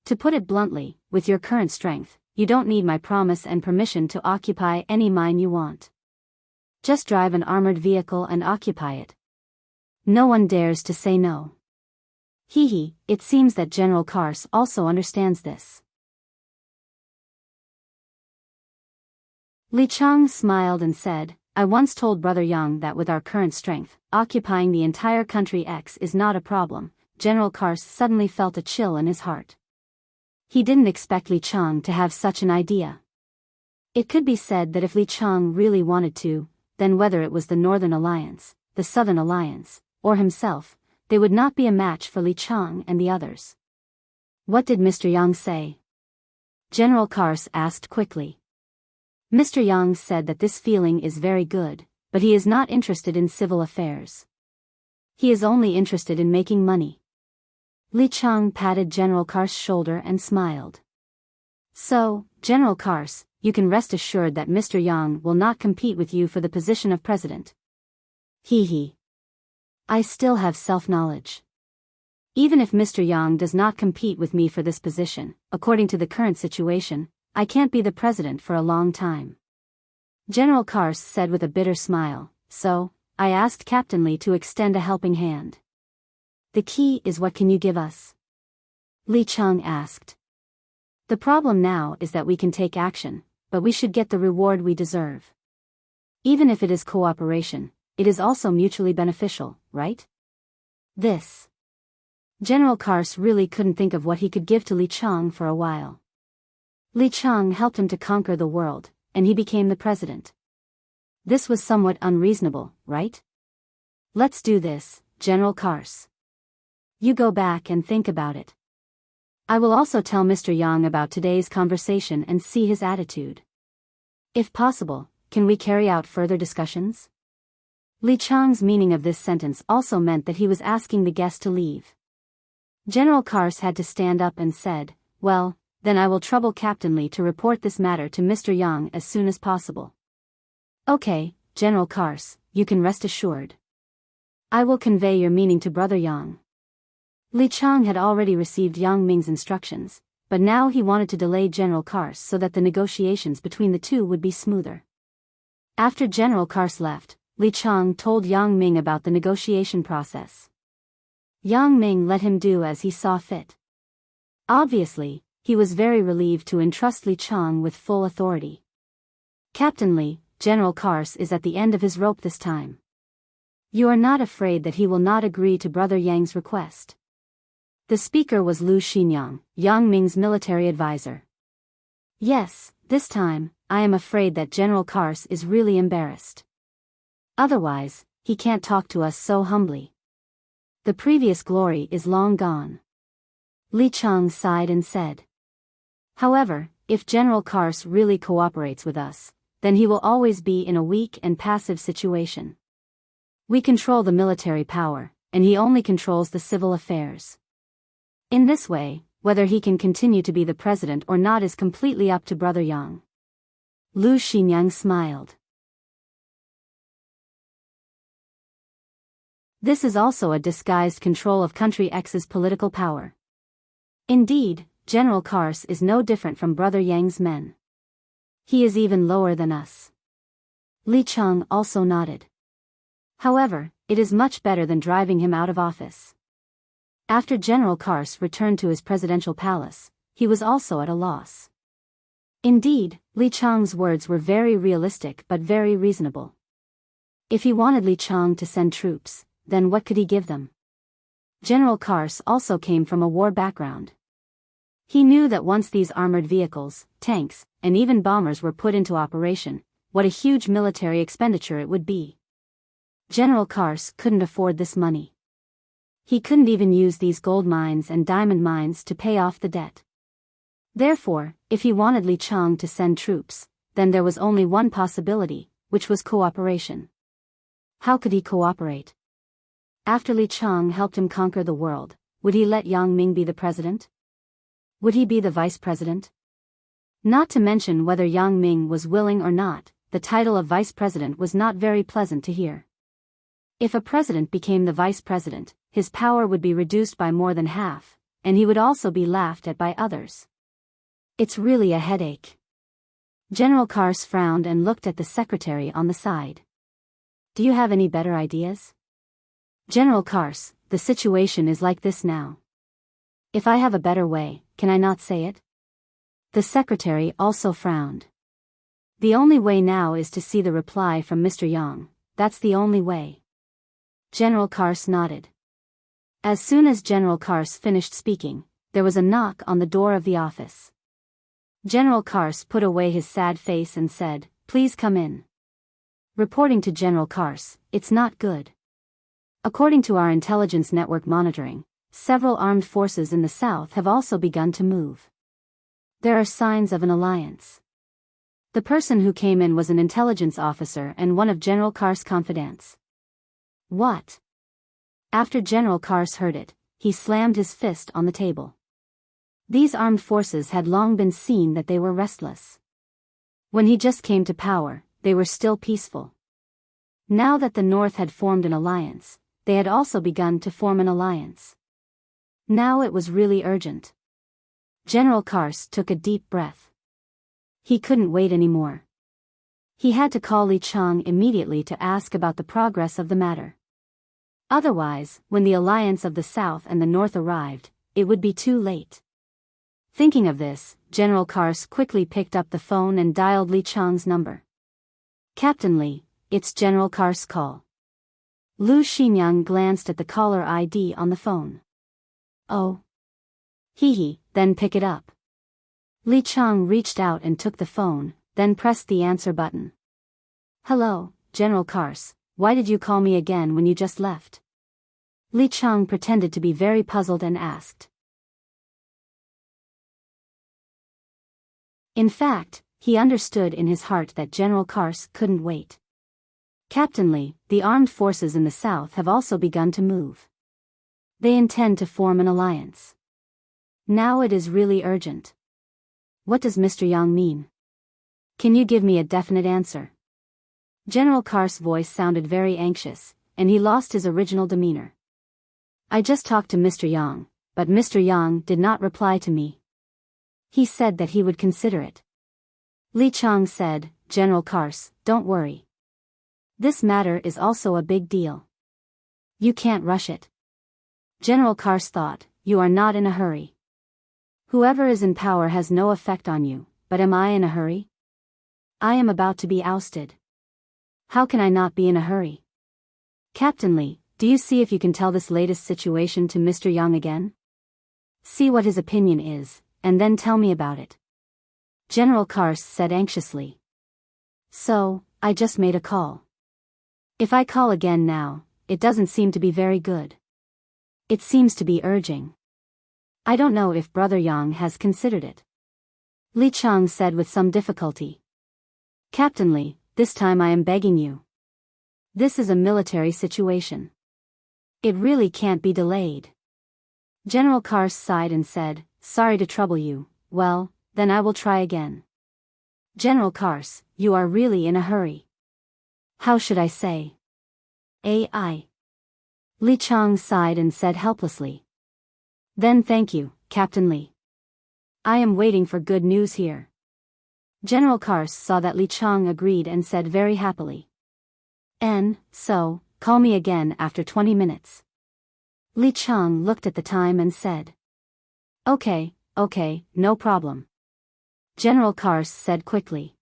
To put it bluntly, with your current strength, you don't need my promise and permission to occupy any mine you want. Just drive an armored vehicle and occupy it. No one dares to say no. Hee, it seems that General Kars also understands this. Li Chang smiled and said, I once told Brother Yang that with our current strength, occupying the entire country X is not a problem. General Kars suddenly felt a chill in his heart. He didn't expect Li Chang to have such an idea. It could be said that if Li Chang really wanted to, then whether it was the Northern Alliance, the Southern Alliance, or himself, they would not be a match for Li Chang and the others. What did Mr. Yang say? General Kars asked quickly. Mr. Yang said that this feeling is very good, but he is not interested in civil affairs. He is only interested in making money. Li Chang patted General Kars' shoulder and smiled. So, General Kars, you can rest assured that Mr. Yang will not compete with you for the position of president. Hee. I still have self-knowledge. Even if Mr. Yang does not compete with me for this position, according to the current situation, I can't be the president for a long time. General Kars said with a bitter smile, so, I asked Captain Li to extend a helping hand. The key is what can you give us? Li Chang asked. The problem now is that we can take action, but we should get the reward we deserve. Even if it is cooperation, it is also mutually beneficial, right? This. General Kars really couldn't think of what he could give to Li Chang for a while. Li Chang helped him to conquer the world, and he became the president. This was somewhat unreasonable, right? Let's do this, General Kars. You go back and think about it. I will also tell Mr. Yang about today's conversation and see his attitude. If possible, can we carry out further discussions? Li Chang's meaning of this sentence also meant that he was asking the guest to leave. General Kars had to stand up and said, well, then I will trouble Captain Li to report this matter to Mr. Yang as soon as possible. Okay, General Kars, you can rest assured. I will convey your meaning to Brother Yang. Li Chang had already received Yang Ming's instructions, but now he wanted to delay General Kars so that the negotiations between the two would be smoother. After General Kars left, Li Chang told Yang Ming about the negotiation process. Yang Ming let him do as he saw fit. Obviously, he was very relieved to entrust Li Chang with full authority. Captain Li, General Kars is at the end of his rope this time. You are not afraid that he will not agree to Brother Yang's request? The speaker was Lu Xinyang, Yang Ming's military advisor. Yes, this time, I am afraid that General Kars is really embarrassed. Otherwise, he can't talk to us so humbly. The previous glory is long gone. Li Chang sighed and said. However, if General Kars really cooperates with us, then he will always be in a weak and passive situation. We control the military power, and he only controls the civil affairs. In this way, whether he can continue to be the president or not is completely up to Brother Yang. Lu Xinyang smiled. This is also a disguised control of country X's political power. Indeed, General Kars is no different from Brother Yang's men. He is even lower than us. Li Chang also nodded. However, it is much better than driving him out of office. After General Kars returned to his presidential palace, he was also at a loss. Indeed, Li Chang's words were very realistic but very reasonable. If he wanted Li Chang to send troops, then what could he give them? General Kars also came from a war background. He knew that once these armored vehicles, tanks, and even bombers were put into operation, what a huge military expenditure it would be. General Kars couldn't afford this money. He couldn't even use these gold mines and diamond mines to pay off the debt. Therefore, if he wanted Li Chang to send troops, then there was only one possibility, which was cooperation. How could he cooperate? After Li Chang helped him conquer the world, would he let Yang Ming be the president? Would he be the vice president? Not to mention whether Yang Ming was willing or not, the title of vice president was not very pleasant to hear. If a president became the vice president, his power would be reduced by more than half, and he would also be laughed at by others. It's really a headache. General Kars frowned and looked at the secretary on the side. Do you have any better ideas? General Kars, the situation is like this now. If I have a better way, can I not say it? The secretary also frowned. The only way now is to see the reply from Mr. Yang, that's the only way. General Kars nodded. As soon as General Kars finished speaking, there was a knock on the door of the office. General Kars put away his sad face and said, "Please come in." Reporting to General Kars, it's not good. According to our intelligence network monitoring, several armed forces in the south have also begun to move. There are signs of an alliance. The person who came in was an intelligence officer and one of General Kars' confidants. What? After General Kars heard it, he slammed his fist on the table. These armed forces had long been seen that they were restless. When he just came to power, they were still peaceful. Now that the North had formed an alliance, they had also begun to form an alliance. Now it was really urgent. General Kars took a deep breath. He couldn't wait anymore. He had to call Li Chang immediately to ask about the progress of the matter. Otherwise, when the alliance of the South and the North arrived, it would be too late. Thinking of this, General Kars quickly picked up the phone and dialed Li Chang's number. "Captain Li, it's General Kars' call." Lu Xinyang glanced at the caller ID on the phone. "Oh. Hee, then pick it up." Li Chang reached out and took the phone, then pressed the answer button. "Hello, General Kars, why did you call me again when you just left?" Li Chang pretended to be very puzzled and asked. In fact, he understood in his heart that General Kars couldn't wait. "Captain Li, the armed forces in the south have also begun to move. They intend to form an alliance. Now it is really urgent. What does Mr. Yang mean? Can you give me a definite answer?" General Kars' voice sounded very anxious, and he lost his original demeanor. "I just talked to Mr. Yang, but Mr. Yang did not reply to me. He said that he would consider it." Li Chang said, "General Kars, don't worry. This matter is also a big deal. You can't rush it." General Kars thought, "You are not in a hurry. Whoever is in power has no effect on you, but am I in a hurry? I am about to be ousted. How can I not be in a hurry? Captain Li, do you see if you can tell this latest situation to Mr. Yang again? See what his opinion is, and then tell me about it." General Kars said anxiously. "So, I just made a call. If I call again now, it doesn't seem to be very good. It seems to be urging. I don't know if Brother Yang has considered it." Li Chang said with some difficulty. "Captain Li, this time I am begging you. This is a military situation. It really can't be delayed." General Kars sighed and said, "Sorry to trouble you, well, then I will try again." "General Kars, you are really in a hurry. How should I say? AI." Li Chang sighed and said helplessly. "Then thank you, Captain Li. I am waiting for good news here." General Kars saw that Li Chang agreed and said very happily. So, call me again after 20 minutes. Li Chang looked at the time and said. Okay, no problem. General Kars said quickly.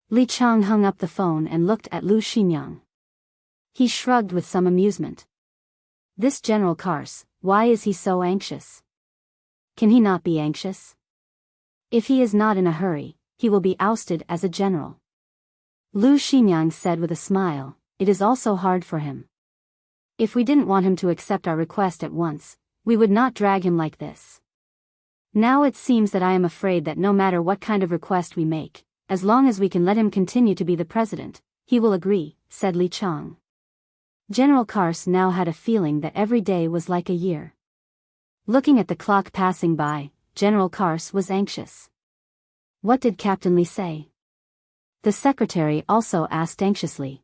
Li Chang hung up the phone and looked at Lu Xinyang. He shrugged with some amusement. This General Kars, why is he so anxious? Can he not be anxious? If he is not in a hurry, he will be ousted as a general. Lu Ximiang said with a smile, it is also hard for him. If we didn't want him to accept our request at once, we would not drag him like this. Now it seems that I am afraid that no matter what kind of request we make, as long as we can let him continue to be the president, he will agree, said Li Chang. General Kars now had a feeling that every day was like a year. Looking at the clock passing by, General Kars was anxious. What did Captain Li say? The secretary also asked anxiously.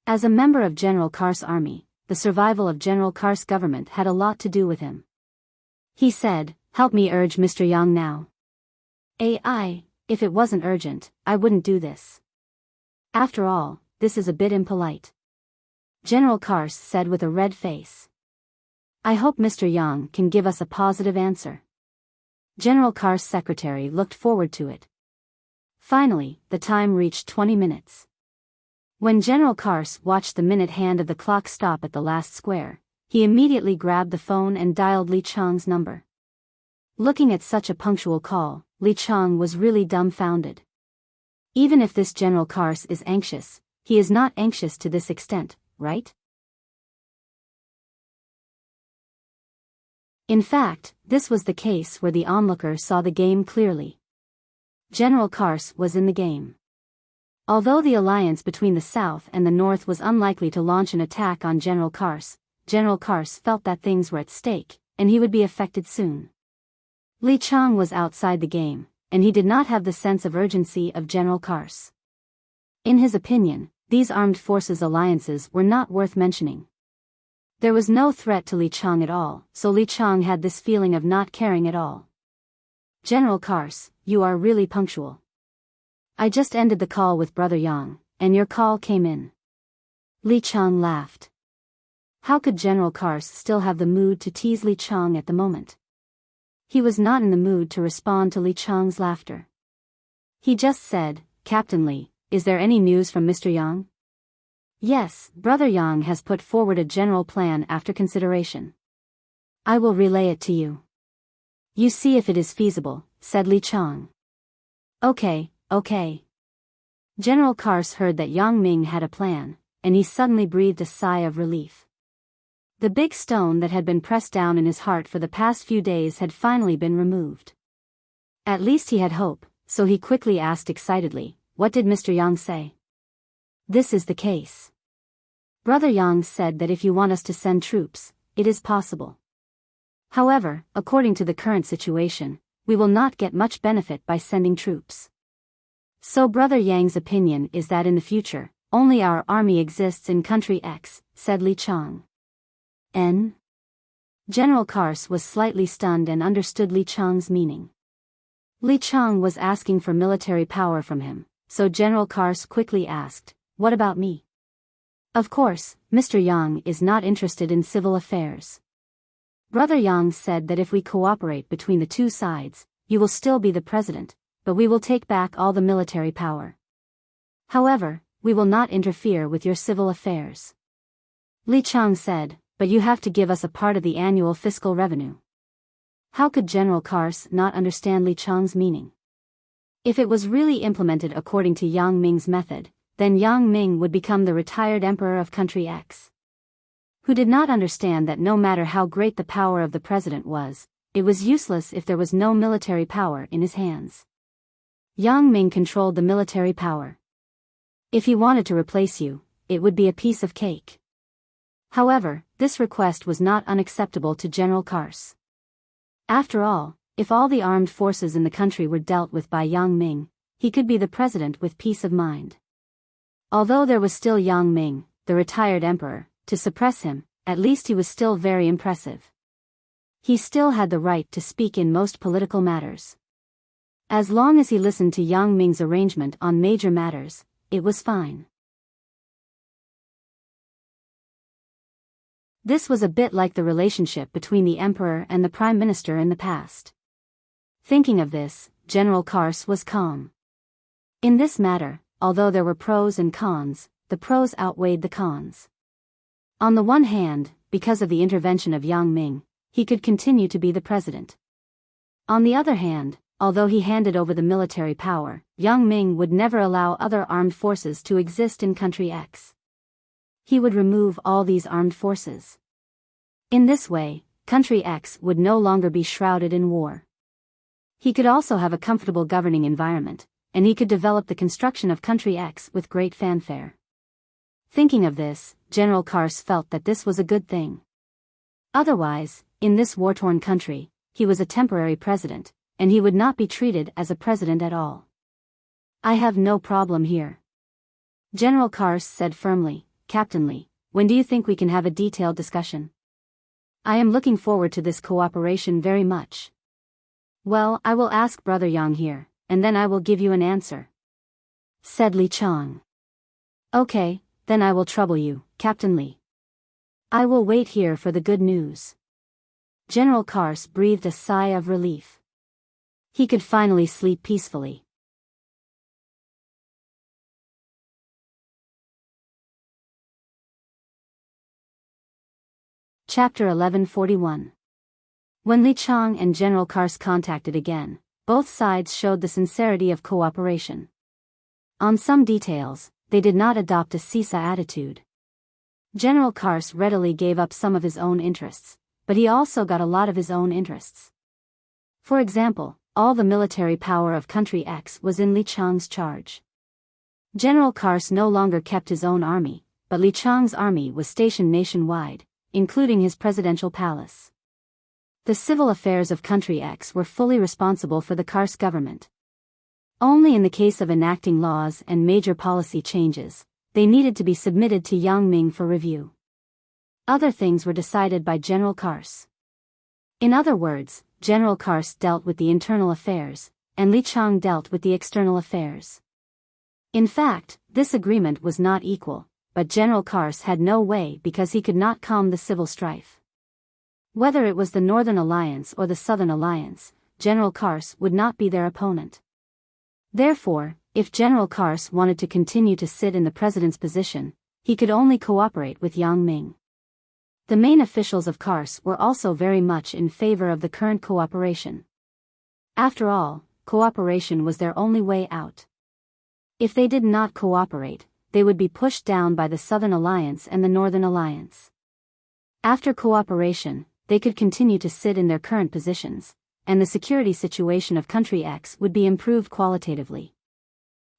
As a member of General Kars' army, the survival of General Kars' government had a lot to do with him. He said, help me urge Mr. Yang now. If it wasn't urgent, I wouldn't do this. After all, this is a bit impolite. General Kars said with a red face. I hope Mr. Yang can give us a positive answer. General Kars' secretary looked forward to it. Finally, the time reached 20 minutes. When General Kars watched the minute hand of the clock stop at the last square, he immediately grabbed the phone and dialed Li Chang's number. Looking at such a punctual call, Li Chang was really dumbfounded. Even if this General Kars is anxious, he is not anxious to this extent, right? In fact, this was the case where the onlooker saw the game clearly. General Kars was in the game. Although the alliance between the South and the North was unlikely to launch an attack on General Kars felt that things were at stake, and he would be affected soon. Li Chang was outside the game, and he did not have the sense of urgency of General Kars. In his opinion, these armed forces alliances were not worth mentioning. There was no threat to Li Chang at all, so Li Chang had this feeling of not caring at all. General Kars, you are really punctual. I just ended the call with Brother Yang, and your call came in. Li Chang laughed. How could General Kars still have the mood to tease Li Chang at the moment? He was not in the mood to respond to Li Chang's laughter. He just said, Captain Li, is there any news from Mr. Yang? Yes, Brother Yang has put forward a general plan after consideration. I will relay it to you. You see if it is feasible, said Li Chang. Okay. General Kars heard that Yang Ming had a plan, and he suddenly breathed a sigh of relief. The big stone that had been pressed down in his heart for the past few days had finally been removed. At least he had hope, so he quickly asked excitedly, what did Mr. Yang say? This is the case. Brother Yang said that if you want us to send troops, it is possible. However, according to the current situation, we will not get much benefit by sending troops. So Brother Yang's opinion is that in the future, only our army exists in country X, said Li Chang. N. General Kars was slightly stunned and understood Li Chang's meaning. Li Chang was asking for military power from him, so General Kars quickly asked, what about me? Of course, Mr. Yang is not interested in civil affairs. Brother Yang said that if we cooperate between the two sides, you will still be the president, but we will take back all the military power. However, we will not interfere with your civil affairs. Li Chang said, but you have to give us a part of the annual fiscal revenue. How could General Kars not understand Li Chang's meaning? If it was really implemented according to Yang Ming's method, then Yang Ming would become the retired emperor of country X. Who did not understand that no matter how great the power of the president was, it was useless if there was no military power in his hands. Yang Ming controlled the military power. If he wanted to replace you, it would be a piece of cake. However, this request was not unacceptable to General Kars. After all, if all the armed forces in the country were dealt with by Yang Ming, he could be the president with peace of mind. Although there was still Yang Ming, the retired emperor, to suppress him, at least he was still very impressive. He still had the right to speak in most political matters. As long as he listened to Yang Ming's arrangement on major matters, it was fine. This was a bit like the relationship between the emperor and the prime minister in the past. Thinking of this, General Kars was calm. In this matter, although there were pros and cons, the pros outweighed the cons. On the one hand, because of the intervention of Yang Ming, he could continue to be the president. On the other hand, although he handed over the military power, Yang Ming would never allow other armed forces to exist in Country X. He would remove all these armed forces. In this way, Country X would no longer be shrouded in war. He could also have a comfortable governing environment, and he could develop the construction of Country X with great fanfare. Thinking of this, General Kars felt that this was a good thing. Otherwise, in this war-torn country, he was a temporary president, and he would not be treated as a president at all. I have no problem here. General Kars said firmly, Captain Li, when do you think we can have a detailed discussion? I am looking forward to this cooperation very much. Well, I will ask Brother Yang here, and then I will give you an answer, said Li Chang. Okay, then I will trouble you, Captain Li. I will wait here for the good news. General Kars breathed a sigh of relief. He could finally sleep peacefully. Chapter 1141. When Li Chang and General Kars contacted again, both sides showed the sincerity of cooperation. On some details, they did not adopt a seesaw attitude. General Kars readily gave up some of his own interests, but he also got a lot of his own interests. For example, all the military power of Country X was in Li Chang's charge. General Kars no longer kept his own army, but Li Chang's army was stationed nationwide, including his presidential palace. The civil affairs of Country X were fully responsible for the Kars government. Only in the case of enacting laws and major policy changes, they needed to be submitted to Yang Ming for review. Other things were decided by General Kars. In other words, General Kars dealt with the internal affairs, and Li Chang dealt with the external affairs. In fact, this agreement was not equal, but General Kars had no way because he could not calm the civil strife. Whether it was the Northern Alliance or the Southern Alliance, General Kars would not be their opponent. Therefore, if General Kars wanted to continue to sit in the president's position, he could only cooperate with Yang Ming. The main officials of Kars were also very much in favor of the current cooperation. After all, cooperation was their only way out. If they did not cooperate, they would be pushed down by the Southern Alliance and the Northern Alliance. After cooperation, they could continue to sit in their current positions, and the security situation of Country X would be improved qualitatively.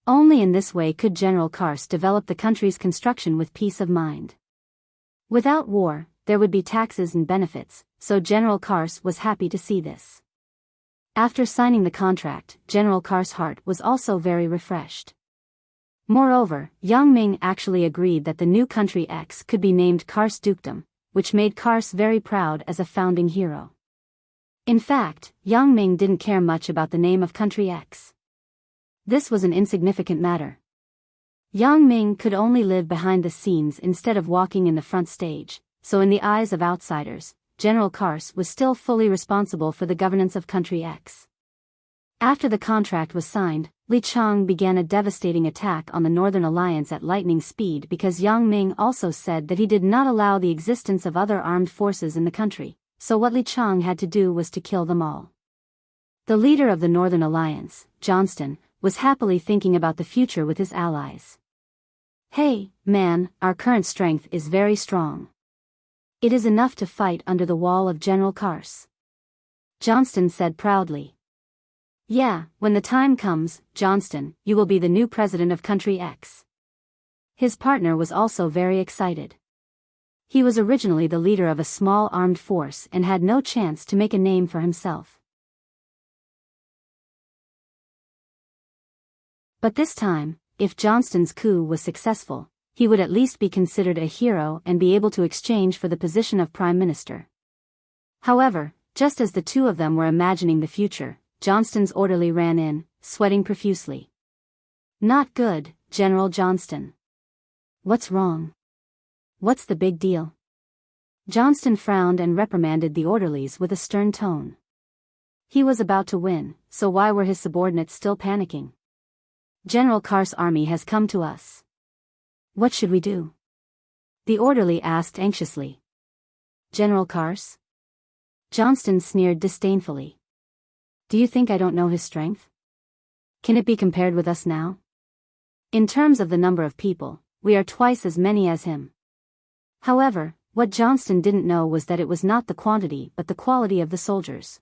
Only in this way could General Kars develop the country's construction with peace of mind. Without war, there would be taxes and benefits, so General Kars was happy to see this. After signing the contract, General Kars' heart was also very refreshed. Moreover, Yang Ming actually agreed that the new Country X could be named Kars Dukedom, which made Kars very proud as a founding hero. In fact, Yang Ming didn't care much about the name of Country X. This was an insignificant matter. Yang Ming could only live behind the scenes instead of walking in the front stage, so in the eyes of outsiders, General Kars was still fully responsible for the governance of Country X. After the contract was signed, Li Chang began a devastating attack on the Northern Alliance at lightning speed because Yang Ming also said that he did not allow the existence of other armed forces in the country, so what Li Chang had to do was to kill them all. The leader of the Northern Alliance, Johnston, was happily thinking about the future with his allies. Hey, man, our current strength is very strong. It is enough to fight under the wall of General Kars. Johnston said proudly. Yeah, when the time comes, Johnston, you will be the new president of Country X. His partner was also very excited. He was originally the leader of a small armed force and had no chance to make a name for himself. But this time, if Johnston's coup was successful, he would at least be considered a hero and be able to exchange for the position of prime minister. However, just as the two of them were imagining the future, Johnston's orderly ran in, sweating profusely. Not good, General Johnston. What's wrong? What's the big deal? Johnston frowned and reprimanded the orderlies with a stern tone. He was about to win, so why were his subordinates still panicking? General Kars' army has come to us. What should we do? The orderly asked anxiously. General Kars? Johnston sneered disdainfully. Do you think I don't know his strength? Can it be compared with us now? In terms of the number of people, we are twice as many as him. However, what Johnston didn't know was that it was not the quantity but the quality of the soldiers.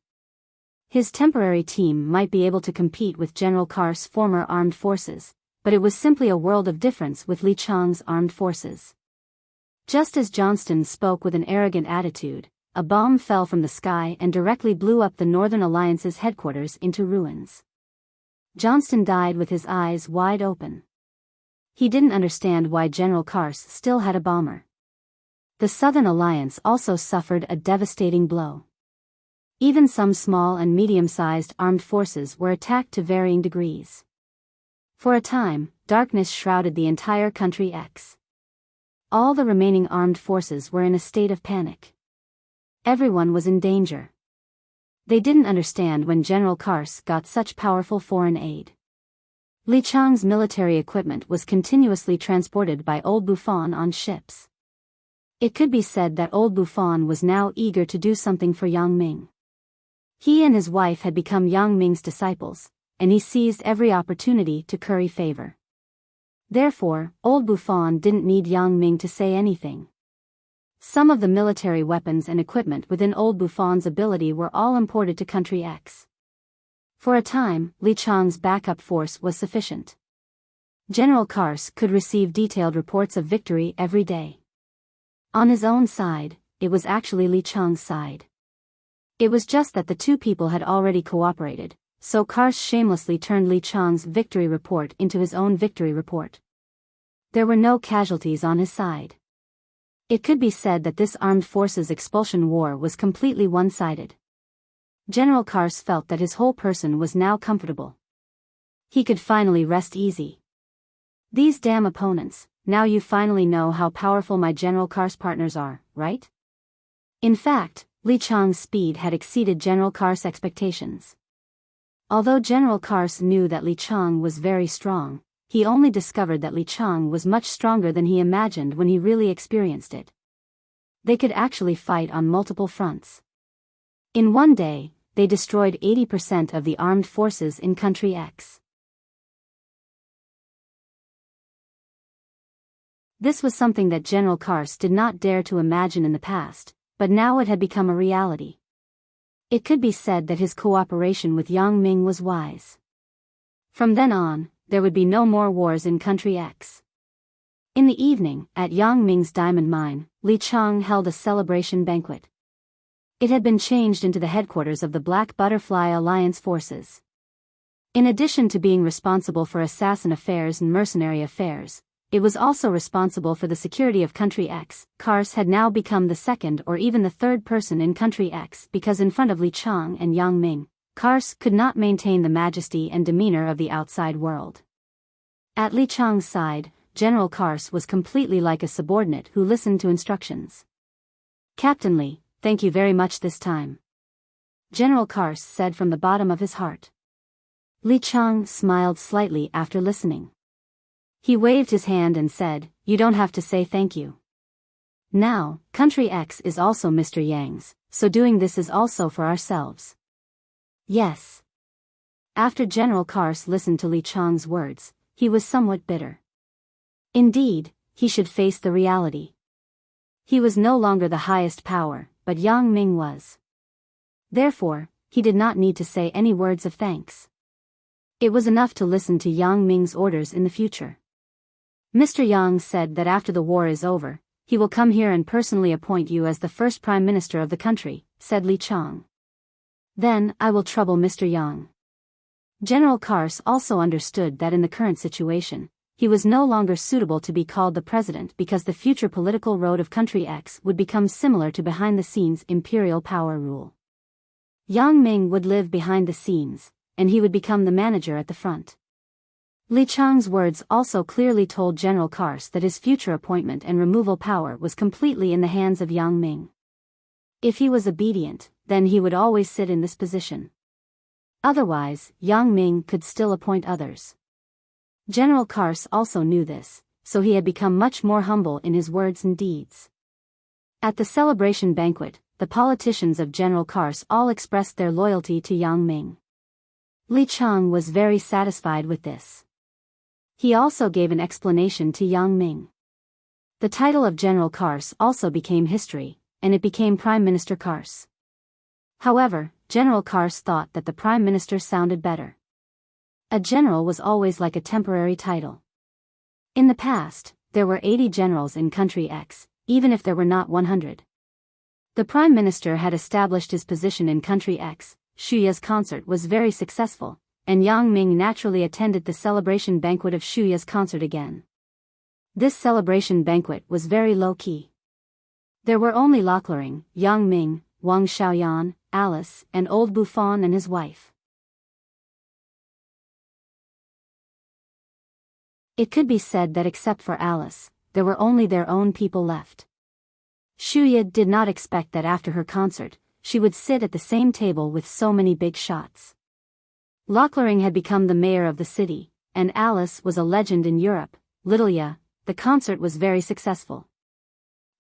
His temporary team might be able to compete with General Karr's former armed forces, but it was simply a world of difference with Li Chang's armed forces. Just as Johnston spoke with an arrogant attitude, a bomb fell from the sky and directly blew up the Northern Alliance's headquarters into ruins. Johnston died with his eyes wide open. He didn't understand why General Karr still had a bomber. The Southern Alliance also suffered a devastating blow. Even some small and medium-sized armed forces were attacked to varying degrees. For a time, darkness shrouded the entire country X. All the remaining armed forces were in a state of panic. Everyone was in danger. They didn't understand when General Karr got such powerful foreign aid. Li Chang's military equipment was continuously transported by Old Buffon on ships. It could be said that Old Buffon was now eager to do something for Yang Ming. He and his wife had become Yang Ming's disciples, and he seized every opportunity to curry favor. Therefore, Old Buffon didn't need Yang Ming to say anything. Some of the military weapons and equipment within Old Buffon's ability were all imported to Country X. For a time, Li Chang's backup force was sufficient. General Karr could receive detailed reports of victory every day. On his own side, it was actually Li Chang's side. It was just that the two people had already cooperated, so Karr shamelessly turned Li Chang's victory report into his own victory report. There were no casualties on his side. It could be said that this armed forces expulsion war was completely one-sided. General Karr felt that his whole person was now comfortable. He could finally rest easy. These damn opponents, now you finally know how powerful my General Karr's partners are, right? In fact, Li Chang's speed had exceeded General Karr's expectations. Although General Karr knew that Li Chang was very strong, he only discovered that Li Chang was much stronger than he imagined when he really experienced it. They could actually fight on multiple fronts. In one day, they destroyed 80% of the armed forces in Country X. This was something that General Karr did not dare to imagine in the past, but now it had become a reality. It could be said that his cooperation with Yang Ming was wise. From then on, there would be no more wars in Country X. In the evening, at Yang Ming's diamond mine, Li Chang held a celebration banquet. It had been changed into the headquarters of the Black Butterfly Alliance forces. In addition to being responsible for assassin affairs and mercenary affairs, it was also responsible for the security of Country X. Karr had now become the second or even the third person in Country X because in front of Li Chang and Yang Ming, Karr could not maintain the majesty and demeanor of the outside world. At Li Chang's side, General Karr was completely like a subordinate who listened to instructions. "Captain Li, thank you very much this time," General Karr said from the bottom of his heart. Li Chang smiled slightly after listening. He waved his hand and said, "You don't have to say thank you. Now, Country X is also Mr. Yang's, so doing this is also for ourselves." Yes. After General Karr listened to Li Chang's words, he was somewhat bitter. Indeed, he should face the reality. He was no longer the highest power, but Yang Ming was. Therefore, he did not need to say any words of thanks. It was enough to listen to Yang Ming's orders in the future. Mr. Yang said that after the war is over, he will come here and personally appoint you as the first prime minister of the country, said Li Chang. Then, I will trouble Mr. Yang. General Karr also understood that in the current situation, he was no longer suitable to be called the president because the future political road of Country X would become similar to behind-the-scenes imperial power rule. Yang Ming would live behind the scenes, and he would become the manager at the front. Li Chang's words also clearly told General Karr that his future appointment and removal power was completely in the hands of Yang Ming. If he was obedient, then he would always sit in this position. Otherwise, Yang Ming could still appoint others. General Karr also knew this, so he had become much more humble in his words and deeds. At the celebration banquet, the politicians of General Karr all expressed their loyalty to Yang Ming. Li Cheng was very satisfied with this. He also gave an explanation to Yang Ming. The title of General Kars also became history, and it became Prime Minister Kars. However, General Kars thought that the Prime Minister sounded better. A general was always like a temporary title. In the past, there were 80 generals in Country X, even if there were not 100. The Prime Minister had established his position in Country X. Shuya's concert was very successful, and Yang Ming naturally attended the celebration banquet of Shuya's concert again. This celebration banquet was very low-key. There were only Locklearing, Yang Ming, Wang Xiaoyan, Alice, and Old Buffon and his wife. It could be said that except for Alice, there were only their own people left. Shuya did not expect that after her concert, she would sit at the same table with so many big shots. Locklearing had become the mayor of the city, and Alice was a legend in Europe. Littleya, the concert was very successful.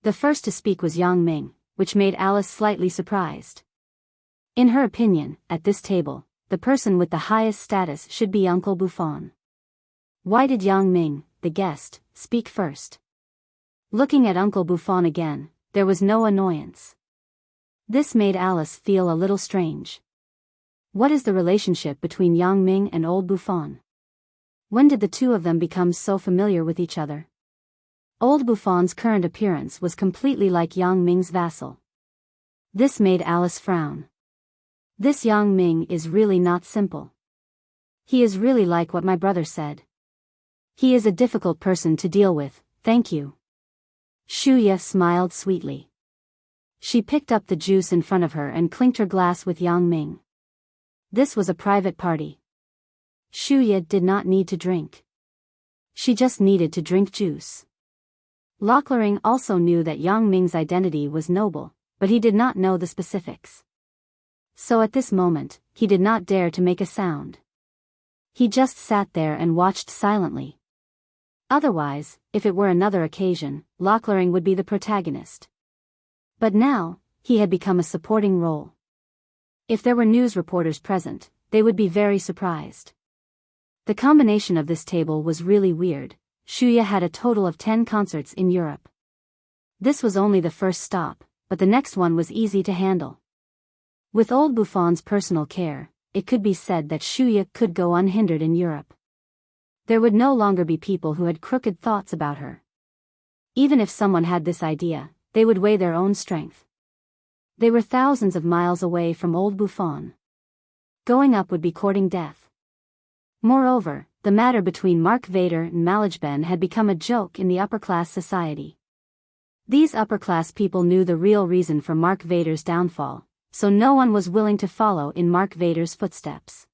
The first to speak was Yang Ming, which made Alice slightly surprised. In her opinion, at this table, the person with the highest status should be Uncle Buffon. Why did Yang Ming, the guest, speak first? Looking at Uncle Buffon again, there was no annoyance. This made Alice feel a little strange. What is the relationship between Yang Ming and Old Buffon? When did the two of them become so familiar with each other? Old Buffon's current appearance was completely like Yang Ming's vassal. This made Alice frown. This Yang Ming is really not simple. He is really like what my brother said. He is a difficult person to deal with, thank you. Shuya smiled sweetly. She picked up the juice in front of her and clinked her glass with Yang Ming. This was a private party. Shuya did not need to drink. She just needed to drink juice. Locklearing also knew that Yang Ming's identity was noble, but he did not know the specifics. So at this moment, he did not dare to make a sound. He just sat there and watched silently. Otherwise, if it were another occasion, Locklearing would be the protagonist. But now, he had become a supporting role. If there were news reporters present, they would be very surprised. The combination of this table was really weird. Shuya had a total of 10 concerts in Europe. This was only the first stop, but the next one was easy to handle. With Old Buffon's personal care, it could be said that Shuya could go unhindered in Europe. There would no longer be people who had crooked thoughts about her. Even if someone had this idea, they would weigh their own strength. They were thousands of miles away from Old Buffon. Going up would be courting death. Moreover, the matter between Mark Vader and Malajben had become a joke in the upper-class society. These upper-class people knew the real reason for Mark Vader's downfall, so no one was willing to follow in Mark Vader's footsteps.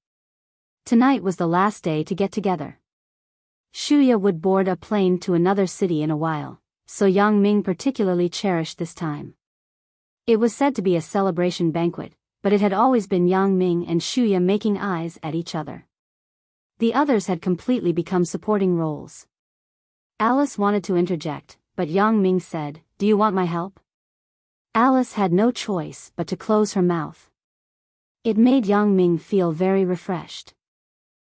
Tonight was the last day to get together. Shuya would board a plane to another city in a while, so Yang Ming particularly cherished this time. It was said to be a celebration banquet, but it had always been Yang Ming and Shuya making eyes at each other. The others had completely become supporting roles. Alice wanted to interject, but Yang Ming said, "Do you want my help?" Alice had no choice but to close her mouth. It made Yang Ming feel very refreshed.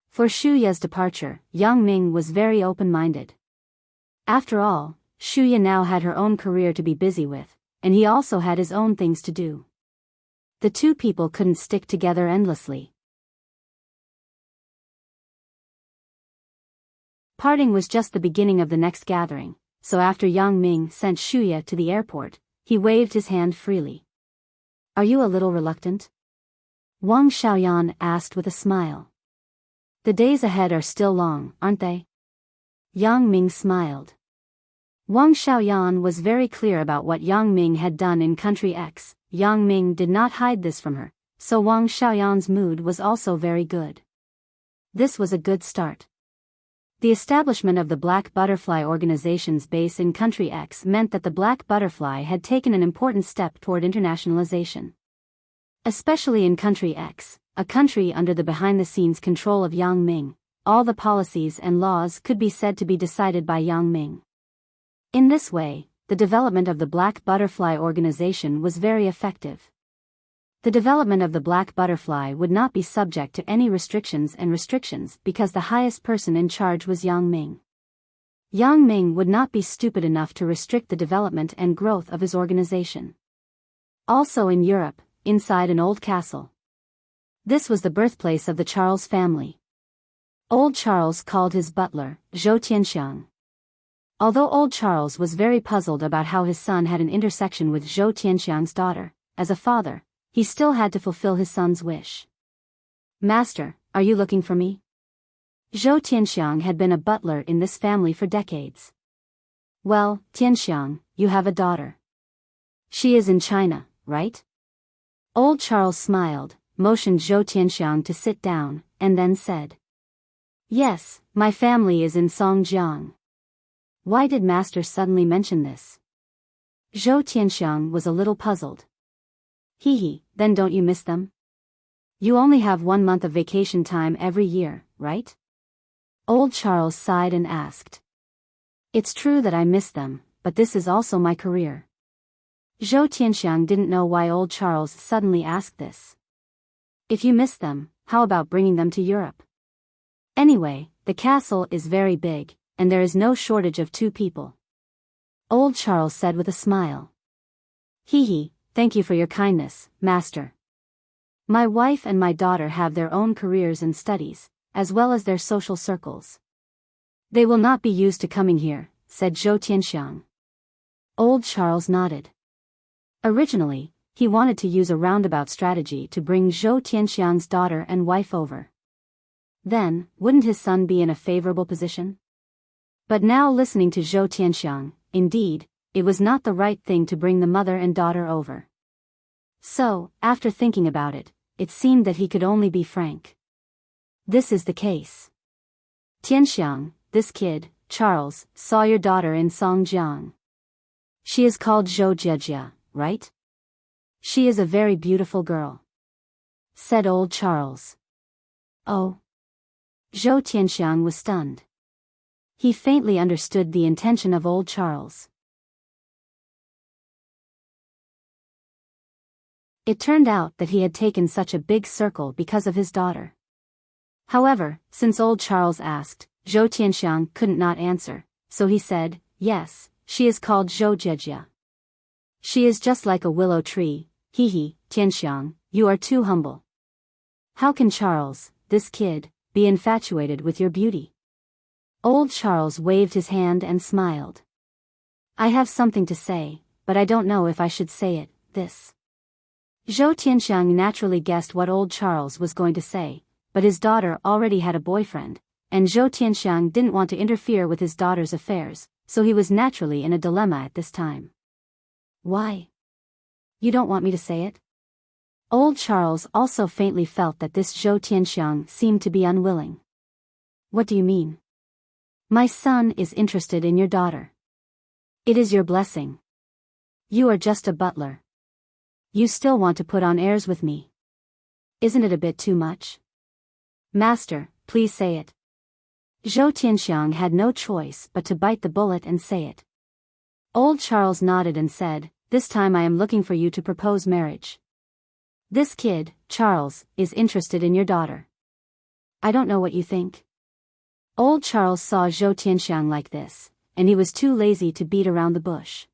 For Shuya's departure, Yang Ming was very open-minded. After all, Shuya now had her own career to be busy with, and he also had his own things to do. The two people couldn't stick together endlessly. Parting was just the beginning of the next gathering, so after Yang Ming sent Shuya to the airport, he waved his hand freely. "Are you a little reluctant?" Wang Xiaoyan asked with a smile. "The days ahead are still long, aren't they?" Yang Ming smiled. Wang Xiaoyan was very clear about what Yang Ming had done in Country X. Yang Ming did not hide this from her, so Wang Xiaoyan's mood was also very good. This was a good start. The establishment of the Black Butterfly organization's base in Country X meant that the Black Butterfly had taken an important step toward internationalization. Especially in Country X, a country under the behind-the-scenes control of Yang Ming, all the policies and laws could be said to be decided by Yang Ming. In this way, the development of the Black Butterfly organization was very effective. The development of the black butterfly would not be subject to any restrictions because the highest person in charge was Yang Ming. Yang Ming would not be stupid enough to restrict the development and growth of his organization. Also in Europe, inside an old castle. This was the birthplace of the Charles family. Old Charles called his butler, Zhou Tianxiang. Although old Charles was very puzzled about how his son had an intersection with Zhou Tianxiang's daughter, as a father, he still had to fulfill his son's wish. "Master, are you looking for me?" Zhou Tianxiang had been a butler in this family for decades. "Well, Tianxiang, you have a daughter. She is in China, right?" Old Charles smiled, motioned Zhou Tianxiang to sit down, and then said, "Yes, my family is in Songjiang." Why did Master suddenly mention this? Zhou Tianxiang was a little puzzled. Then don't you miss them? You only have 1 month of vacation time every year, right?" Old Charles sighed and asked. "It's true that I miss them, but this is also my career." Zhou Tianxiang didn't know why old Charles suddenly asked this. "If you miss them, how about bringing them to Europe? Anyway, the castle is very big, and there is no shortage of 2 people." Old Charles said with a smile. Thank you for your kindness, Master. My wife and my daughter have their own careers and studies, as well as their social circles. They will not be used to coming here," said Zhou Tianxiang. Old Charles nodded. Originally, he wanted to use a roundabout strategy to bring Zhou Tianxiang's daughter and wife over. Then, wouldn't his son be in a favorable position? But now listening to Zhou Tianxiang, indeed, it was not the right thing to bring the mother and daughter over. So, after thinking about it, it seemed that he could only be frank. "This is the case. Tianxiang, this kid, Charles, saw your daughter in Songjiang. She is called Zhou Jiejia, right? She is a very beautiful girl," said old Charles. "Oh." Zhou Tianxiang was stunned. He faintly understood the intention of old Charles. It turned out that he had taken such a big circle because of his daughter. However, since old Charles asked, Zhou Tianxiang couldn't not answer, so he said, "Yes, she is called Zhou Jiejia. She is just like a willow tree." Tianxiang, you are too humble. How can Charles, this kid, be infatuated with your beauty?" Old Charles waved his hand and smiled. "I have something to say, but I don't know if I should say it, this." Zhou Tianxiang naturally guessed what old Charles was going to say, but his daughter already had a boyfriend, and Zhou Tianxiang didn't want to interfere with his daughter's affairs, so he was naturally in a dilemma at this time. "Why? You don't want me to say it?" Old Charles also faintly felt that this Zhou Tianxiang seemed to be unwilling. "What do you mean?" "My son is interested in your daughter. It is your blessing. You are just a butler. You still want to put on airs with me. Isn't it a bit too much?" "Master, please say it." Zhou Tianxiang had no choice but to bite the bullet and say it. Old Charles nodded and said, "This time I am looking for you to propose marriage. This kid, Charles, is interested in your daughter. I don't know what you think." Old Charles saw Zhou Tianxiang like this, and he was too lazy to beat around the bush.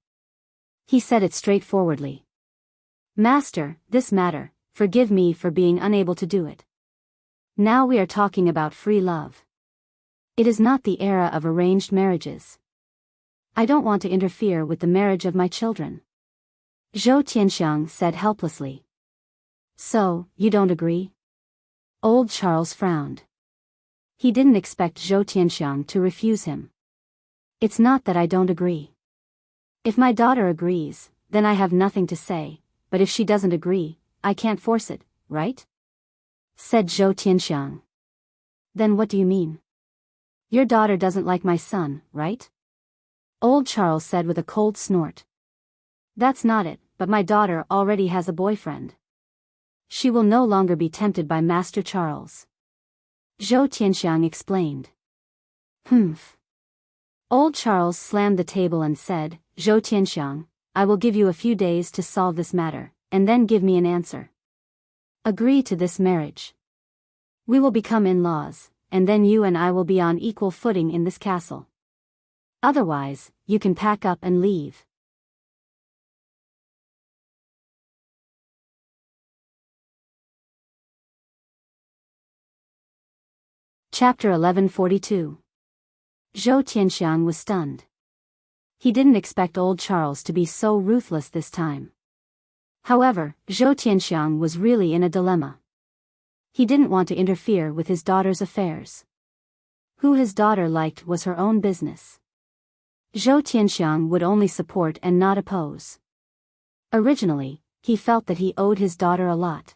He said it straightforwardly. "Master, this matter, forgive me for being unable to do it. Now we are talking about free love. It is not the era of arranged marriages. I don't want to interfere with the marriage of my children." Zhou Tianxiang said helplessly. "So, you don't agree?" Old Charles frowned. He didn't expect Zhou Tianxiang to refuse him. "It's not that I don't agree. If my daughter agrees, then I have nothing to say, but if she doesn't agree, I can't force it, right?" said Zhou Tianxiang. "Then what do you mean? Your daughter doesn't like my son, right?" Old Charles said with a cold snort. "That's not it, but my daughter already has a boyfriend. She will no longer be tempted by Master Charles," Zhou Tianxiang explained. Old Charles slammed the table and said, "Zhou Tianxiang, I will give you a few days to solve this matter, and then give me an answer." Agree to this marriage. We will become in-laws, and then you and I will be on equal footing in this castle. Otherwise, you can pack up and leave. Chapter 1142. Zhou Tianxiang was stunned. He didn't expect old Charles to be so ruthless this time. However, Zhou Tianxiang was really in a dilemma. He didn't want to interfere with his daughter's affairs. Who his daughter liked was her own business. Zhou Tianxiang would only support and not oppose. Originally, he felt that he owed his daughter a lot.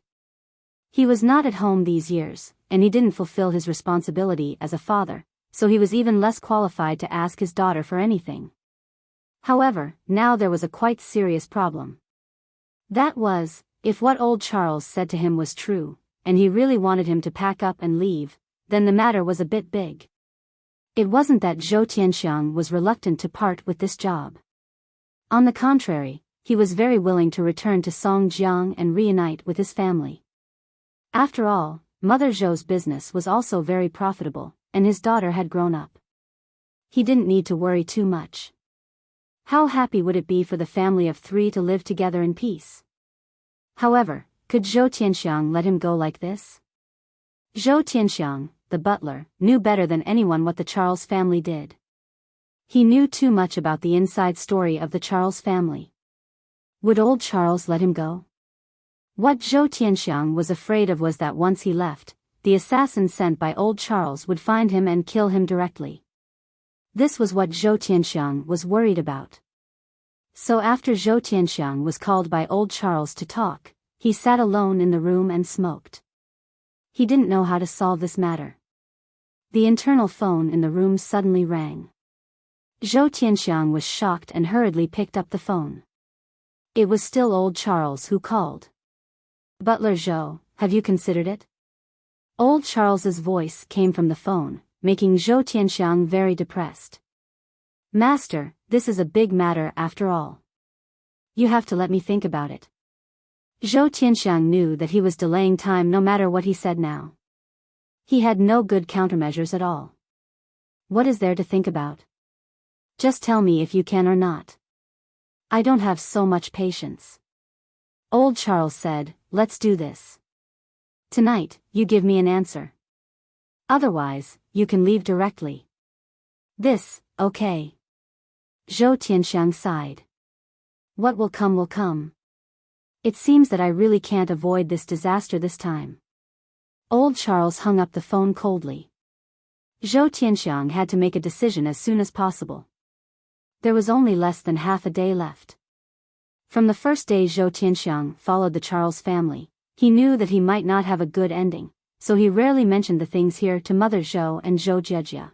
He was not at home these years, and he didn't fulfill his responsibility as a father, so he was even less qualified to ask his daughter for anything. However, now there was a quite serious problem. That was, if what old Charles said to him was true, and he really wanted him to pack up and leave, then the matter was a bit big. It wasn't that Zhou Tianxiang was reluctant to part with this job. On the contrary, he was very willing to return to Songjiang and reunite with his family. After all, Mother Zhou's business was also very profitable, and his daughter had grown up. He didn't need to worry too much. How happy would it be for the family of three to live together in peace? However, could Zhou Tianxiang let him go like this? Zhou Tianxiang, the butler, knew better than anyone what the Charles family did. He knew too much about the inside story of the Charles family. Would old Charles let him go? What Zhou Tianxiang was afraid of was that once he left, the assassin sent by old Charles would find him and kill him directly. This was what Zhou Tianxiang was worried about. So after Zhou Tianxiang was called by old Charles to talk, he sat alone in the room and smoked. He didn't know how to solve this matter. The internal phone in the room suddenly rang. Zhou Tianxiang was shocked and hurriedly picked up the phone. It was still old Charles who called. Butler Zhou, have you considered it? Old Charles's voice came from the phone, making Zhou Tianxiang very depressed. Master, this is a big matter after all. You have to let me think about it. Zhou Tianxiang knew that he was delaying time no matter what he said now. He had no good countermeasures at all. What is there to think about? Just tell me if you can or not. I don't have so much patience. Old Charles said, let's do this. Tonight, you give me an answer. Otherwise, you can leave directly. This, okay. Zhou Tianxiang sighed. What will come will come. It seems that I really can't avoid this disaster this time. Old Charles hung up the phone coldly. Zhou Tianxiang had to make a decision as soon as possible. There was only less than half a day left. From the first day Zhou Tianxiang followed the Charles family, he knew that he might not have a good ending, so he rarely mentioned the things here to Mother Zhou and Zhou Jejia.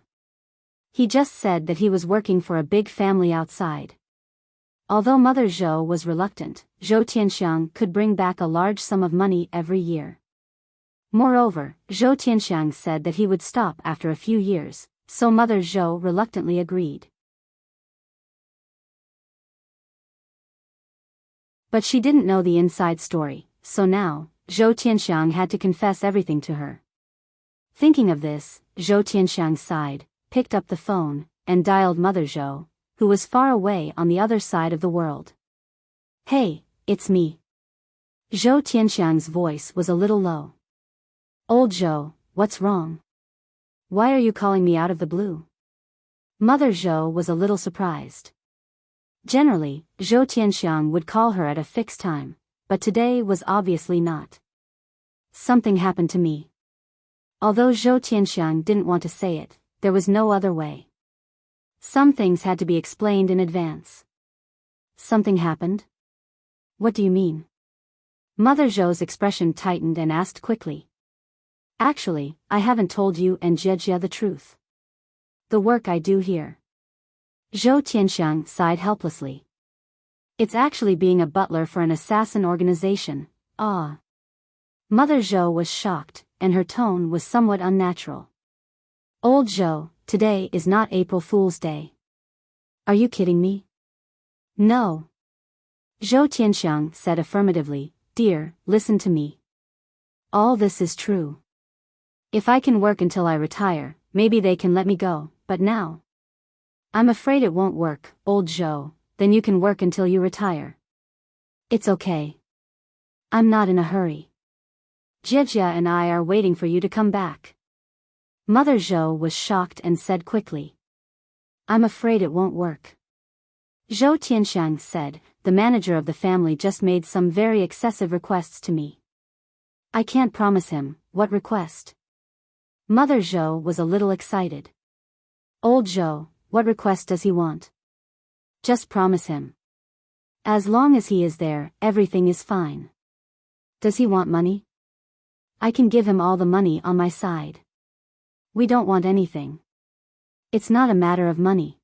He just said that he was working for a big family outside. Although Mother Zhou was reluctant, Zhou Tianxiang could bring back a large sum of money every year. Moreover, Zhou Tianxiang said that he would stop after a few years, so Mother Zhou reluctantly agreed. But she didn't know the inside story, so now, Zhou Tianxiang had to confess everything to her. Thinking of this, Zhou Tianxiang sighed, picked up the phone, and dialed Mother Zhou, who was far away on the other side of the world. Hey, it's me. Zhou Tianxiang's voice was a little low. Old Zhou, what's wrong? Why are you calling me out of the blue? Mother Zhou was a little surprised. Generally, Zhou Tianxiang would call her at a fixed time, but today was obviously not. Something happened to me. Although Zhou Tianxiang didn't want to say it, there was no other way. Some things had to be explained in advance. Something happened? What do you mean? Mother Zhou's expression tightened and asked quickly. Actually, I haven't told you and Jejia the truth. The work I do here. Zhou Tianxiang sighed helplessly. It's actually being a butler for an assassin organization. Ah. Mother Zhou was shocked, and her tone was somewhat unnatural. Old Zhou, today is not April Fool's Day. Are you kidding me? No. Zhou Tianxiang said affirmatively, Dear, listen to me. All this is true. If I can work until I retire, maybe they can let me go, but now. I'm afraid it won't work, old Zhou. Then you can work until you retire. It's okay. I'm not in a hurry. Jejia and I are waiting for you to come back. Mother Zhou was shocked and said quickly. I'm afraid it won't work. Zhou Tianxiang said, the manager of the family just made some very excessive requests to me. I can't promise him. What request? Mother Zhou was a little excited. Old Zhou, what request does he want? Just promise him. As long as he is there, everything is fine. Does he want money? I can give him all the money on my side. We don't want anything. It's not a matter of money.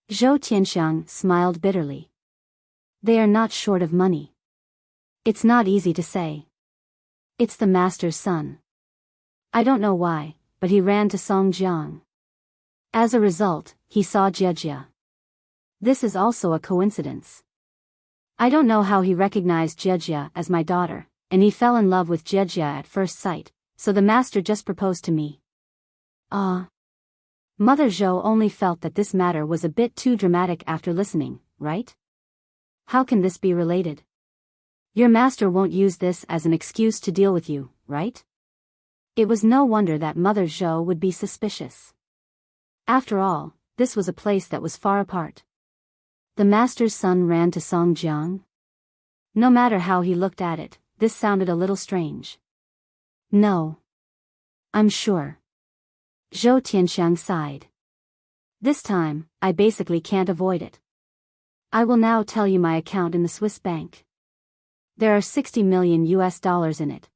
Zhou Tianxiang smiled bitterly. They are not short of money. It's not easy to say. It's the master's son. I don't know why, but he ran to Songjiang. As a result, he saw Jejia. This is also a coincidence. I don't know how he recognized Jejia as my daughter, and he fell in love with Jejia at first sight, so the master just proposed to me. Mother Zhou only felt that this matter was a bit too dramatic after listening, right? How can this be related? Your master won't use this as an excuse to deal with you, right? It was no wonder that Mother Zhou would be suspicious. After all, this was a place that was far apart. The master's son ran to Songjiang? No matter how he looked at it, this sounded a little strange. No. I'm sure. Zhou Tianxiang sighed. This time, I basically can't avoid it. I will now tell you my account in the Swiss bank. There are $60 million in it.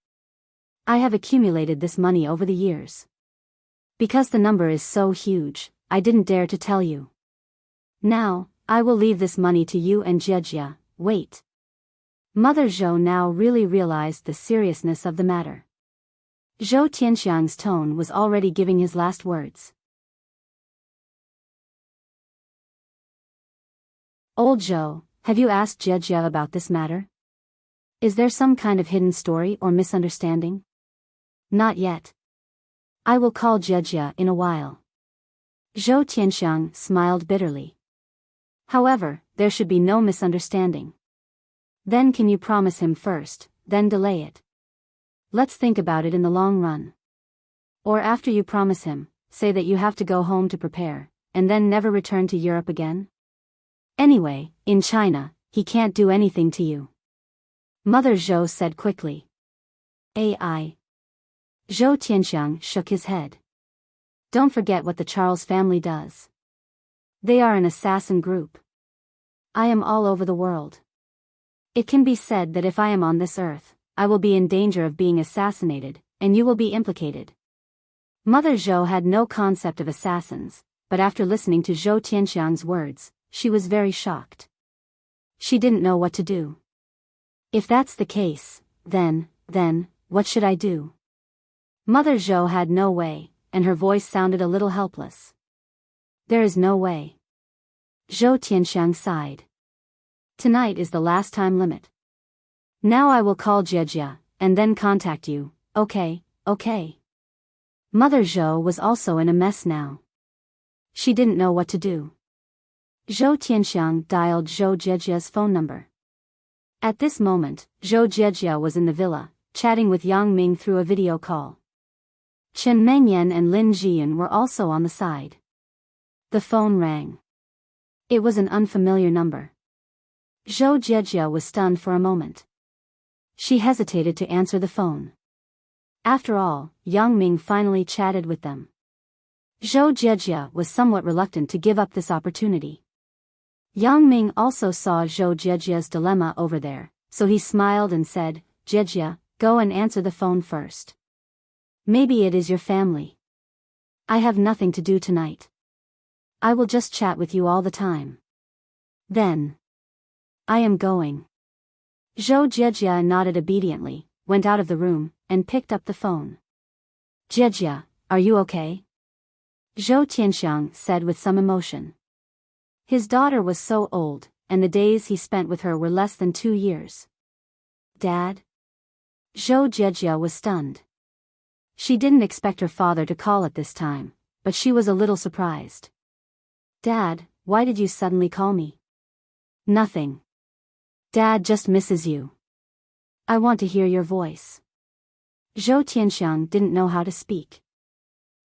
I have accumulated this money over the years. Because the number is so huge, I didn't dare to tell you. Now, I will leave this money to you and Jejia. Wait. Mother Zhou now really realized the seriousness of the matter. Zhou Tianxiang's tone was already giving his last words. Old Zhou, have you asked Jejia about this matter? Is there some kind of hidden story or misunderstanding? Not yet. I will call Jejia in a while. Zhou Tianxiang smiled bitterly. However, there should be no misunderstanding. Then can you promise him first, then delay it? Let's think about it in the long run. Or after you promise him, say that you have to go home to prepare, and then never return to Europe again? Anyway, in China, he can't do anything to you. Mother Zhou said quickly. Ai. Zhou Tianxiang shook his head. Don't forget what the Charles family does. They are an assassin group. I am all over the world. It can be said that if I am on this earth, I will be in danger of being assassinated, and you will be implicated. Mother Zhou had no concept of assassins, but after listening to Zhou Tianxiang's words, she was very shocked. She didn't know what to do. If that's the case, then, what should I do? Mother Zhou had no way, and her voice sounded a little helpless. There is no way. Zhou Tianxiang sighed. Tonight is the last time limit. Now I will call Jejia, and then contact you, okay? Mother Zhou was also in a mess now. She didn't know what to do. Zhou Tianxiang dialed Zhou Jejia's phone number. At this moment, Zhou Jejia was in the villa, chatting with Yang Ming through a video call. Chen Mengyan and Lin Jian were also on the side. The phone rang. It was an unfamiliar number. Zhou Jejia was stunned for a moment. She hesitated to answer the phone. After all, Yang Ming finally chatted with them. Zhou Jejia was somewhat reluctant to give up this opportunity. Yang Ming also saw Zhou Jejia's dilemma over there, so he smiled and said, Jejia, go and answer the phone first. Maybe it is your family. I have nothing to do tonight. I will just chat with you all the time. Then. I am going. Zhou Jejia nodded obediently, went out of the room, and picked up the phone. Jejia, are you okay? Zhou Tianxiang said with some emotion. His daughter was so old, and the days he spent with her were less than 2 years. Dad? Zhou Jie was stunned. She didn't expect her father to call at this time, but she was a little surprised. Dad, why did you suddenly call me? Nothing. Dad just misses you. I want to hear your voice. Zhou Tianxiang didn't know how to speak.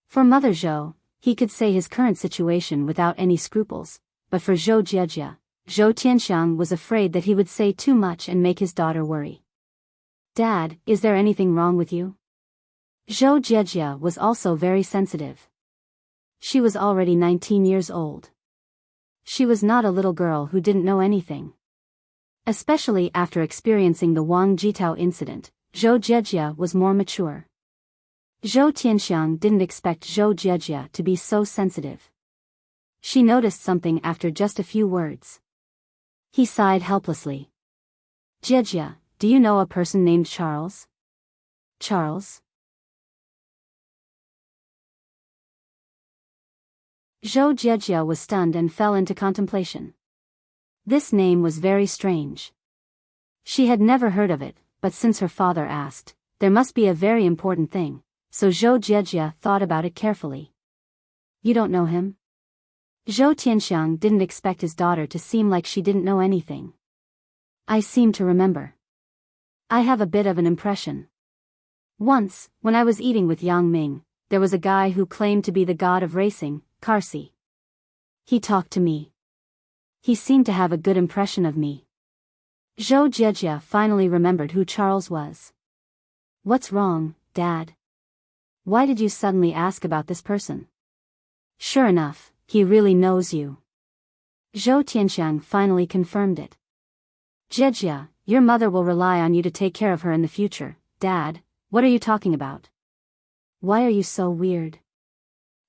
For Mother Zhou, he could say his current situation without any scruples, but for Zhou Jie, Zhou Tianxiang was afraid that he would say too much and make his daughter worry. Dad, is there anything wrong with you? Zhou Jie was also very sensitive. She was already 19 years old. She was not a little girl who didn't know anything. Especially after experiencing the Wang Jitao incident, Zhou Jie was more mature. Zhou Tianxiang didn't expect Zhou Jie to be so sensitive. She noticed something after just a few words. He sighed helplessly. Jie, do you know a person named Charles? Charles? Zhou Jie was stunned and fell into contemplation. This name was very strange. She had never heard of it, but since her father asked, there must be a very important thing, so Zhou Jie thought about it carefully. You don't know him? Zhou Tianxiang didn't expect his daughter to seem like she didn't know anything. I seem to remember. I have a bit of an impression. Once, when I was eating with Yang Ming, there was a guy who claimed to be the god of racing, Karsi. He talked to me. He seemed to have a good impression of me. Zhou Jie finally remembered who Charles was. What's wrong, Dad? Why did you suddenly ask about this person? Sure enough, he really knows you. Zhou Tianxiang finally confirmed it. Jie, your mother will rely on you to take care of her in the future. Dad, what are you talking about? Why are you so weird?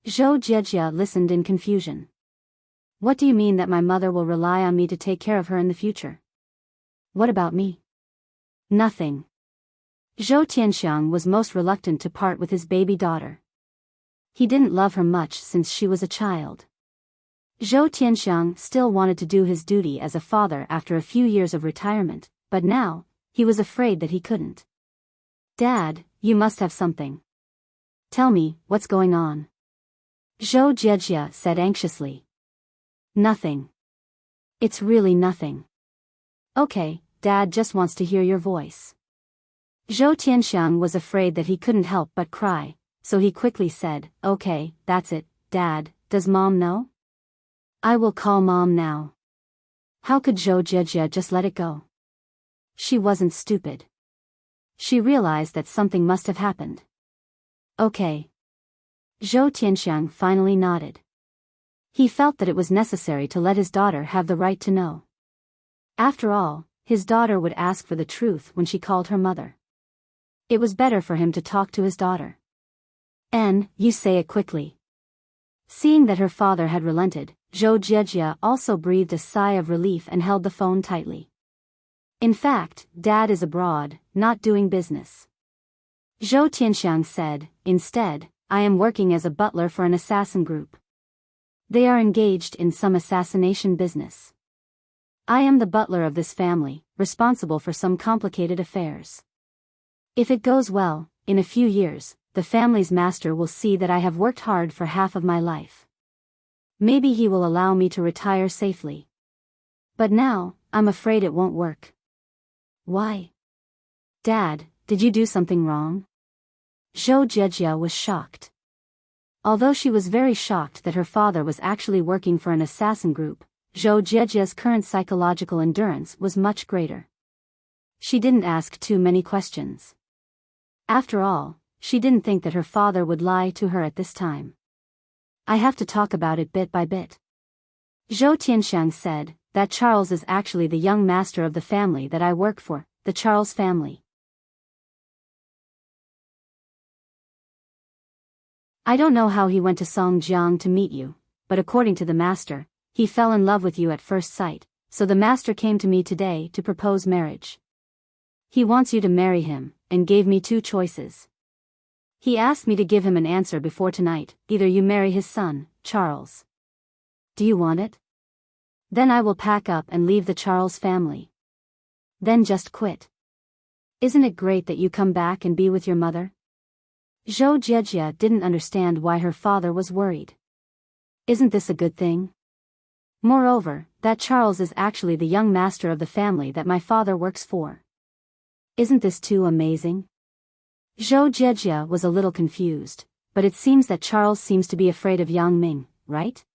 Zhou Jie listened in confusion. What do you mean that my mother will rely on me to take care of her in the future? What about me? Nothing. Zhou Tianxiang was most reluctant to part with his baby daughter. He didn't love her much since she was a child. Zhou Tianxiang still wanted to do his duty as a father after a few years of retirement, but now, he was afraid that he couldn't. Dad, you must have something. Tell me, what's going on? Zhou Jie said anxiously. Nothing. It's really nothing. Okay, Dad just wants to hear your voice. Zhou Tianxiang was afraid that he couldn't help but cry, so he quickly said, okay, that's it, Dad, does Mom know? I will call Mom now. How could Zhou Jie just let it go? She wasn't stupid. She realized that something must have happened. Okay. Zhou Tianxiang finally nodded. He felt that it was necessary to let his daughter have the right to know. After all, his daughter would ask for the truth when she called her mother. It was better for him to talk to his daughter. You say it quickly. Seeing that her father had relented, Zhou Jie also breathed a sigh of relief and held the phone tightly. In fact, Dad is abroad, not doing business. Zhou Tianxiang said, instead, I am working as a butler for an assassin group. They are engaged in some assassination business. I am the butler of this family, responsible for some complicated affairs. If it goes well, in a few years, the family's master will see that I have worked hard for half of my life. Maybe he will allow me to retire safely. But now, I'm afraid it won't work. Why? Dad, did you do something wrong? Zhou Jie was shocked. Although she was very shocked that her father was actually working for an assassin group, Zhou Jie's current psychological endurance was much greater. She didn't ask too many questions. After all, she didn't think that her father would lie to her at this time. I have to talk about it bit by bit. Zhou Tianxiang said, that Charles is actually the young master of the family that I work for, the Charles family. I don't know how he went to Songjiang to meet you, but according to the master, he fell in love with you at first sight, so the master came to me today to propose marriage. He wants you to marry him, and gave me two choices. He asked me to give him an answer before tonight, either you marry his son, Charles. Do you want it? Then I will pack up and leave the Charles family. Then just quit. Isn't it great that you come back and be with your mother? Zhou Jiejia didn't understand why her father was worried. Isn't this a good thing? Moreover, that Charles is actually the young master of the family that my father works for. Isn't this too amazing? Zhou Jiejia was a little confused, but it seems that Charles seems to be afraid of Yang Ming, right?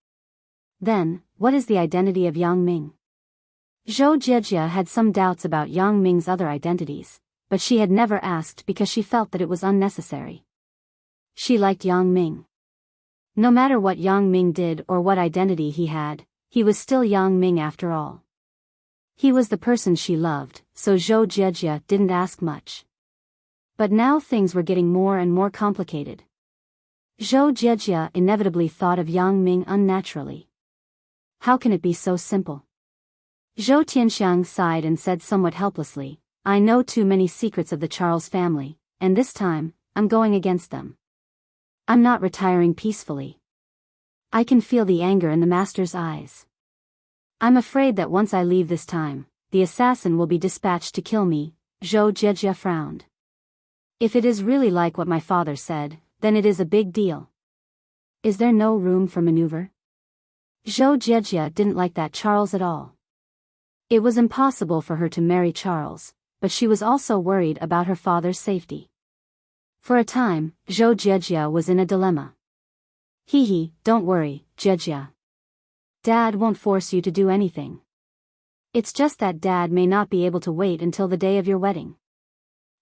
Then, what is the identity of Yang Ming? Zhou Jiejia had some doubts about Yang Ming's other identities, but she had never asked because she felt that it was unnecessary. She liked Yang Ming. No matter what Yang Ming did or what identity he had, he was still Yang Ming after all. He was the person she loved, so Zhou Jiejia didn't ask much. But now things were getting more and more complicated. Zhou Jiejia inevitably thought of Yang Ming unnaturally. How can it be so simple? Zhou Tianxiang sighed and said somewhat helplessly, I know too many secrets of the Charles family, and this time, I'm going against them. I'm not retiring peacefully. I can feel the anger in the master's eyes. I'm afraid that once I leave this time, the assassin will be dispatched to kill me. Zhou Jiejia frowned. If it is really like what my father said, then it is a big deal. Is there no room for maneuver? Zhou Jiejia didn't like that Charles at all. It was impossible for her to marry Charles, but she was also worried about her father's safety. For a time, Zhou Jiejia was in a dilemma. Don't worry, Jiejia. Dad won't force you to do anything. It's just that Dad may not be able to wait until the day of your wedding.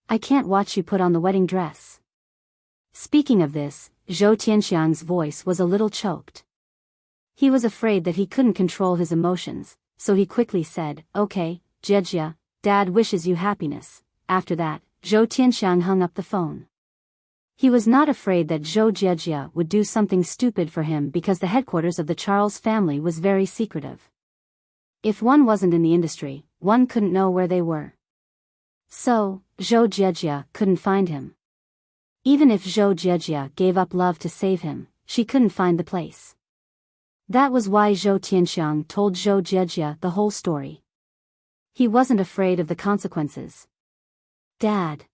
I can't watch you put on the wedding dress. Speaking of this, Zhou Tianxiang's voice was a little choked. He was afraid that he couldn't control his emotions, so he quickly said, Okay, Jiejia, Dad wishes you happiness. After that, Zhou Tianxiang hung up the phone. He was not afraid that Zhou Jiejia would do something stupid for him because the headquarters of the Charles family was very secretive. If one wasn't in the industry, one couldn't know where they were. So, Zhou Jiejia couldn't find him. Even if Zhou Jiejia gave up love to save him, she couldn't find the place. That was why Zhou Tianxiang told Zhou Jiejia the whole story. He wasn't afraid of the consequences. Dad.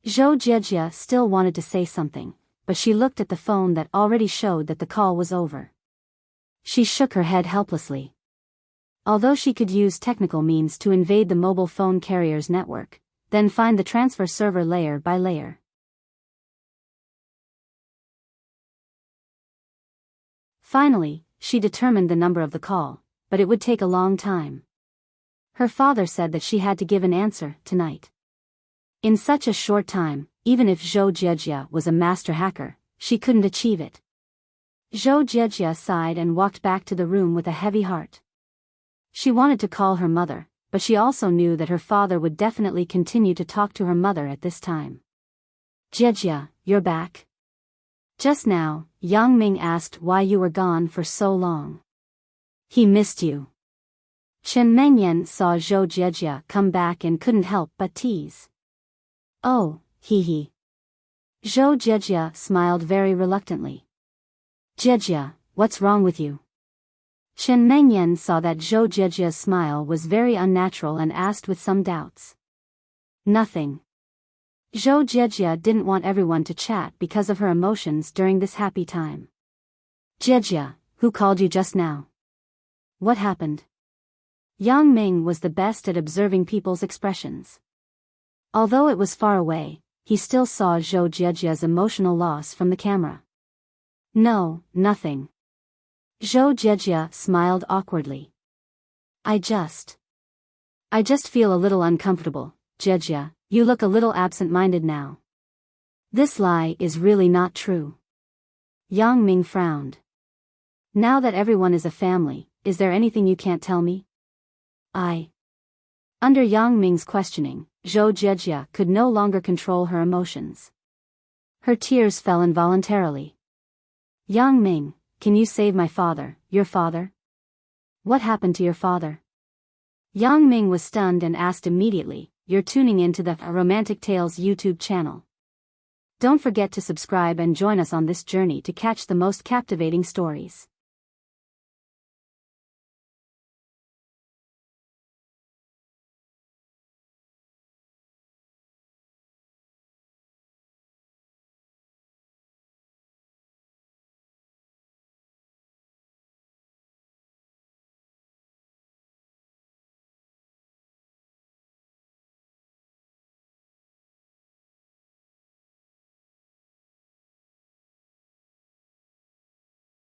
Zhou Jiejia still wanted to say something, but she looked at the phone that already showed that the call was over. She shook her head helplessly. Although she could use technical means to invade the mobile phone carrier's network, then find the transfer server layer by layer. Finally, she determined the number of the call, but it would take a long time. Her father said that she had to give an answer tonight. In such a short time, even if Zhou Jiejia was a master hacker, she couldn't achieve it. Zhou Jiejia sighed and walked back to the room with a heavy heart. She wanted to call her mother, but she also knew that her father would definitely continue to talk to her mother at this time. Jiejia, you're back? Just now, Yang Ming asked why you were gone for so long. He missed you. Chen Mengyan saw Zhou Jiejia come back and couldn't help but tease. Oh, Zhou Jiejia smiled very reluctantly. Jiejia, what's wrong with you? Chen Mengyan saw that Zhou Jiejia's smile was very unnatural and asked with some doubts. Nothing. Zhou Jiejia didn't want everyone to chat because of her emotions during this happy time. Jiejia, who called you just now? What happened? Yang Ming was the best at observing people's expressions. Although it was far away, he still saw Zhou Jiejia's emotional loss from the camera. No, nothing. Zhou Jiejia smiled awkwardly. I just feel a little uncomfortable, Jiejia, you look a little absent-minded now. This lie is really not true. Yang Ming frowned. Now that everyone is a family, is there anything you can't tell me? Under Yang Ming's questioning, Zhou Jiejia could no longer control her emotions. Her tears fell involuntarily. Yang Ming, can you save my father, your father? What happened to your father? Yang Ming was stunned and asked immediately, You're tuning in to the Romantic Tales YouTube channel. Don't forget to subscribe and join us on this journey to catch the most captivating stories.